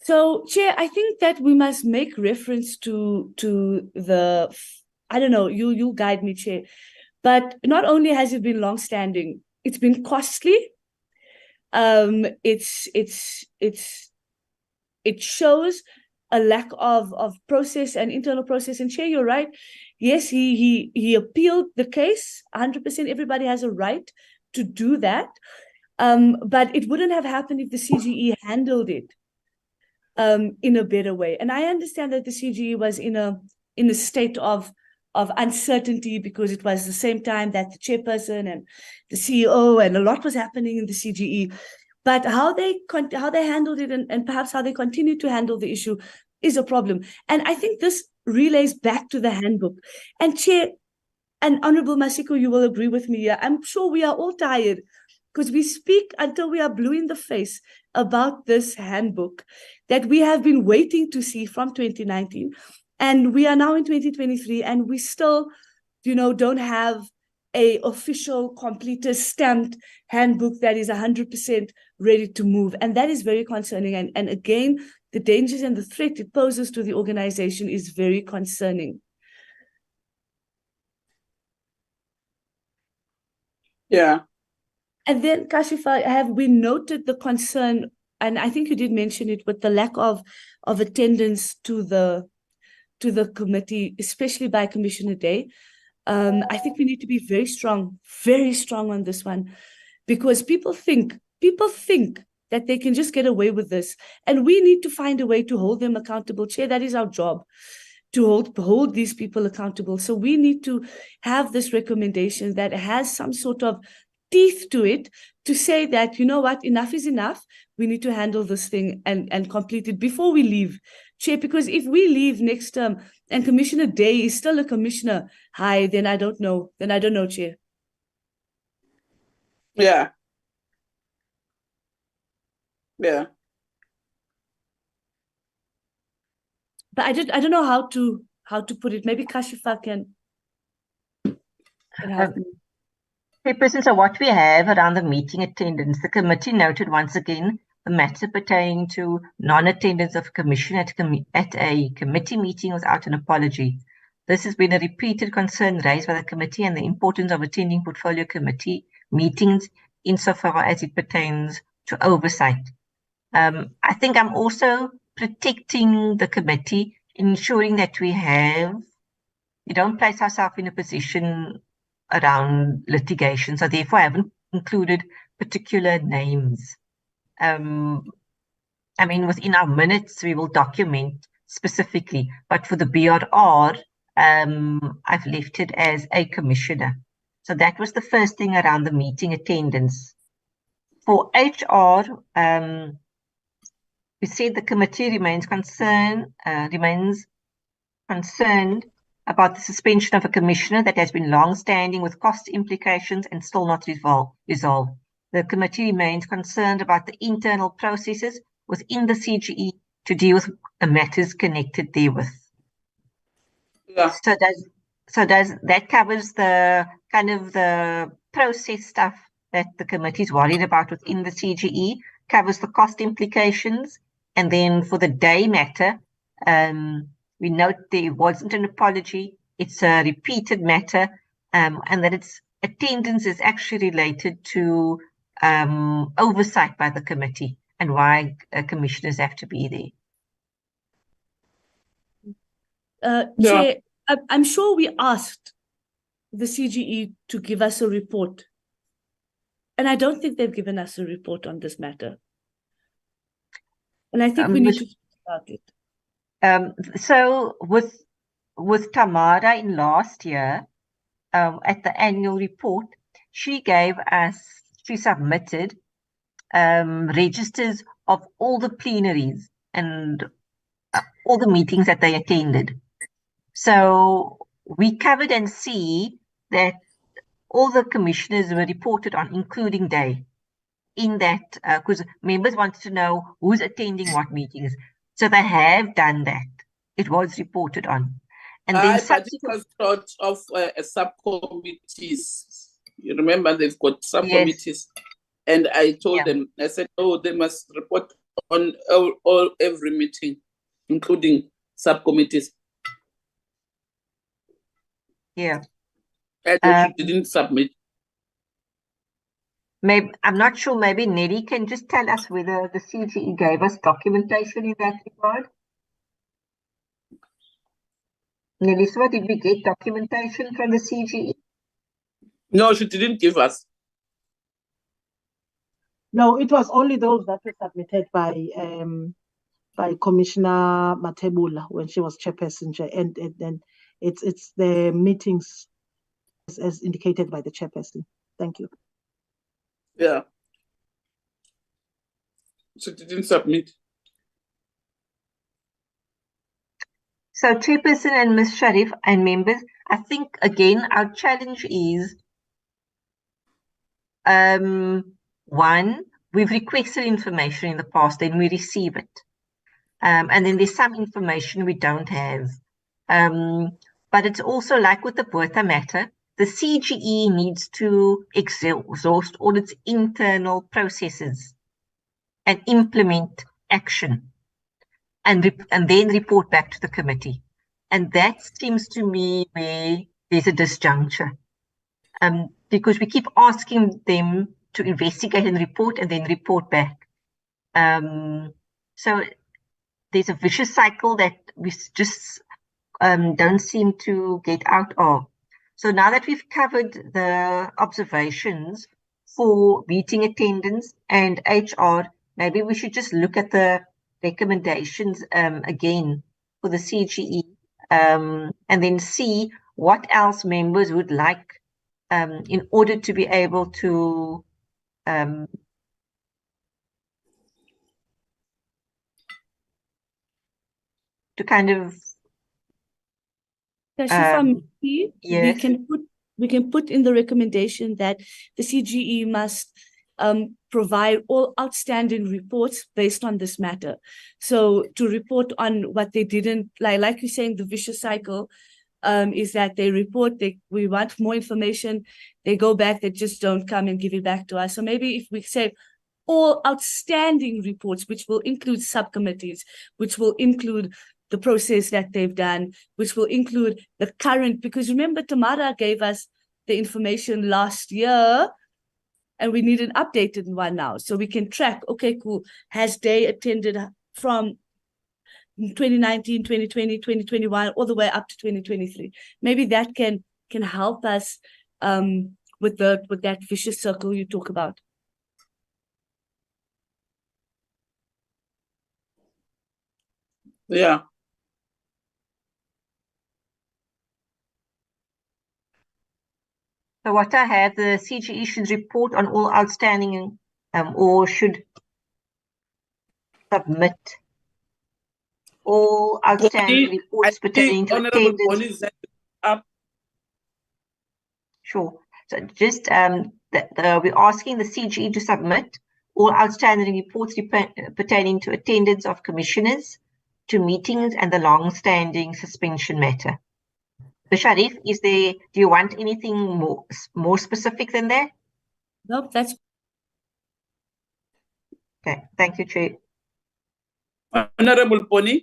So, Chair, I think that we must make reference to the, I don't know, you guide me, Chair, but not only has it been long-standing, it's been costly. It shows a lack of process and internal process. And Chair, you're right. Yes, he appealed the case. 100%. Everybody has a right to do that. But it wouldn't have happened if the CGE handled it in a better way. And I understand that the CGE was in a state of uncertainty because it was the same time that the chairperson and the CEO and a lot was happening in the CGE. But how they handled it and perhaps how they continue to handle the issue is a problem. And I think this relays back to the handbook. And Chair and Honorable Masiko, you will agree with me here. I'm sure we are all tired because we speak until we are blue in the face about this handbook that we have been waiting to see from 2019. And we are now in 2023 and we still, don't have a official, completed, stamped handbook that is 100% ready to move. And that is very concerning. And again, the dangers and the threat it poses to the organization is very concerning. Yeah. And then, Kashifa, have we noted the concern, and I think you did mention it, with the lack of attendance to the committee, especially by Commissioner Day. I think we need to be very strong on this one, because people think that they can just get away with this, and we need to find a way to hold them accountable. Chair, that is our job, to hold these people accountable. So we need to have this recommendation that has some sort of teeth to it to say that, you know what, enough is enough. We need to handle this thing and complete it before we leave, Chair, because if we leave next term and Commissioner Day is still a commissioner, then I don't know, Chair. Yeah. Yeah. But I don't know how to put it. Maybe Kashifa can help me. Chairperson, so what we have around the meeting attendance, the committee noted once again the matter pertaining to non-attendance of commission at a committee meeting without an apology. This has been a repeated concern raised by the committee and the importance of attending portfolio committee meetings insofar as it pertains to oversight. I think I'm also protecting the committee, ensuring that we don't place ourselves in a position around litigation, so therefore I haven't included particular names. I mean, within our minutes, we will document specifically, but for the BRR, I've left it as a commissioner. So that was the first thing around the meeting attendance. For HR, we said the committee remains concerned about the suspension of a commissioner that has been long-standing with cost implications and still not resolved. The committee remains concerned about the internal processes within the CGE to deal with matters connected therewith. Yeah. So that covers the kind of the process stuff that the committee is worried about within the CGE, covers the cost implications, and then for the day matter, we note there wasn't an apology, it's a repeated matter, and that its attendance is actually related to oversight by the committee and why commissioners have to be there. Chair, I'm sure we asked the CGE to give us a report, and I don't think they've given us a report on this matter. And I think we need to start it. So with Tamara in last year, at the annual report, she submitted registers of all the plenaries and all the meetings that they attended. So we covered and see that all the commissioners were reported on, including day, in that, because members wanted to know who's attending what meetings. So they have done that. It was reported on. And then but it was sort of subcommittees. You remember they've got subcommittees. Yes. And I told them, I said, oh, they must report on every meeting, including subcommittees. Yeah. And she didn't submit. Maybe, I'm not sure, maybe Nelly can just tell us whether the CGE gave us documentation in that regard. Nelly, so did we get documentation from the CGE? No, she didn't give us. No, it was only those that were submitted by Commissioner Matebula when she was chairperson, and then it's the meetings as indicated by the chairperson. Thank you. Yeah. She didn't submit. So chairperson and Ms. Sharif and members, I think again our challenge is one, we've requested information in the past, then we receive it. And then there's some information we don't have. But it's also like with the Botha matter, the CGE needs to exhaust all its internal processes and implement action and then report back to the committee. And that seems to me where there's a disjuncture. Because we keep asking them to investigate and report report back. So there's a vicious cycle that we just don't seem to get out of. So now that we've covered the observations for meeting attendance and HR, maybe we should just look at the recommendations again for the CGE and then see what else members would like in order to be able to kind of Kashifa, yes. we can put we can put in the recommendation that the CGE must provide all outstanding reports based on this matter. So to report on what they didn't, like you're saying, the vicious cycle is that they report, we want more information, they go back, they just don't come and give it back to us. So maybe if we say all outstanding reports, which will include subcommittees, which will include the process that they've done, which will include the current, because remember Tamara gave us the information last year and we need an updated one now. So we can track, okay, cool, has Day attended from 2019, 2020, 2021, all the way up to 2023. Maybe that can help us with that vicious circle you talk about. Yeah. So what I have, the CGE should report on all outstanding or should submit all outstanding reports pertaining to attendance. Sure. So just we're asking the CGE to submit all outstanding reports pertaining to attendance of commissioners, to meetings, and the long-standing suspension matter. So Sharif, do you want anything more specific than that? Nope, that's okay. Thank you, Chair. Honorable Pony.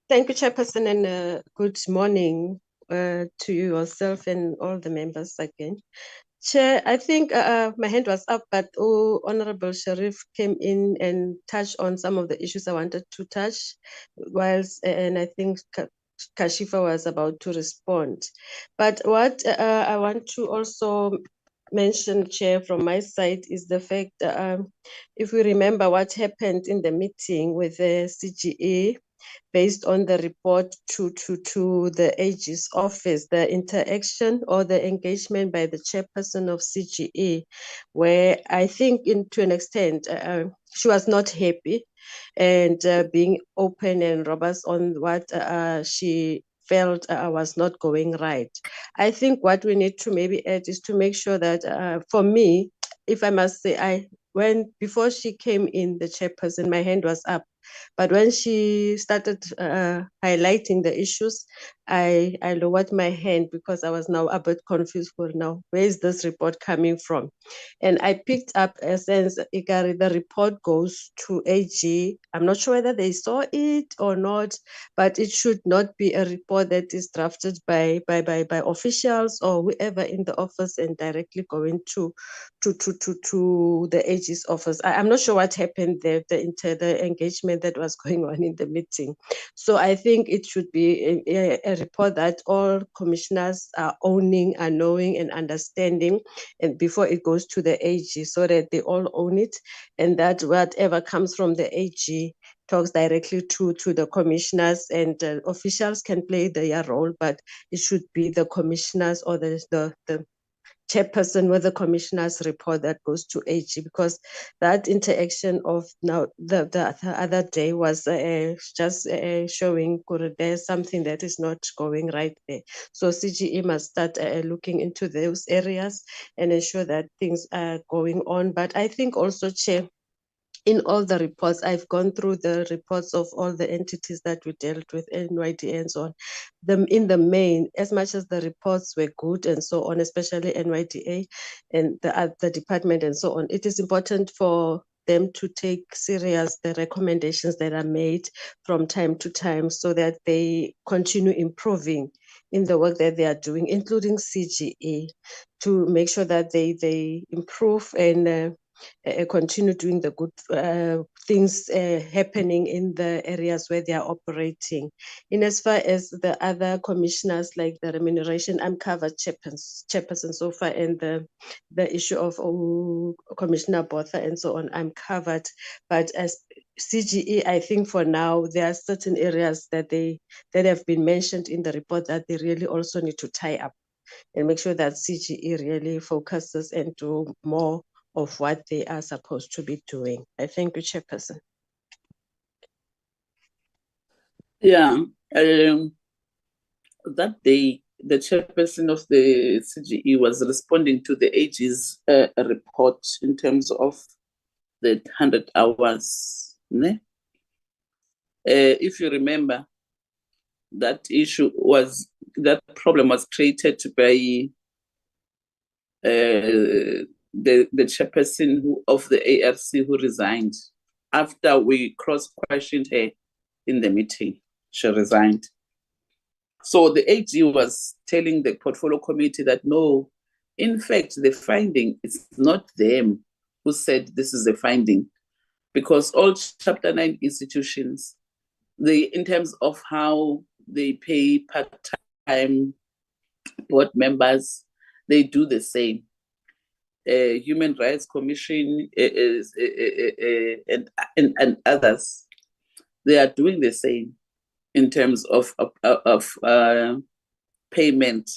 Thank you, Chairperson, and good morning to you yourself and all the members again. Chair, I think my hand was up, but Honorable Sharif came in and touched on some of the issues I wanted to touch, and I think Kashifa was about to respond. But what I want to also mention, Chair, from my side is the fact that if we remember what happened in the meeting with the CGE, based on the report to the AG's office, the interaction or the engagement by the chairperson of CGE, where I think to an extent she was not happy and being open and robust on what she felt was not going right. I think what we need to maybe add is to make sure that for me, if I must say, before she came in, the chairperson, my hand was up. But when she started highlighting the issues, I lowered my hand because I was now a bit confused for now. Where is this report coming from? And I picked up a sense, Ikari, the report goes to AG. I'm not sure whether they saw it or not, but it should not be a report that is drafted by officials or whoever in the office and directly going to the AG's office. I'm not sure what happened there, the engagement that was going on in the meeting. So I think it should be a report that all commissioners are owning, are knowing and understanding, and before it goes to the AG, so that they all own it, and that whatever comes from the AG talks directly to the commissioners, and officials can play their role, but it should be the commissioners or the chairperson with the commissioner's report that goes to AG, because that interaction of now the other day was just showing there's something that is not going right there. So CGE must start looking into those areas and ensure that things are going on. But I think also, Chair, in all the reports, I've gone through the reports of all the entities that we dealt with, NYDA and so on. In the main, as much as the reports were good and so on, especially NYDA and the department and so on, it is important for them to take serious the recommendations that are made from time to time so that they continue improving in the work that they are doing, including CGE, to make sure that they improve and continue doing the good things happening in the areas where they are operating. In as far as the other commissioners, like the remuneration, I'm covered chairperson so far, and the issue of Commissioner Botha and so on, I'm covered. But as CGE, I think for now, there are certain areas that have been mentioned in the report that they really also need to tie up and make sure that CGE really focuses and do more of what they are supposed to be doing. I thank you, Chairperson. Yeah, that day, the chairperson of the CGE was responding to the AG's report in terms of the 100 hours. Ne? If you remember, that problem was created by the chairperson of the ARC who resigned after we cross-questioned her in the meeting. She resigned. So the AG was telling the portfolio committee that no, in fact, the finding is not them who said this is the finding, because all Chapter 9 institutions, in terms of how they pay part-time board members, they do the same. Human Rights Commission and others, they are doing the same in terms of payment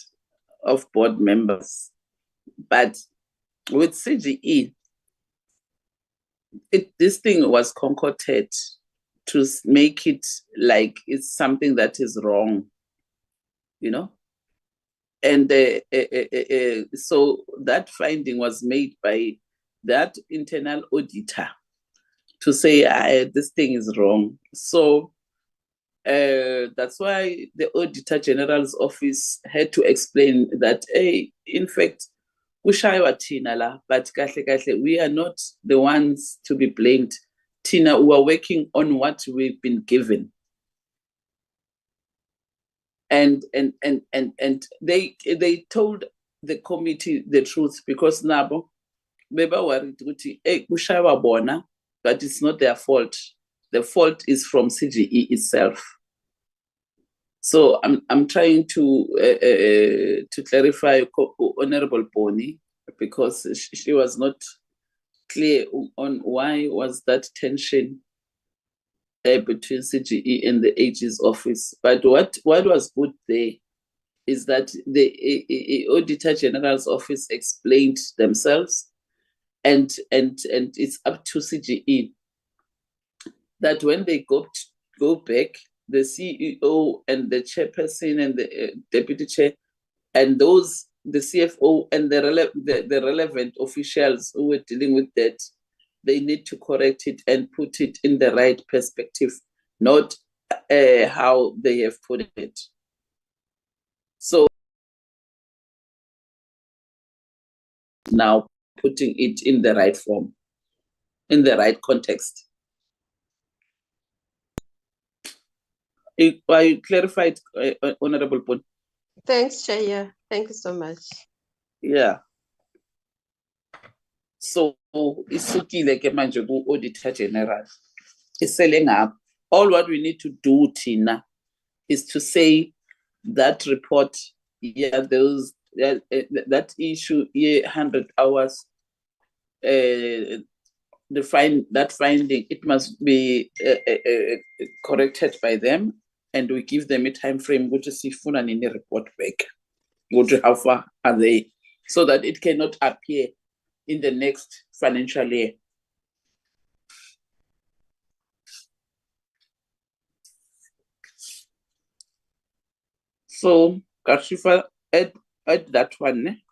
of board members. But with CGE, this thing was concocted to make it like it's something that is wrong, you know? And so that finding was made by that internal auditor to say this thing is wrong. So that's why the Auditor General's office had to explain that, hey, in fact, but we are not the ones to be blamed. Tina, we are working on what we've been given. And they told the committee the truth, because nabo beba worried ukuthi kushawa bona, but it's not their fault. The fault is from CGE itself. So I'm trying to clarify Honorable Boni, because she was not clear on why was that tension between CGE and the AG's office. But what was good there is that the Auditor General's office explained themselves, and it's up to CGE that when they go back, the CEO and the chairperson and the deputy chair and the CFO and the relevant officials who were dealing with that, they need to correct it and put it in the right perspective, not how they have put it. So now putting it in the right form, in the right context. I clarified, Honorable Boni. Thanks, Chair. Yeah. Thank you so much. Yeah. So isukile ke manje ku-Auditor General. Iselling up. All what we need to do, Tina, is to say that report, that issue, 100 hours, that finding, it must be corrected by them, and we give them a time frame, which is sifuna nini report back. How far are they? So that it cannot appear in the next financial year. So, Kashifa, add that one. Ne?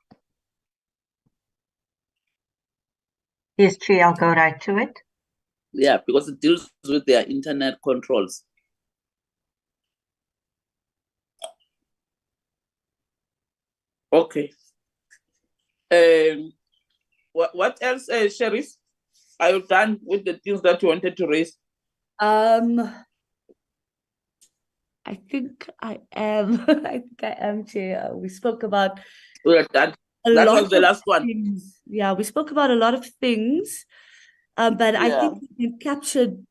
Yes, Chair, I'll go right to it. Yeah, because it deals with their internet controls. Okay. What else, Sheriff? Are you done with the things that you wanted to raise? I think I am. I think I am, Chair. We spoke about that was the last one. Things. Yeah, we spoke about a lot of things, but I think we captured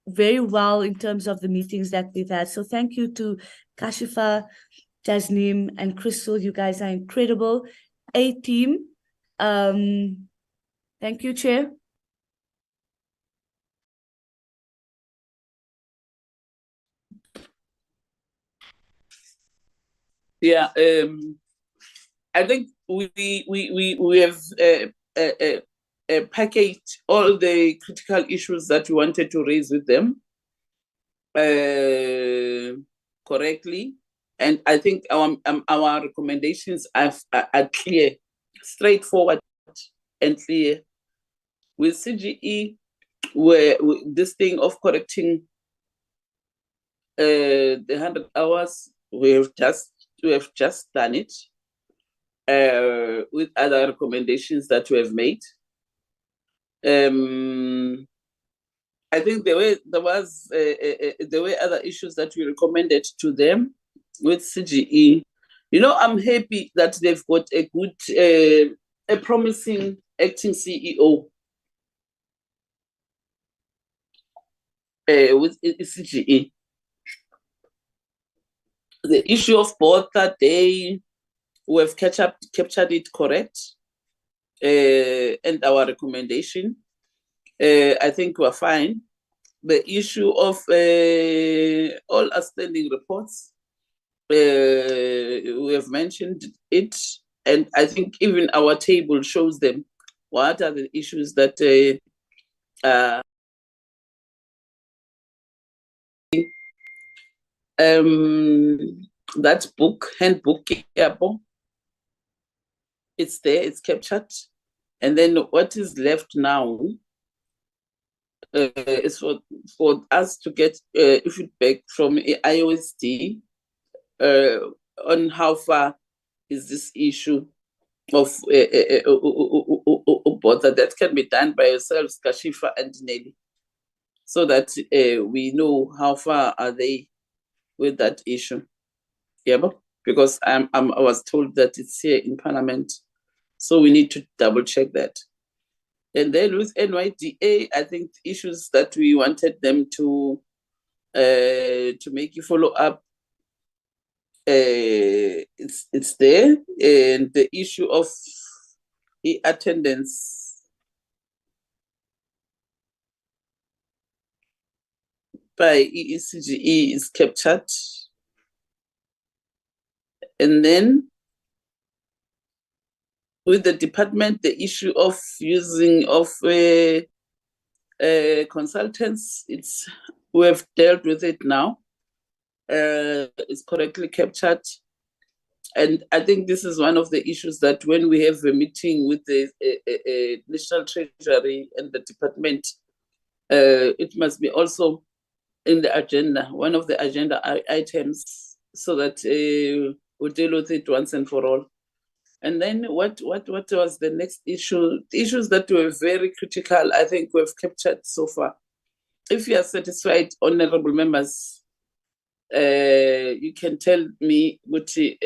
very well in terms of the meetings that we've had. So thank you to Kashifa, Jasneem, and Crystal. You guys are incredible. A team. Thank you, Chair. Yeah, I think we have packaged all the critical issues that we wanted to raise with them. correctly. And I think our recommendations are clear, straightforward and clear. With CGE, where this thing of correcting the 100 hours, we have just done it with other recommendations that we have made. I think there were other issues that we recommended to them with CGE. You know, I'm happy that they've got a good, a promising acting CEO with CGE. The issue of both that they have captured it correct, and our recommendation. I think we're fine. The issue of all outstanding reports, we have mentioned it, and I think even our table shows them what are the issues that that handbook, it's there, it's captured. And then what is left now is for us to get feedback from IOSD on how far is this issue of that can be done by yourselves, Kashifa and Nelly, so that we know how far are they with that issue. Yeah, because I was told that it's here in Parliament, so we need to double check that. And then with NYDA, I think issues that we wanted them to make you follow up, it's there. And the issue of attendance by EECGE is captured. And then with the department, the issue of using of consultants, we have dealt with it now. It's correctly captured. And I think this is one of the issues that when we have a meeting with the National Treasury and the department, it must be also in the agenda, one of the agenda items, so that we deal with it once and for all. And then what was the next issue? The issues that were very critical, I think we've captured so far. If you are satisfied, honorable members, you can tell me what you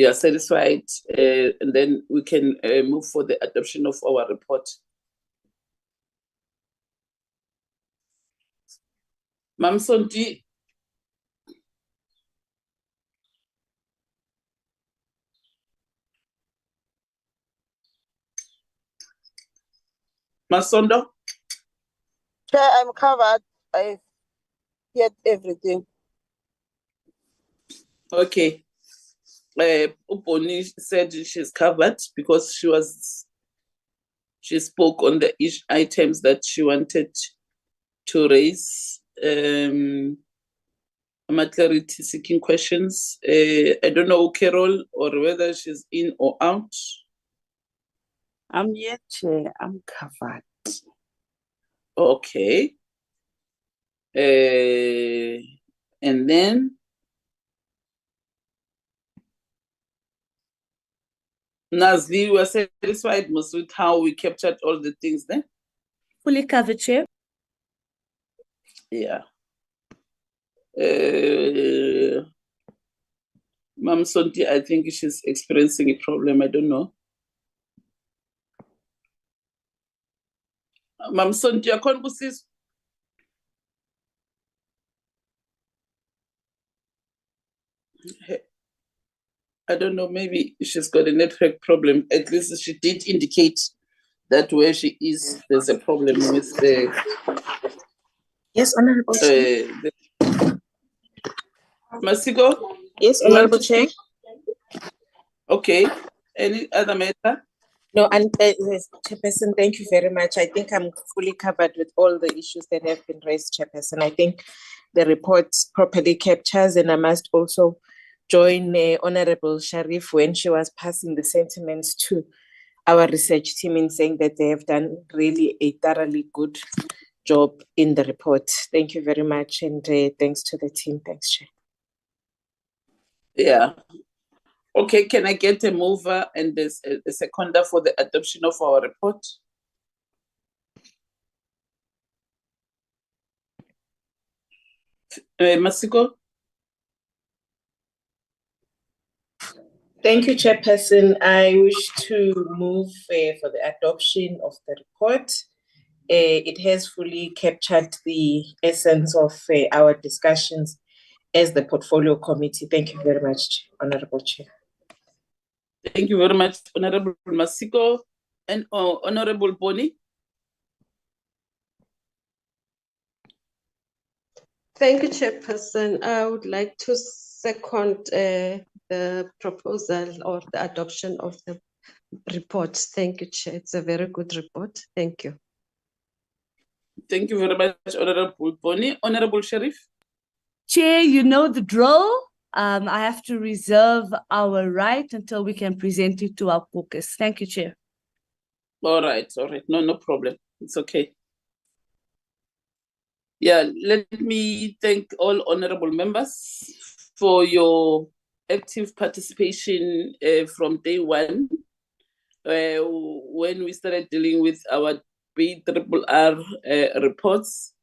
are satisfied, and then we can move for the adoption of our report. Mam Sonti. Masondo? Chair, I'm covered. I get everything. Okay. Uponi said she's covered because she spoke on the items that she wanted to raise. Clarity seeking questions. I don't know, Carol, or whether she's in or out. I'm here, Chair. I'm covered. Okay. And then Nazli, we are satisfied with how we captured all the things there? Fully covered, Chair. Yeah. Mam Sonti, I think she's experiencing a problem. I don't know. Mam Sonti, I can't see. I don't know, maybe she's got a network problem. At least she did indicate that where she is, there's a problem with the... Yes, Honorable Chair. Masiko? Yes, Honorable Chair. Okay. Any other matter? No, and Chairperson, thank you very much. I think I'm fully covered with all the issues that have been raised, Chairperson. I think the report properly captures, and I must also join Honorable Sharif when she was passing the sentiments to our research team in saying that they have done really a thoroughly good job in the report. Thank you very much, and thanks to the team. Thanks, Chair. Yeah. Okay, can I get a mover and a seconder for the adoption of our report? Masiko? Thank you, Chairperson. I wish to move for the adoption of the report. It has fully captured the essence of our discussions as the portfolio committee. Thank you very much, Honorable Chair. Thank you very much, Honorable Masiko and Honorable Boni. Thank you, Chairperson. I would like to second the proposal or the adoption of the report. Thank you, Chair. It's a very good report. Thank you. Thank you very much, Honorable Boni. Honorable Sharif. Chair, you know the drill. I have to reserve our right until we can present it to our caucus. Thank you, Chair. All right. No problem. It's okay. Yeah, let me thank all honorable members for your active participation from day one when we started dealing with our BRRR reports.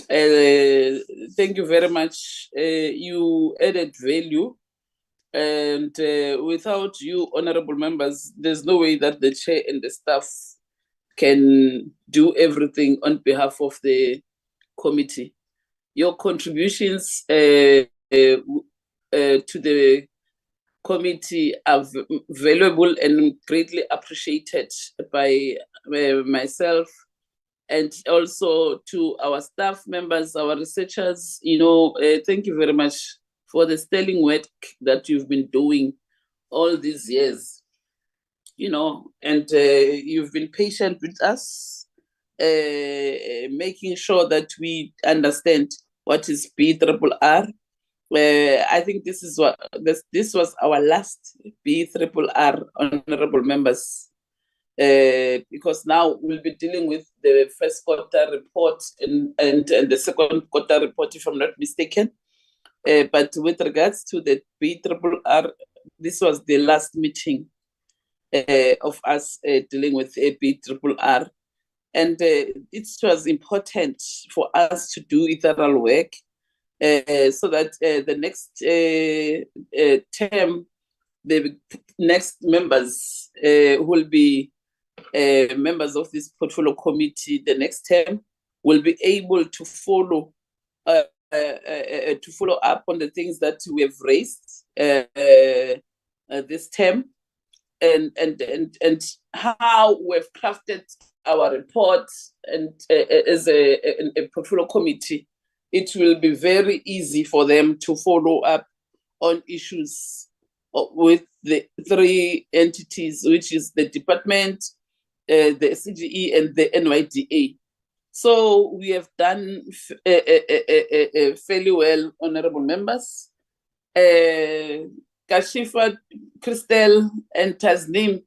Thank you very much. You added value, and without you, honorable members, there's no way that the chair and the staff can do everything on behalf of the committee. Your contributions to the committee are valuable and greatly appreciated by myself, and also to our staff members, our researchers. Thank you very much for the sterling work that you've been doing all these years. And you've been patient with us, making sure that we understand what is BRRR. I think this was our last BRRR, honorable members, because now we'll be dealing with the first quarter report and the second quarter report, if I'm not mistaken. But with regards to the BRRR, this was the last meeting of us dealing with a BRRR. And it was important for us to do thorough work so that the next term, the next members who will be members of this portfolio committee, the next term, will be able to follow up on the things that we have raised this term, and how we've crafted our report, and as a portfolio committee, it will be very easy for them to follow up on issues with the three entities, which is the department, the CGE, and the NYDA. So we have done fairly well, honorable members. Kashifa, Christel, and Tasneem,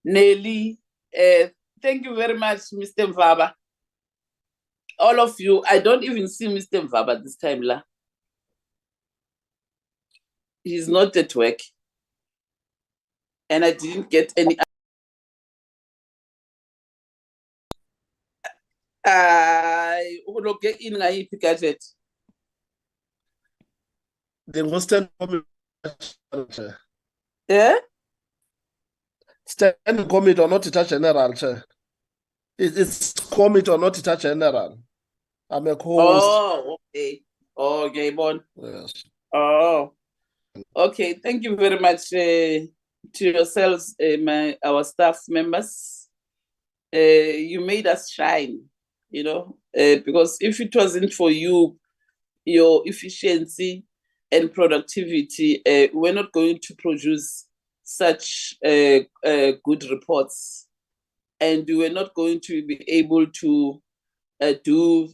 Nelly, thank you very much, Mr. Mvaba. All of you, I don't even see Mr. Mvaba this time, La. He's not at work. And I didn't get any. In gadget. They will stand Chair. Yeah? Standing committee or not touch general, Chair. It's committee or not touch general. I'm a co-host. Oh, okay. Okay, Bon. Yes. Oh, okay. Thank you very much to yourselves, our staff members. You made us shine, because if it wasn't for you, your efficiency and productivity, we're not going to produce such good reports, and we were not going to be able to do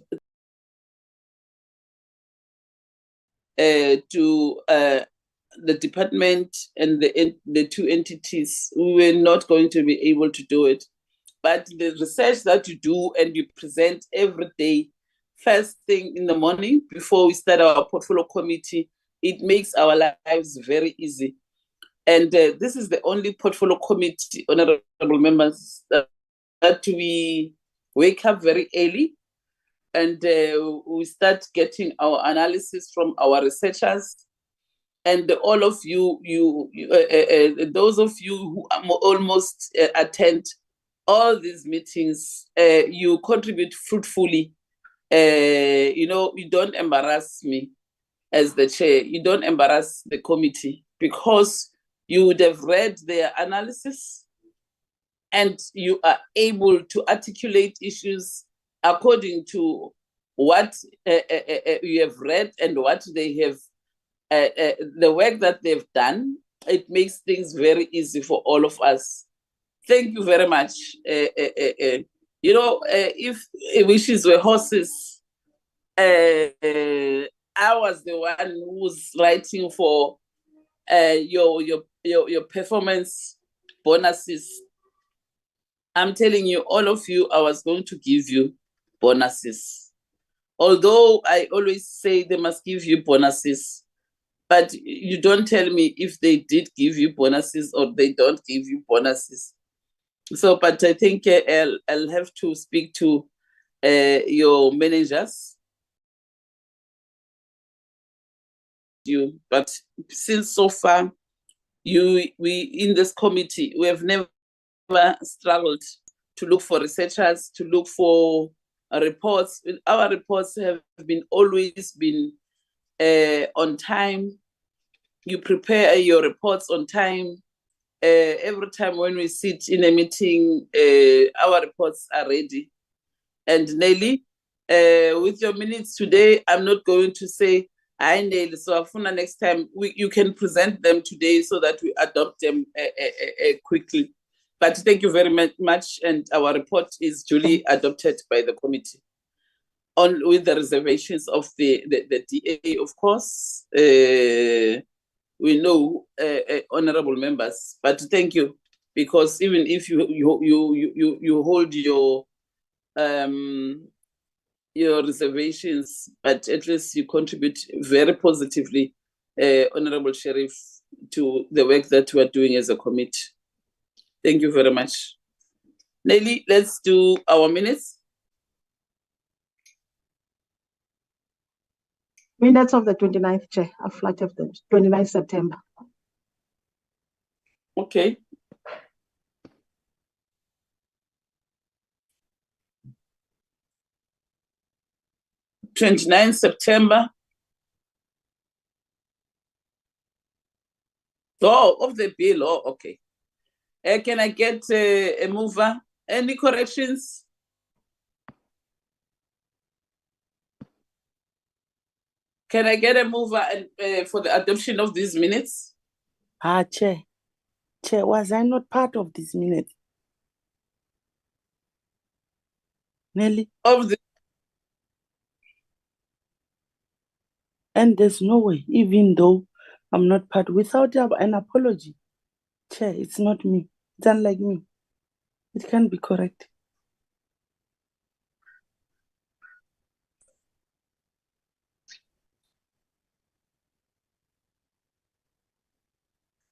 the department and the two entities. We were not going to be able to do it. But the research that you do and you present every day, first thing in the morning before we start our portfolio committee, it makes our lives very easy. And this is the only portfolio committee, honorable members, that we wake up very early and we start getting our analysis from our researchers. And all of you, those of you who almost attend all these meetings, you contribute fruitfully. You don't embarrass me as the chair. You don't embarrass the committee because you would have read their analysis and you are able to articulate issues according to what you have read and what they have, the work that they've done. It makes things very easy for all of us. Thank you very much. If wishes were horses, I was the one who was writing for your performance bonuses. I'm telling you, all of you, I was going to give you bonuses. Although I always say they must give you bonuses, but you don't tell me if they did give you bonuses or they don't give you bonuses. So, but I think I'll have to speak to your managers. But since so far, we in this committee, we have never struggled to look for researchers, to look for reports. Our reports have always been on time. You prepare your reports on time. Every time when we sit in a meeting, our reports are ready. And Nelly, with your minutes today, I'm not going to say, "Hi, Nelly, so Afuna, next time you can present them today so that we adopt them quickly." But thank you very much, and our report is duly adopted by the committee, with the reservations of the DA, of course. We know, honorable members, but thank you, because even if you hold your reservations, but at least you contribute very positively, Honorable Sheriff, to the work that we are doing as a committee. Thank you very much. Nelly, let's do our minutes. Minutes of the 29th, Chair, a flight of the 29th September. Okay. '29 September. Oh, of the bill. Oh, okay. Can I get a mover? Any corrections? Can I get a mover for the adoption of these minutes? Chair, was I not part of these minutes? Nelly? And there's no way, even though I'm not part, without an apology. Chair, it's not me. It's unlike me. It can't be correct.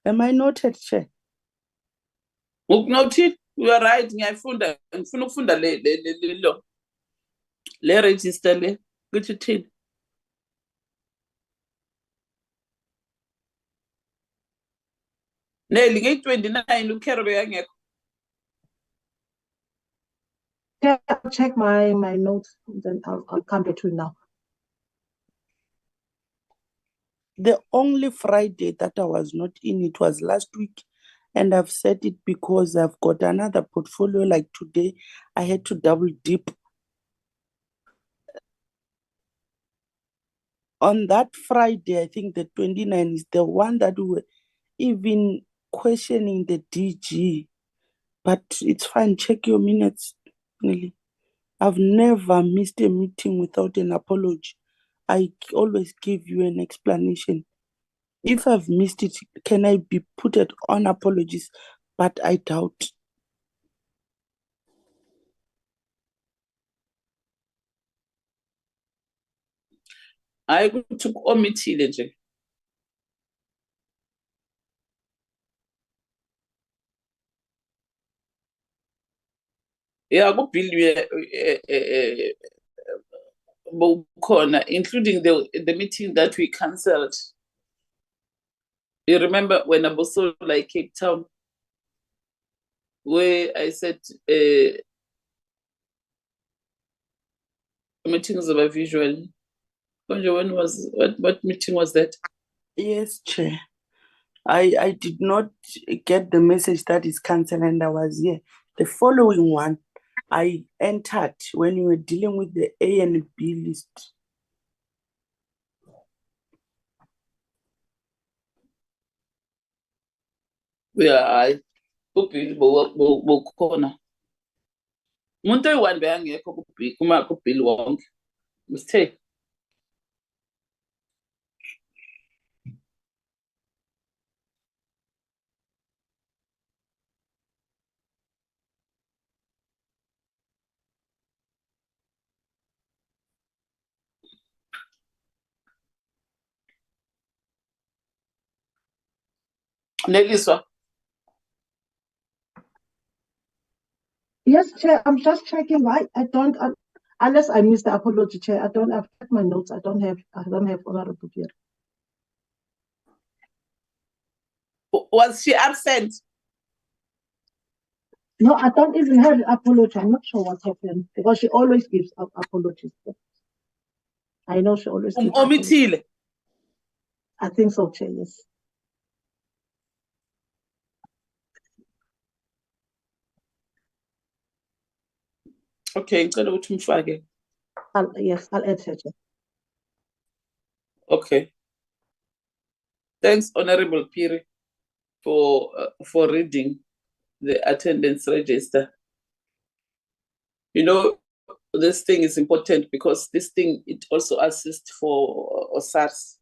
Am I noted, Chair? Noted. You are right. Ngiyafunda le register le kuthi thini. Nelly, nge-29 uKhero bekangekho. Yeah, I'll check my notes, and then I'll come back to you now. The only Friday that I was not in, it was last week. And I've said it because I've got another portfolio like today. I had to double dip. On that Friday, I think the 29 is the one that we were even questioning the DG, but it's fine. Check your minutes, Nelly. I've never missed a meeting without an apology. I always give you an explanation. If I've missed it, can I be put on apologies? But I doubt. I took omitile nje. Yeah, go bill including the meeting that we cancelled. You remember when I was so like Cape Town, where I said meetings about visual. When was what meeting was that? Yes, Chair. I did not get the message that is cancelled and I was here. The following one, I entered when you were dealing with the A and B list. Yeah, I bukhona. Umuntu oyi-one bengekho kubhili wonke. Mistake. Neliswa. Yes, Chair, I'm just checking why I don't, unless I missed the apology, Chair, I don't have my notes. I don't have Honorable here. Was she absent? No, I don't even have the apology. I'm not sure what happened because she always gives apologies. I know she always gives omitile. I think so, Chair, yes. Okay, ngicela ukuthi umfake. Yes, I'll add her, Chair. Okay. Thanks, Honorable Piri, for reading the attendance register. You know, this thing is important because this thing, it also assists for SARS.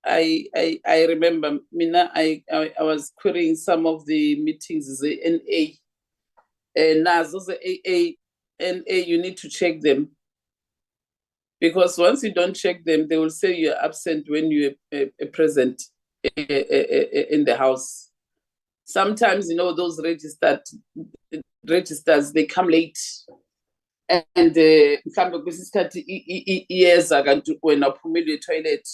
I remember, Mina, I was querying some of the meetings, the NA. And now, those AA, NA, you need to check them. Because once you don't check them, they will say you're absent when you're present in the house. Sometimes, you know, those registers, they come late. And years ago, when I put the toilet,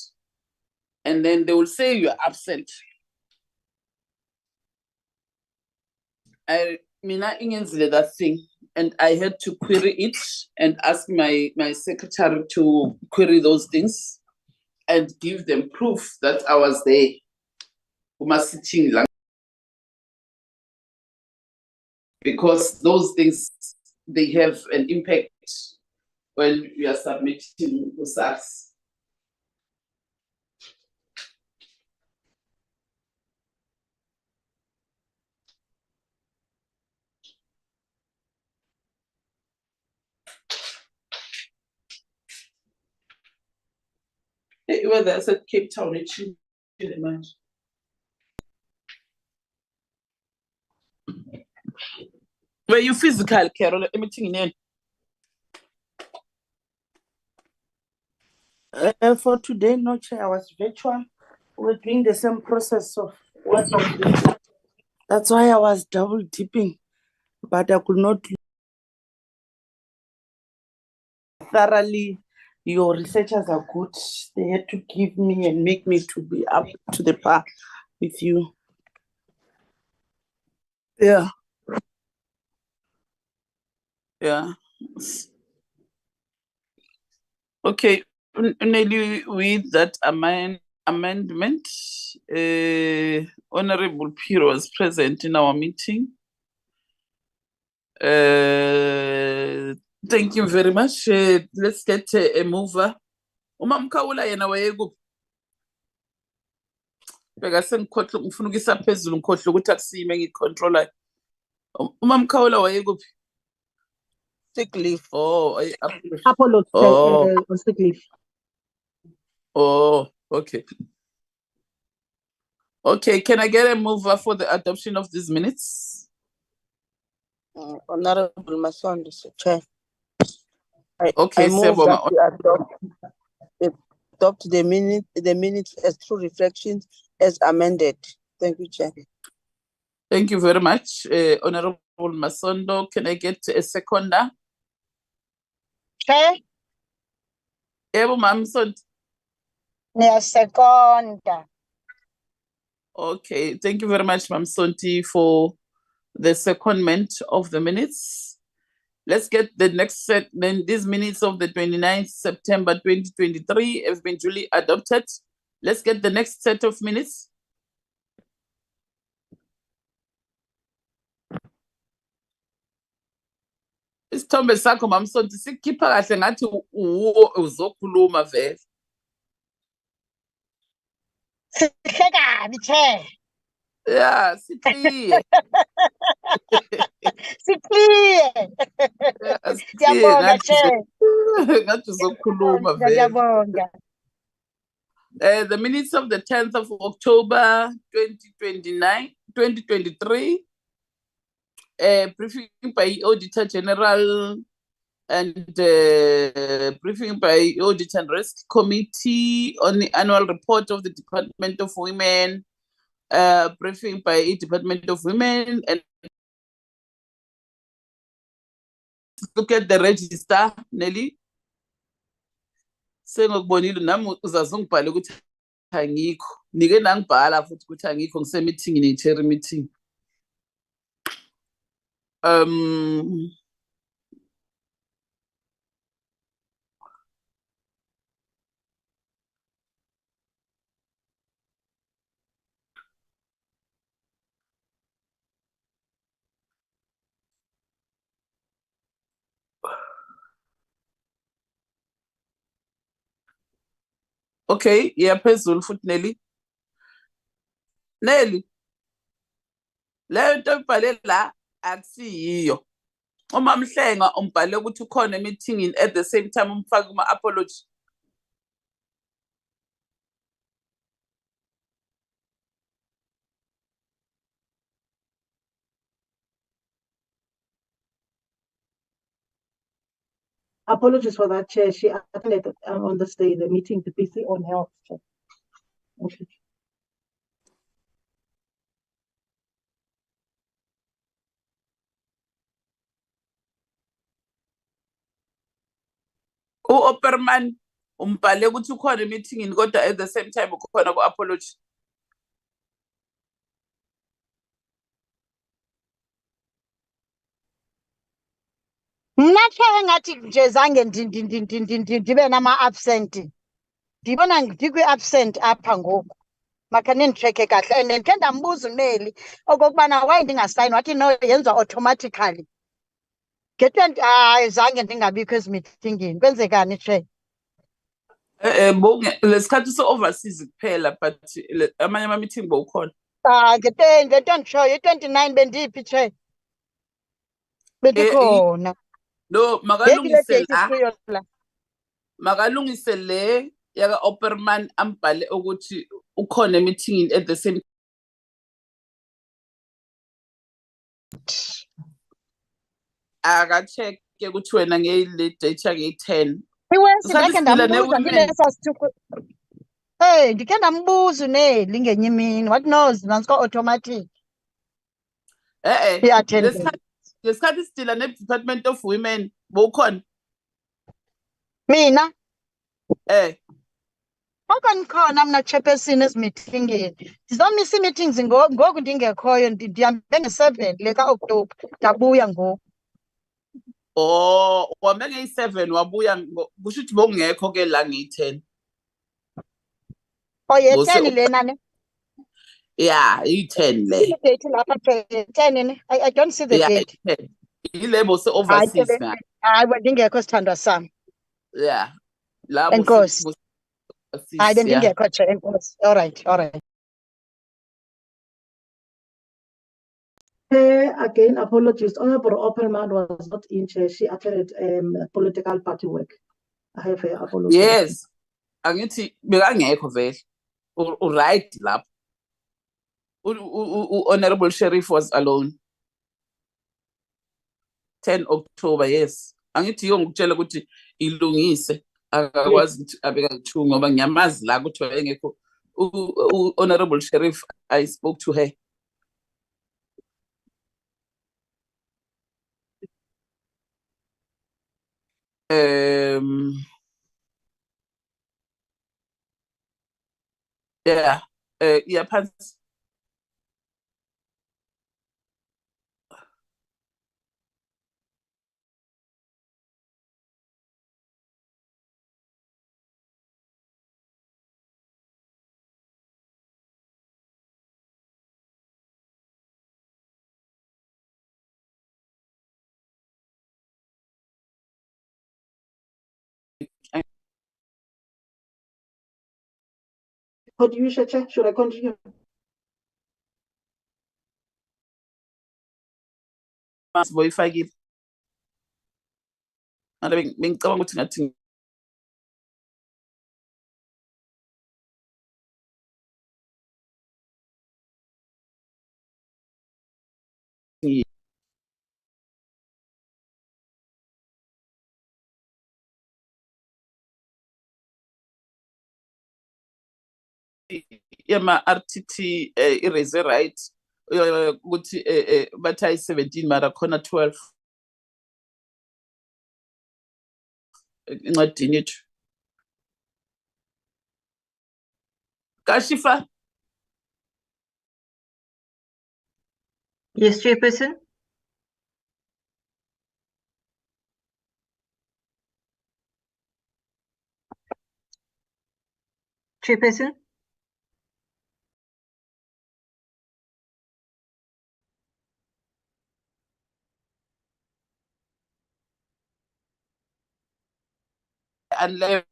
and then they will say you're absent. That thing, and I had to query it and ask my secretary to query those things and give them proof that I was there. Because those things, they have an impact when we are submitting to SARS. Whether I said Cape Town, it's much. Were you physical, Carol? Everything in For today, no, Chair, I was virtual. We're doing the same process of what. That's why I was double dipping, but I could not thoroughly. Your researchers are good. They had to give me and make me to be up to the par with you. Yeah. Yeah. Okay, Nelly, with that amendment, Honorable Piro was present in our meeting. Thank you very much. Let's get a mover. Umam Kaula yena wayekuphi? Beka sengikhohle ngifuna ukuyisa phezulu ngikhohle ukuthi akusiyime ngicontroller. Uma Mkhawula wayekuphi? Sick leave. Oh, Apollo on sick leave. Oh, okay. Okay, can I get a mover for the adoption of these minutes? Honorable Masondo, Chair. Okay, I move Sebo, that we adopt the minutes as true reflections as amended. Thank you, Chair. Thank you very much, Honorable Masondo. Can I get a seconder? Chair, Ebo Mamsond. seconda. Okay, thank you very much, Mam Sonti, for the secondment of the minutes. Let's get the next set. Then these minutes of the 29th September 2023 have been duly adopted. Let's get the next set of minutes. Isithombe sakho Mam Sonti sikhipha kahle ngathi uwo uzokhuluma vele. Sihle kabi, Chair. Yeah, siclear. Siclear. Ngiyabonga, Chair. Ngathi uzokhuluma vele. Ngiyabonga. The minutes of the 10th of October 2023, briefing by Auditor General and briefing by Audit and Risk Committee on the annual report of the Department of Women, briefing by Department of Women, and look at the register, Nelly. Sengokubonile nami uzazongibhala ukuthi angikho. Nike nangibhala futhi ukuthi angikho ngise meeting ne chair meeting. Okay, phezulu futhi Nelly. Nelly. Le nto ibhale la akusiyiyo. Uma Mhlenga umbhale ukuthi ukhona meeting at the same time umfaka kuma apology. Apologies for that, Chair. She attended on this day the meeting, the PC on health. Chair. Okay. U-Opperman umbhale ukuthi ukhona meeting kodwa at the same time ukhona ku apology. Mna Chair ngathi nje zange ndibe nama-absent. Ndibona ndikwi-absent apha ngoku. Makhe ninditrekhe kahle and ndikhe ndambuza uNeli okokubana why ndingasayini wathi no yenziwa automatically. Nge-20 hayi zange ndingabikho ezimeetingini kwenzekani Chair? Lesikhathi so-overseas kuphela but amanye ama-meeting bowukhona. Ngento ndishoyo i-29 bendiphi Chair? Bendikhona. No, makalungise le yaka Opperman ambhale ukuthi ukhona meeting at the same. Aka-check ukuthi wena ngeyile date ngeyi-10. Ndikhe ndambuza ndilesasithuko. Ndikhe ndambuza uNeli ngenye imini wathi no zinantsi kwa-automatic. Ngesikhathi sidila ne-Department of Women bowukhona? Mina? Ndikhona mna chairperson ezimeetingini. Ndizomisa ii-meetings ngoku ndingekhoyo ndihambe nge-7 le ka-Oktoba ndabuya ngoku. Oh, wambe ngeyi-7 wabuya kusho ukuthi bowungekho ke la ngeyi-10. Oh, ye-10 lena ne? Yeah, iyi-10 le. Date lapha 10 ne? I don't see the date. Yile bose-overseas na. Hayi ndingekho sithandwa sam. Yeah. La Enkosi. Hayi bendingekho Chair, enkosi. All right. Again, apologies. Honorable Opperman was not in chair. She attended political party work. I have her apology. Yes. Angithi bekangekho vele. Right lapho. Honorable Sheriff was alone. 10 October, yes. Angithi yongitshela ukuthi ilungise akakwazi ukuthi abeka ngithu ngoba ngiyamazi la ukuthi wayengekho Honorable Sheriff. I spoke to her. Yeah, yeah, phansi. What do you wish, Chair? Should I continue? Boyifakile. Mara bengicabanga ukuthi ngathi yama-RTT i-raise right ukuthi bathi ayi-17 mara khona 12 encwadini yethu. Kashifa. Yes, Chairperson. Chairperson. Unless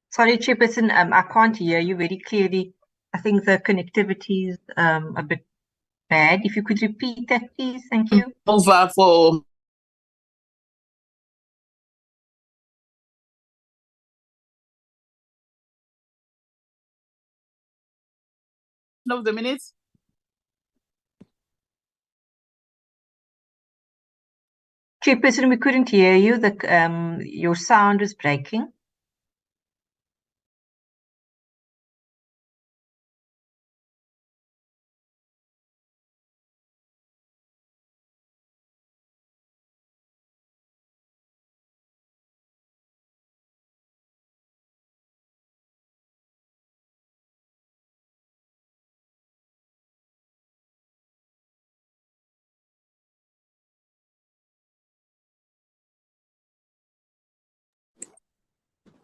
Sorry, Chairperson, I can't hear you very clearly. I think the connectivity is a bit bad. If you could repeat that, please. Thank you. over for of the minutes. Chairperson, we couldn't hear you. Your sound is breaking.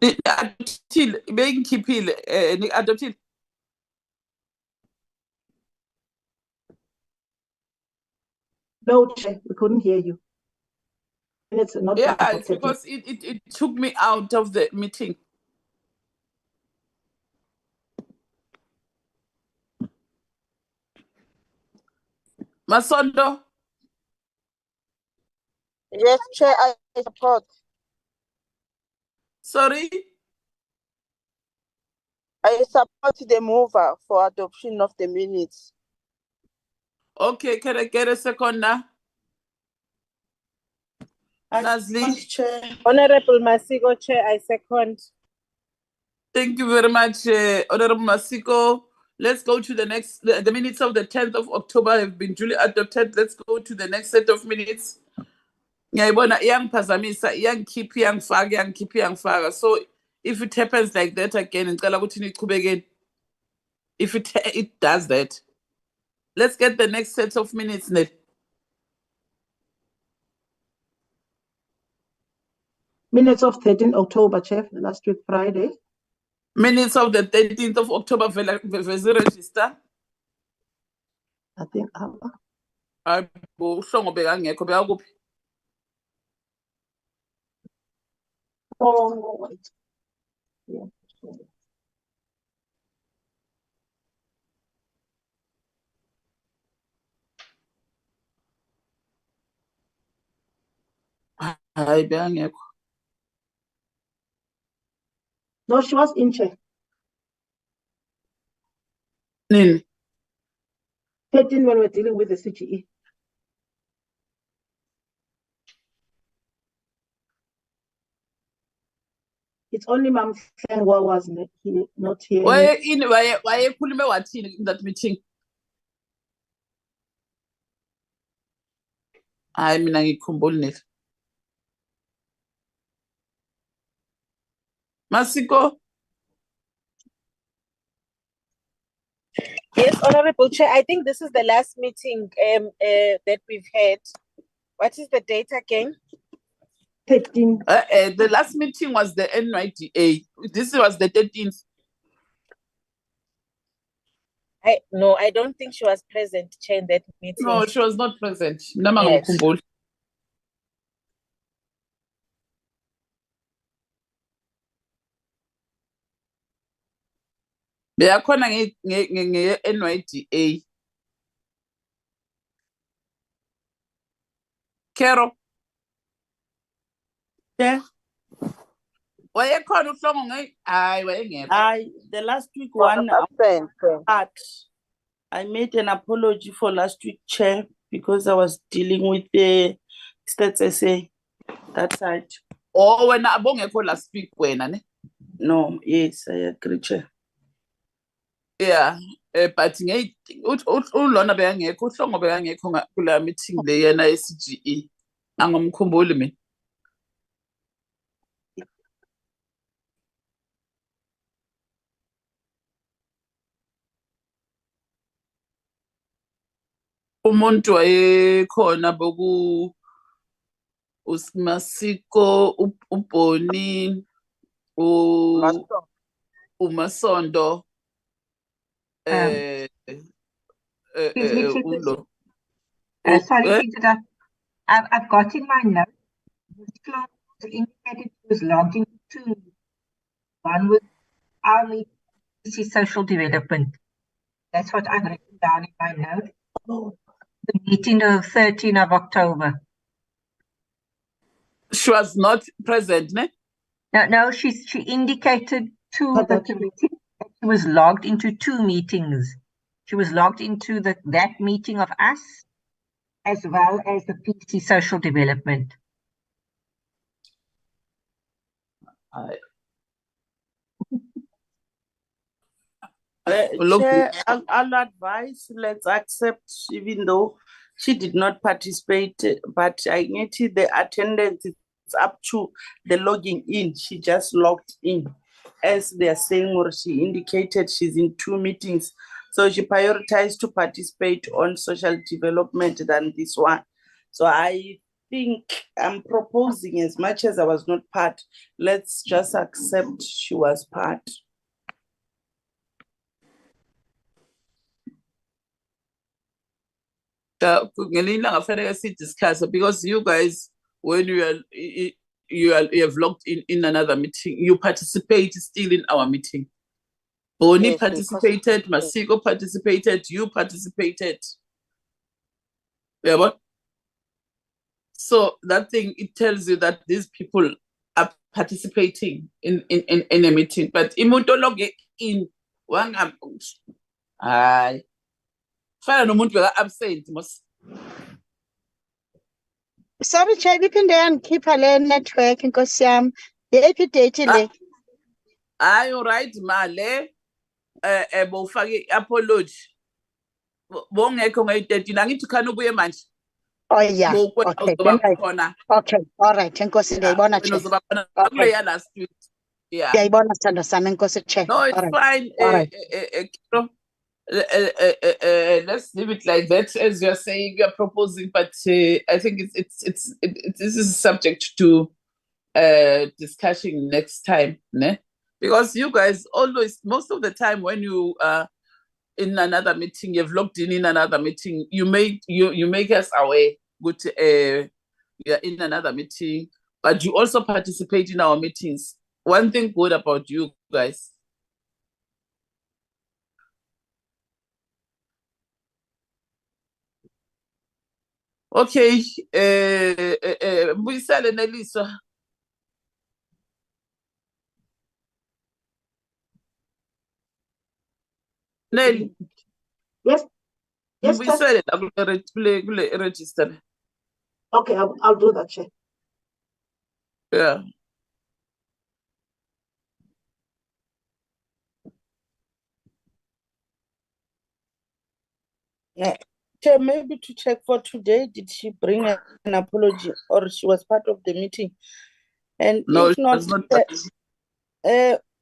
Bengikhiphile adopted. No, Chair, we couldn't hear you. And it's not it's because it took me out of the meeting. Masondo. Yes, Chair, I support. Sorry? I support the mover for adoption of the minutes. Okay, can I get a second now? Nazli. Chair. Honorable Masiko, Chair, I second. Thank you very much, Honorable Masiko. Let's go to the next. The minutes of the 10th of October have been duly adopted. Let's go to the next set of minutes. Ngiyayibona iyangiphazamisa, iyangikhipha, iyangifaka, iyangikhipha, iyangifaka. So if it happens like that again, ngicela ukuthi niqhubekeni. If it does that, let's get the next set of minutes. Minutes of 13 October, Chair, last week Friday. Minutes of the 13th of October, vezi register. I think. Uhlongo bekangekho, bekakuphi? Oh, yeah. Hayi bengekho. No, she was in check. Nini? 13 when we're dealing with the CGE. It's only Ma'am Flengwa was not here. Wayekhulume wathini in that meeting? Hayi mina ngikhumbuli nile. Masiko? Yes, Honorable Chair, I think this is the last meeting that we've had. What is the date again? 13. The last meeting was the NYDA. This was the 13th. No, I don't think she was present, Chair, in that meeting. No, she was not present. Nama Yes. ngikhumbuli. Beyakhona nge-NYDA. Kero. Yeah. Wayekhona uhlongo hayi wayengekho. The last week one part, I made an apology for last week, Chair, because I was dealing with the Stats SA, that side. Oh, wena abongekho last week wena ne? No, yes, I agree, Chair. Yeah, but ulona beyangekho, uhlongo beyangekho kula meeting le yena ye-CGE. Angomkhumbuli mina. Umuntu wayekhona boku uSmasiko, uBoni, uMasondo, ulo. Sorry to interrupt. I've got in my notes. This clause indicated it was logged into two. One was our meeting, social development. That's what I've written down in my notes. The meeting of 13th of October. She was not present, ne? No, she indicated to the committee that she was logged into two meetings. She was logged into that meeting of us, as well as the PC social development. Chair, I'll advise, let's accept, even though she did not participate, but I get the attendance, it's up to the logging in. She just logged in. As they are saying, or she indicated she's in two meetings. So she prioritized to participate on social development than this one. So I think I'm proposing, as much as I was not part, let's just accept she was part. Discuss because you guys, when you have logged in another meeting, you participate still in our meeting. Boni participated, Masiko participated, you participated. Yeah, but so that thing, it tells you that these people are participating in a meeting. But imuntu log in wanga hayi fana nomuntu beka absent mos. Sorry, Chair, iphinde yangikhipha le network Nkosi yami. Yeyiphi date le? Hayi alright male bowufake apology. Bongekho ngeyi-13 angithi khana ubuye manje. Oh yeah. Okay. Okay. All right. Nkosi ndiyayibona Chair. Okay. Last week. Yeah. Ndiyayibona sithando sami Nkosi Chair. No, it's fine. Let's leave it like that, as you're saying, you're proposing, but I think this is subject to discussion next time, ne? Because you guys always, most of the time when you are in another meeting, you've logged in another meeting, you make us aware, good, you're in another meeting, but you also participate in our meetings. One thing good about you guys. Okay, Mbuyisele Nelisa. Nelly. Yes. Yes, Mbuyisele kule register. Okay, I'll do that, Chair. Yeah. Yeah. Chair, maybe to check for today, did she bring an apology or she was part of the meeting? And No, if she not, was not.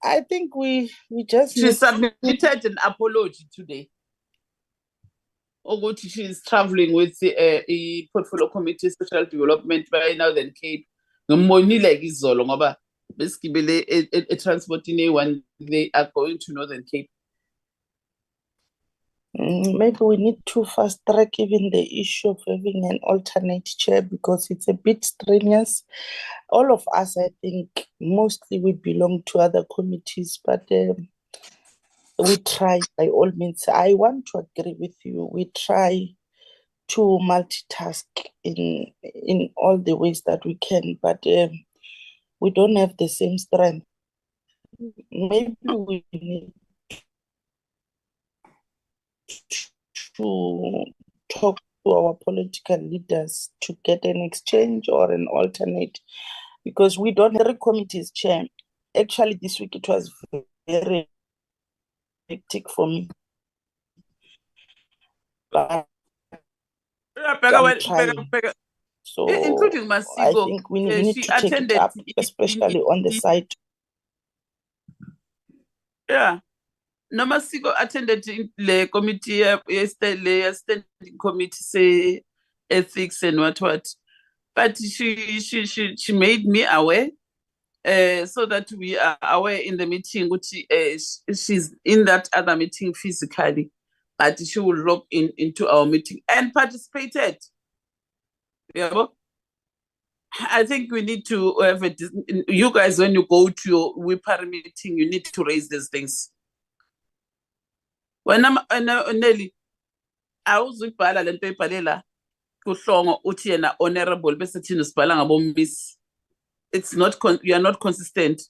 I think we just She submitted an apology today. Ukuthi she is traveling with the portfolio committee social development by Northern Cape. Ngimbonile izolo ngoba besigibele transport in one they are going to Northern Cape. Maybe we need to fast track even the issue of having an alternate chair because it's a bit strenuous. All of us, I think, mostly we belong to other committees, but we try by all means. I want to agree with you. We try to multitask in all the ways that we can, but we don't have the same strength. Maybe we need to talk to our political leaders to get an exchange or an alternate, because we don't have committees chair. Actually, this week it was very hectic for me. But I'm trying. So including Masiko, I think we need to take it up, especially on the side. Yeah. Nomasiko attended the committee, standing committee, say ethics and what. But she made me aware, so that we are aware in the meeting, which she's in that other meeting physically, but she will log into our meeting and participated. Yeah. I think we need to have you guys, when you go to your WIPAR meeting, you need to raise these things. When I'm Nelly, awuzibhala lento ibhalela kuhlongo uthi yena honorable bese thina sibhala ngabo miss. It's not you are not consistent.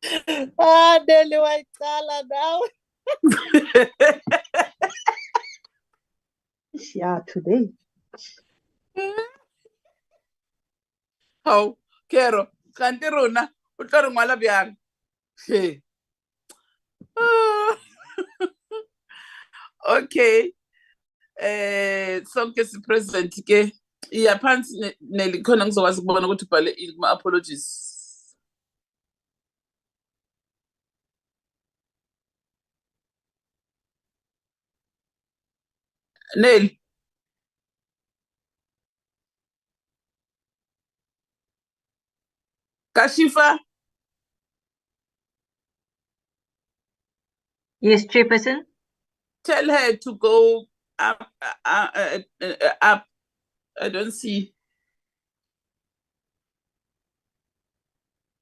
Nelly wayicala now. Yeah, today. How Kero kanti rona o tlo re ngwala bjang. Hey. Okay. Sonke si president ke iyaphansi Nelly khona ngizokwazi ukubona ukuthi ubhale ama apologies. Nelly. Kashifa. Yes, Chairperson. Tell her to go up. Up. I don't see.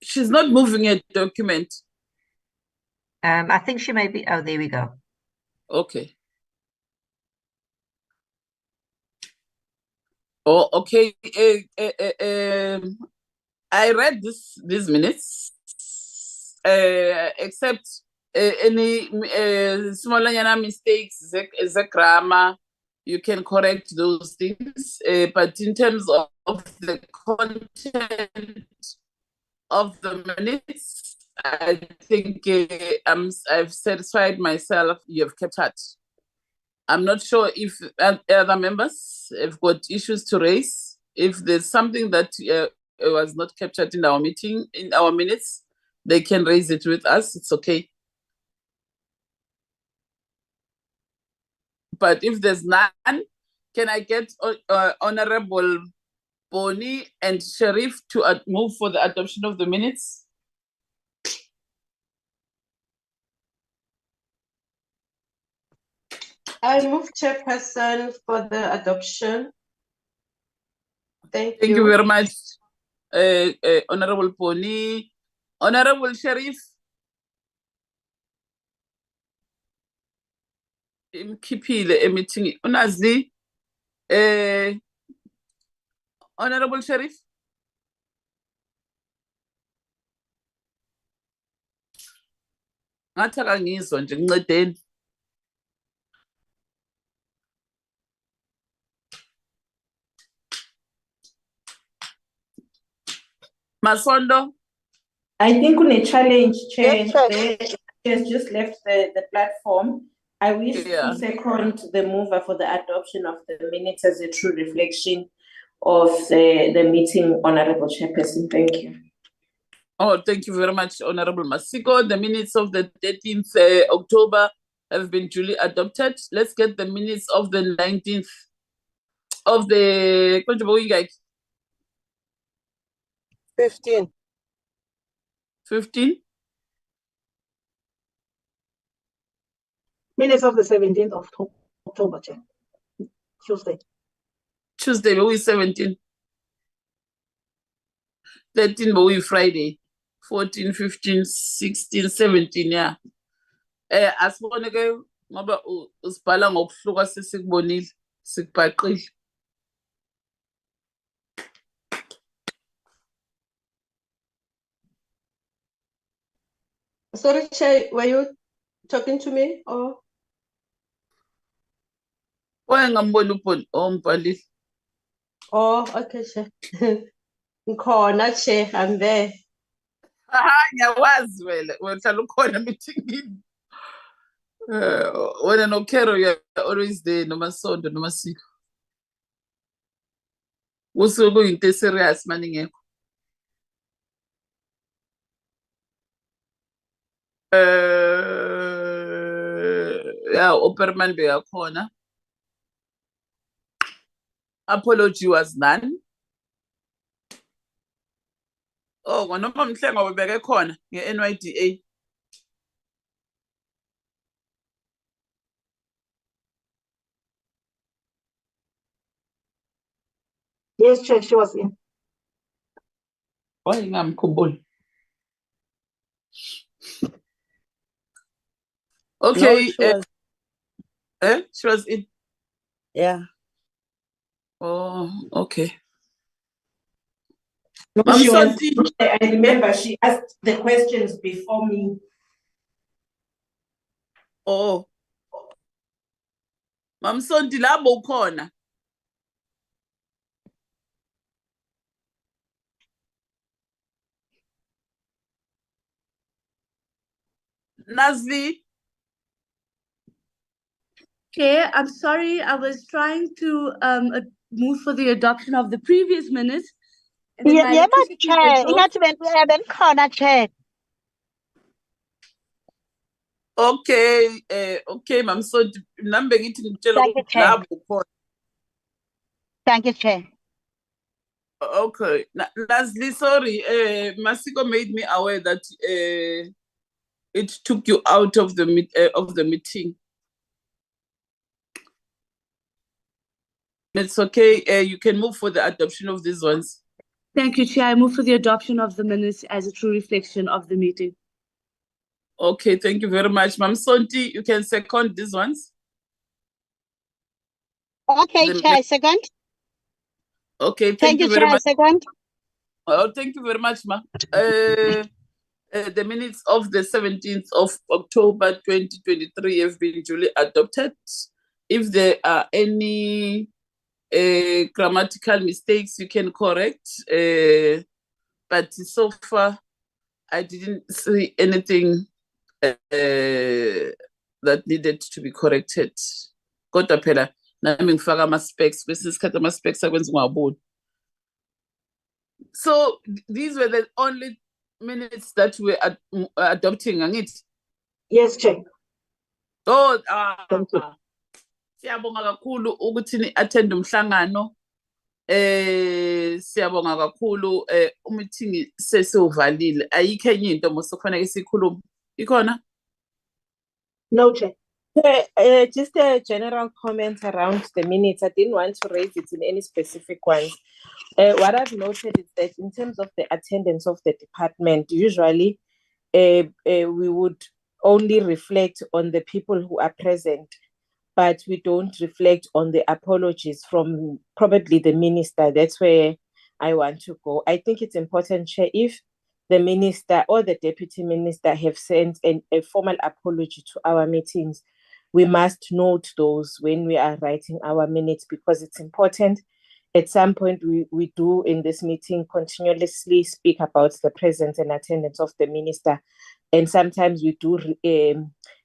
She's not moving a document. I think she may be. Oh, there we go. Okay. Oh, okay. I read these minutes, except any small mistakes, the grammar, you can correct those things. But in terms of the content of the minutes, I think I've satisfied myself. You've kept it. I'm not sure if other members have got issues to raise. If there's something that was not captured in our meeting, in our minutes, they can raise it with us. It's okay. But if there's none, can I get Honorable Boni and Sharif to move for the adoption of the minutes? I move chairperson for the adoption. Thank you very much, Honorable Pony. Honorable Sheriff. Imkhiphile emeeting. Unazi, Honorable Sheriff. Ngathi akangizwa nje ngincedeni. Masondo. I think on a challenge, Chair, Yes, Chair. she has just left the platform. I wish Yeah. to second the mover for the adoption of the minutes as a true reflection of the meeting, Honorable Chairperson. Thank you. Oh, thank you very much, Honorable Masiko. The minutes of the 13th October have been duly adopted. Let's get the minutes of the 19th of the 15. 15. Minutes of the 17th of October, Chair. Tuesday, but we 17. 13, but we Friday. 14, 15, 16, 17, yeah. Asibone ke ngoba usibhala ngokuhluka sesikubonile sikubhaqile. Sorry, Chair, were you talking to me or? Ngambona uPhoni ombhalile. Oh, okay, Chair. Ngikhona, Chair, I'm there. Ngiyawazi wena uhlala ukhona meetingini. Wena no Carol, you're always there, no Masondo, no Masiko. Usuke kuyinto serious manje ngekho. Yeah, Opperman beyakhona. Apology was none. Oh, noma Mhlengo bebeke khona nge-NYDA. Yes, Chair, she was in. Why ngamkhumbuli? Okay. No, she was in. Yeah. Oh, okay. No, she was, I remember she asked the questions before me. Oh. Mamsondi labo ukhona. Nazli. Chair, I'm sorry, I was trying to move for the adoption of the previous minutes. And then my electricity went off. Chair. Okay, okay, Mamsondi nambe ngithi ngitshela Thank you, Chair. labo ukhona. Thank you, Chair. Okay, Nazli, sorry, Masiko made me aware that it took you out of the meeting. It's okay. You can move for the adoption of these ones. Thank you, Chair. I move for the adoption of the minutes as a true reflection of the meeting. Okay, thank you very much. Mam Sonti, you can second these ones. Okay, Chair, second. Okay, thank you very Chair, much. second. Oh, thank you very much, Ma. The minutes of the 17th of October 2023 have been duly adopted. If there are any grammatical mistakes, you can correct. But so far, I didn't see anything that needed to be corrected. Kodwa phela nami ngifaka ama-specs, kwesinye isikhathi ama-specs akwenza ungawaboni. So these were the only minutes that we are adopting, angithi? Yes, Chair. Oh, Thank you. siyabonga kakhulu ukuthi ni-attend umhlangano. Siyabonga kakhulu umeeting sesiwuvalile. Ayikho enye into mose kufanele sikhulume. Ikhona? No, Chair. Just a general comment around the minutes. I didn't want to raise it in any specific ones. What I've noted is that in terms of the attendance of the department, usually we would only reflect on the people who are present, but we don't reflect on the apologies from probably the minister. That's where I want to go. I think it's important, Chair, if the minister or the deputy minister have sent a formal apology to our meetings, we must note those when we are writing our minutes, because it's important. At some point, we do in this meeting continuously speak about the presence and attendance of the minister. And sometimes we do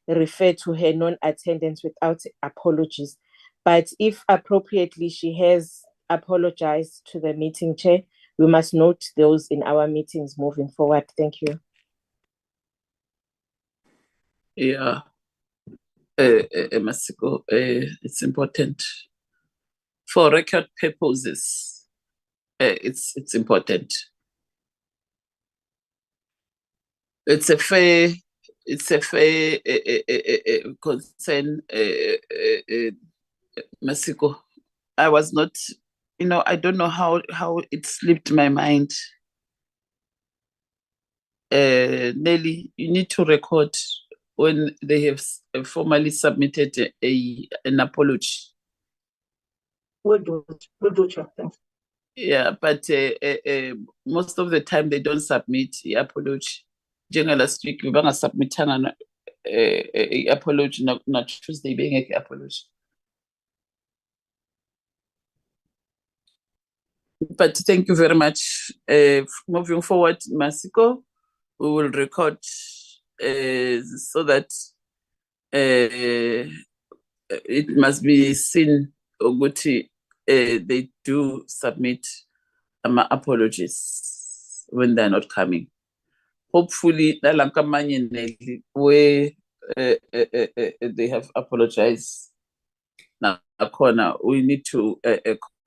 refer to her non-attendance without apologies. But if appropriately she has apologized to the meeting chair, we must note those in our meetings moving forward. Thank you. Yeah. Masiko, it's important for record purposes. It's important. It's a fair concern, Masiko. I was not, I don't know how it slipped my mind. Nelly, you need to record when they have formally submitted an apology. We'll do it. Thanks. Yeah, but most of the time they don't submit the apology. Generally last week, we were submitting an apology, not Tuesday being an apology. But thank you very much. Moving forward, Masiko, we will record so that it must be seen, Oguti, they do submit apologies when they're not coming. Hopefully, where they have apologized. Now, corner, we need to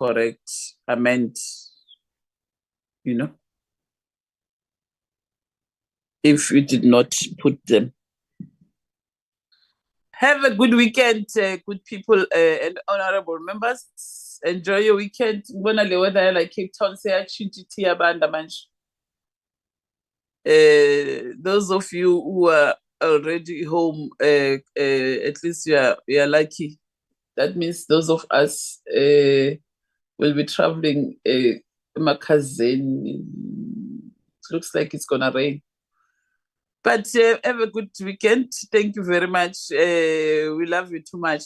correct, amend, if we did not put them. Have a good weekend, good people and honorable members. Enjoy your weekend. The weather like Cape Town, those of you who are already home, at least you are lucky. That means those of us will be traveling Makazeni. Looks like it's gonna rain. But have a good weekend. Thank you very much. We love you too much.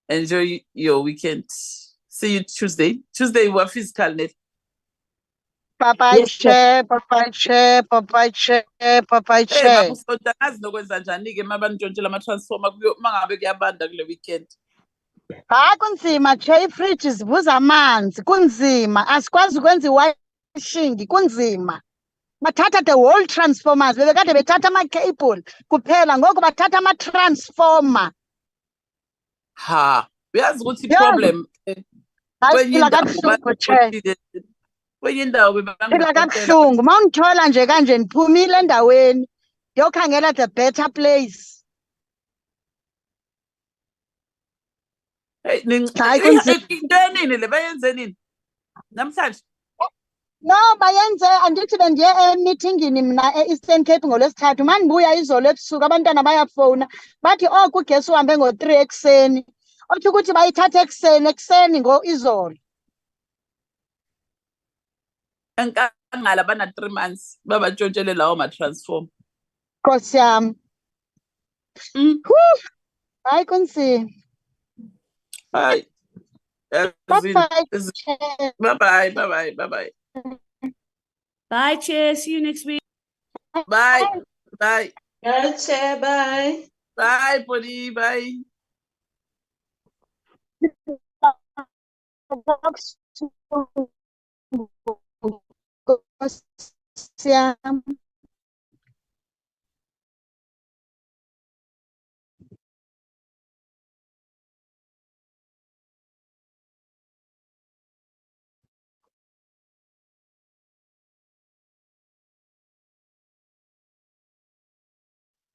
Enjoy your weekend. See you Tuesday. Tuesday, we're physical net. Bye-bye, Yes, Chair. Bye-bye, Chair. Bye-bye, Chair. Bye-bye, Hey, Chair. nokwenza njani-ke mabantshontshela ama-transformer mangabe kuyabanda kule weekend. Hayi kunzima, Chair. Ifriji zivuza amanzi. Kunzima. Asikwazi ukwenza iwashing. Kunzima. Bathatha the whole transformers. Bebekade bethatha ama-cable kuphela. Ngoku bathatha ama-transformer. Ha, uyazi ukuthi Yho. problem Hayi kwenye siphila indawo kabuhlungu, Chair. kwenye indawo Phila bebangiripotela kabuhlungu. Uma ungithola nje kanje niphumile endaweni ndiyokhangela the better place. Hey, Hayi kunzima. into enini le bayenze nini namhlanje? No, bayenze andithi bendiye emeetingini mna e-Eastern Cape ngolwesithathu. Uma ndibuya izolo ebusuku abantwana bayafowuna bathi oku ugesi uhambe ngo-3 ekuseni. Otsho ukuthi bayithatha ekuseni izolo. Enkangala bana 3 months babantshontshele lawo ma-transform. Nkosi yam. Hayi kunzima. Hayi. Bye-bye. Bye-bye. Bye, Chair. See you next week. Bye. Bye, Chair. Bye. Bye, Polly. Bye. Nkosi yam.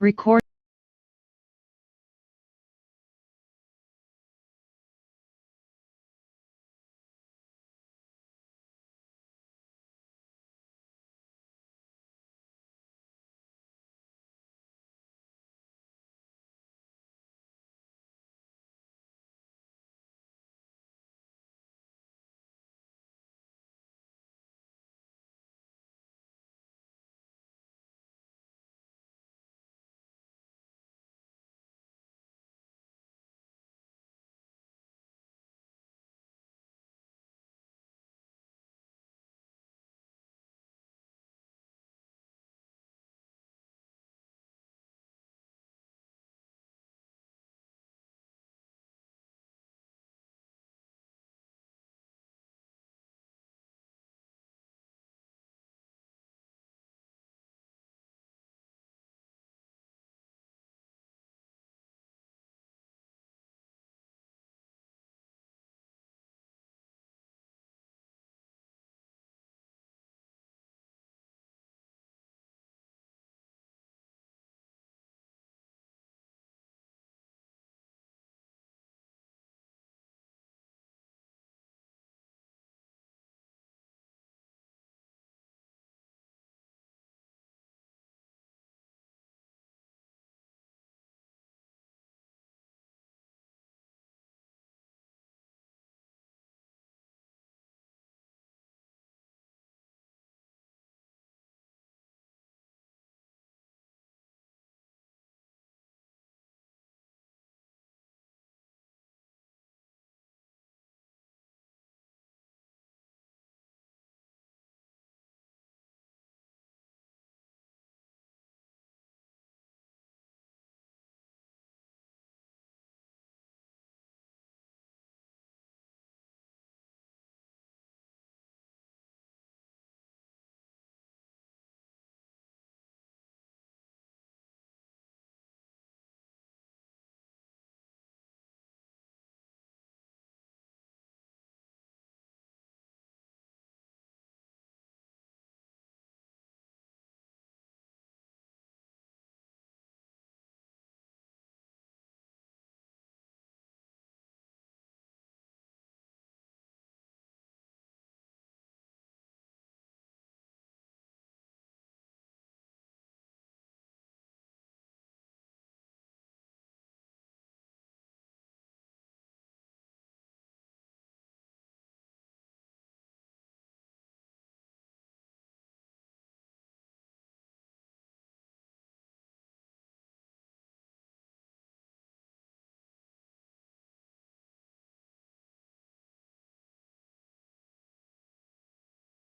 Record.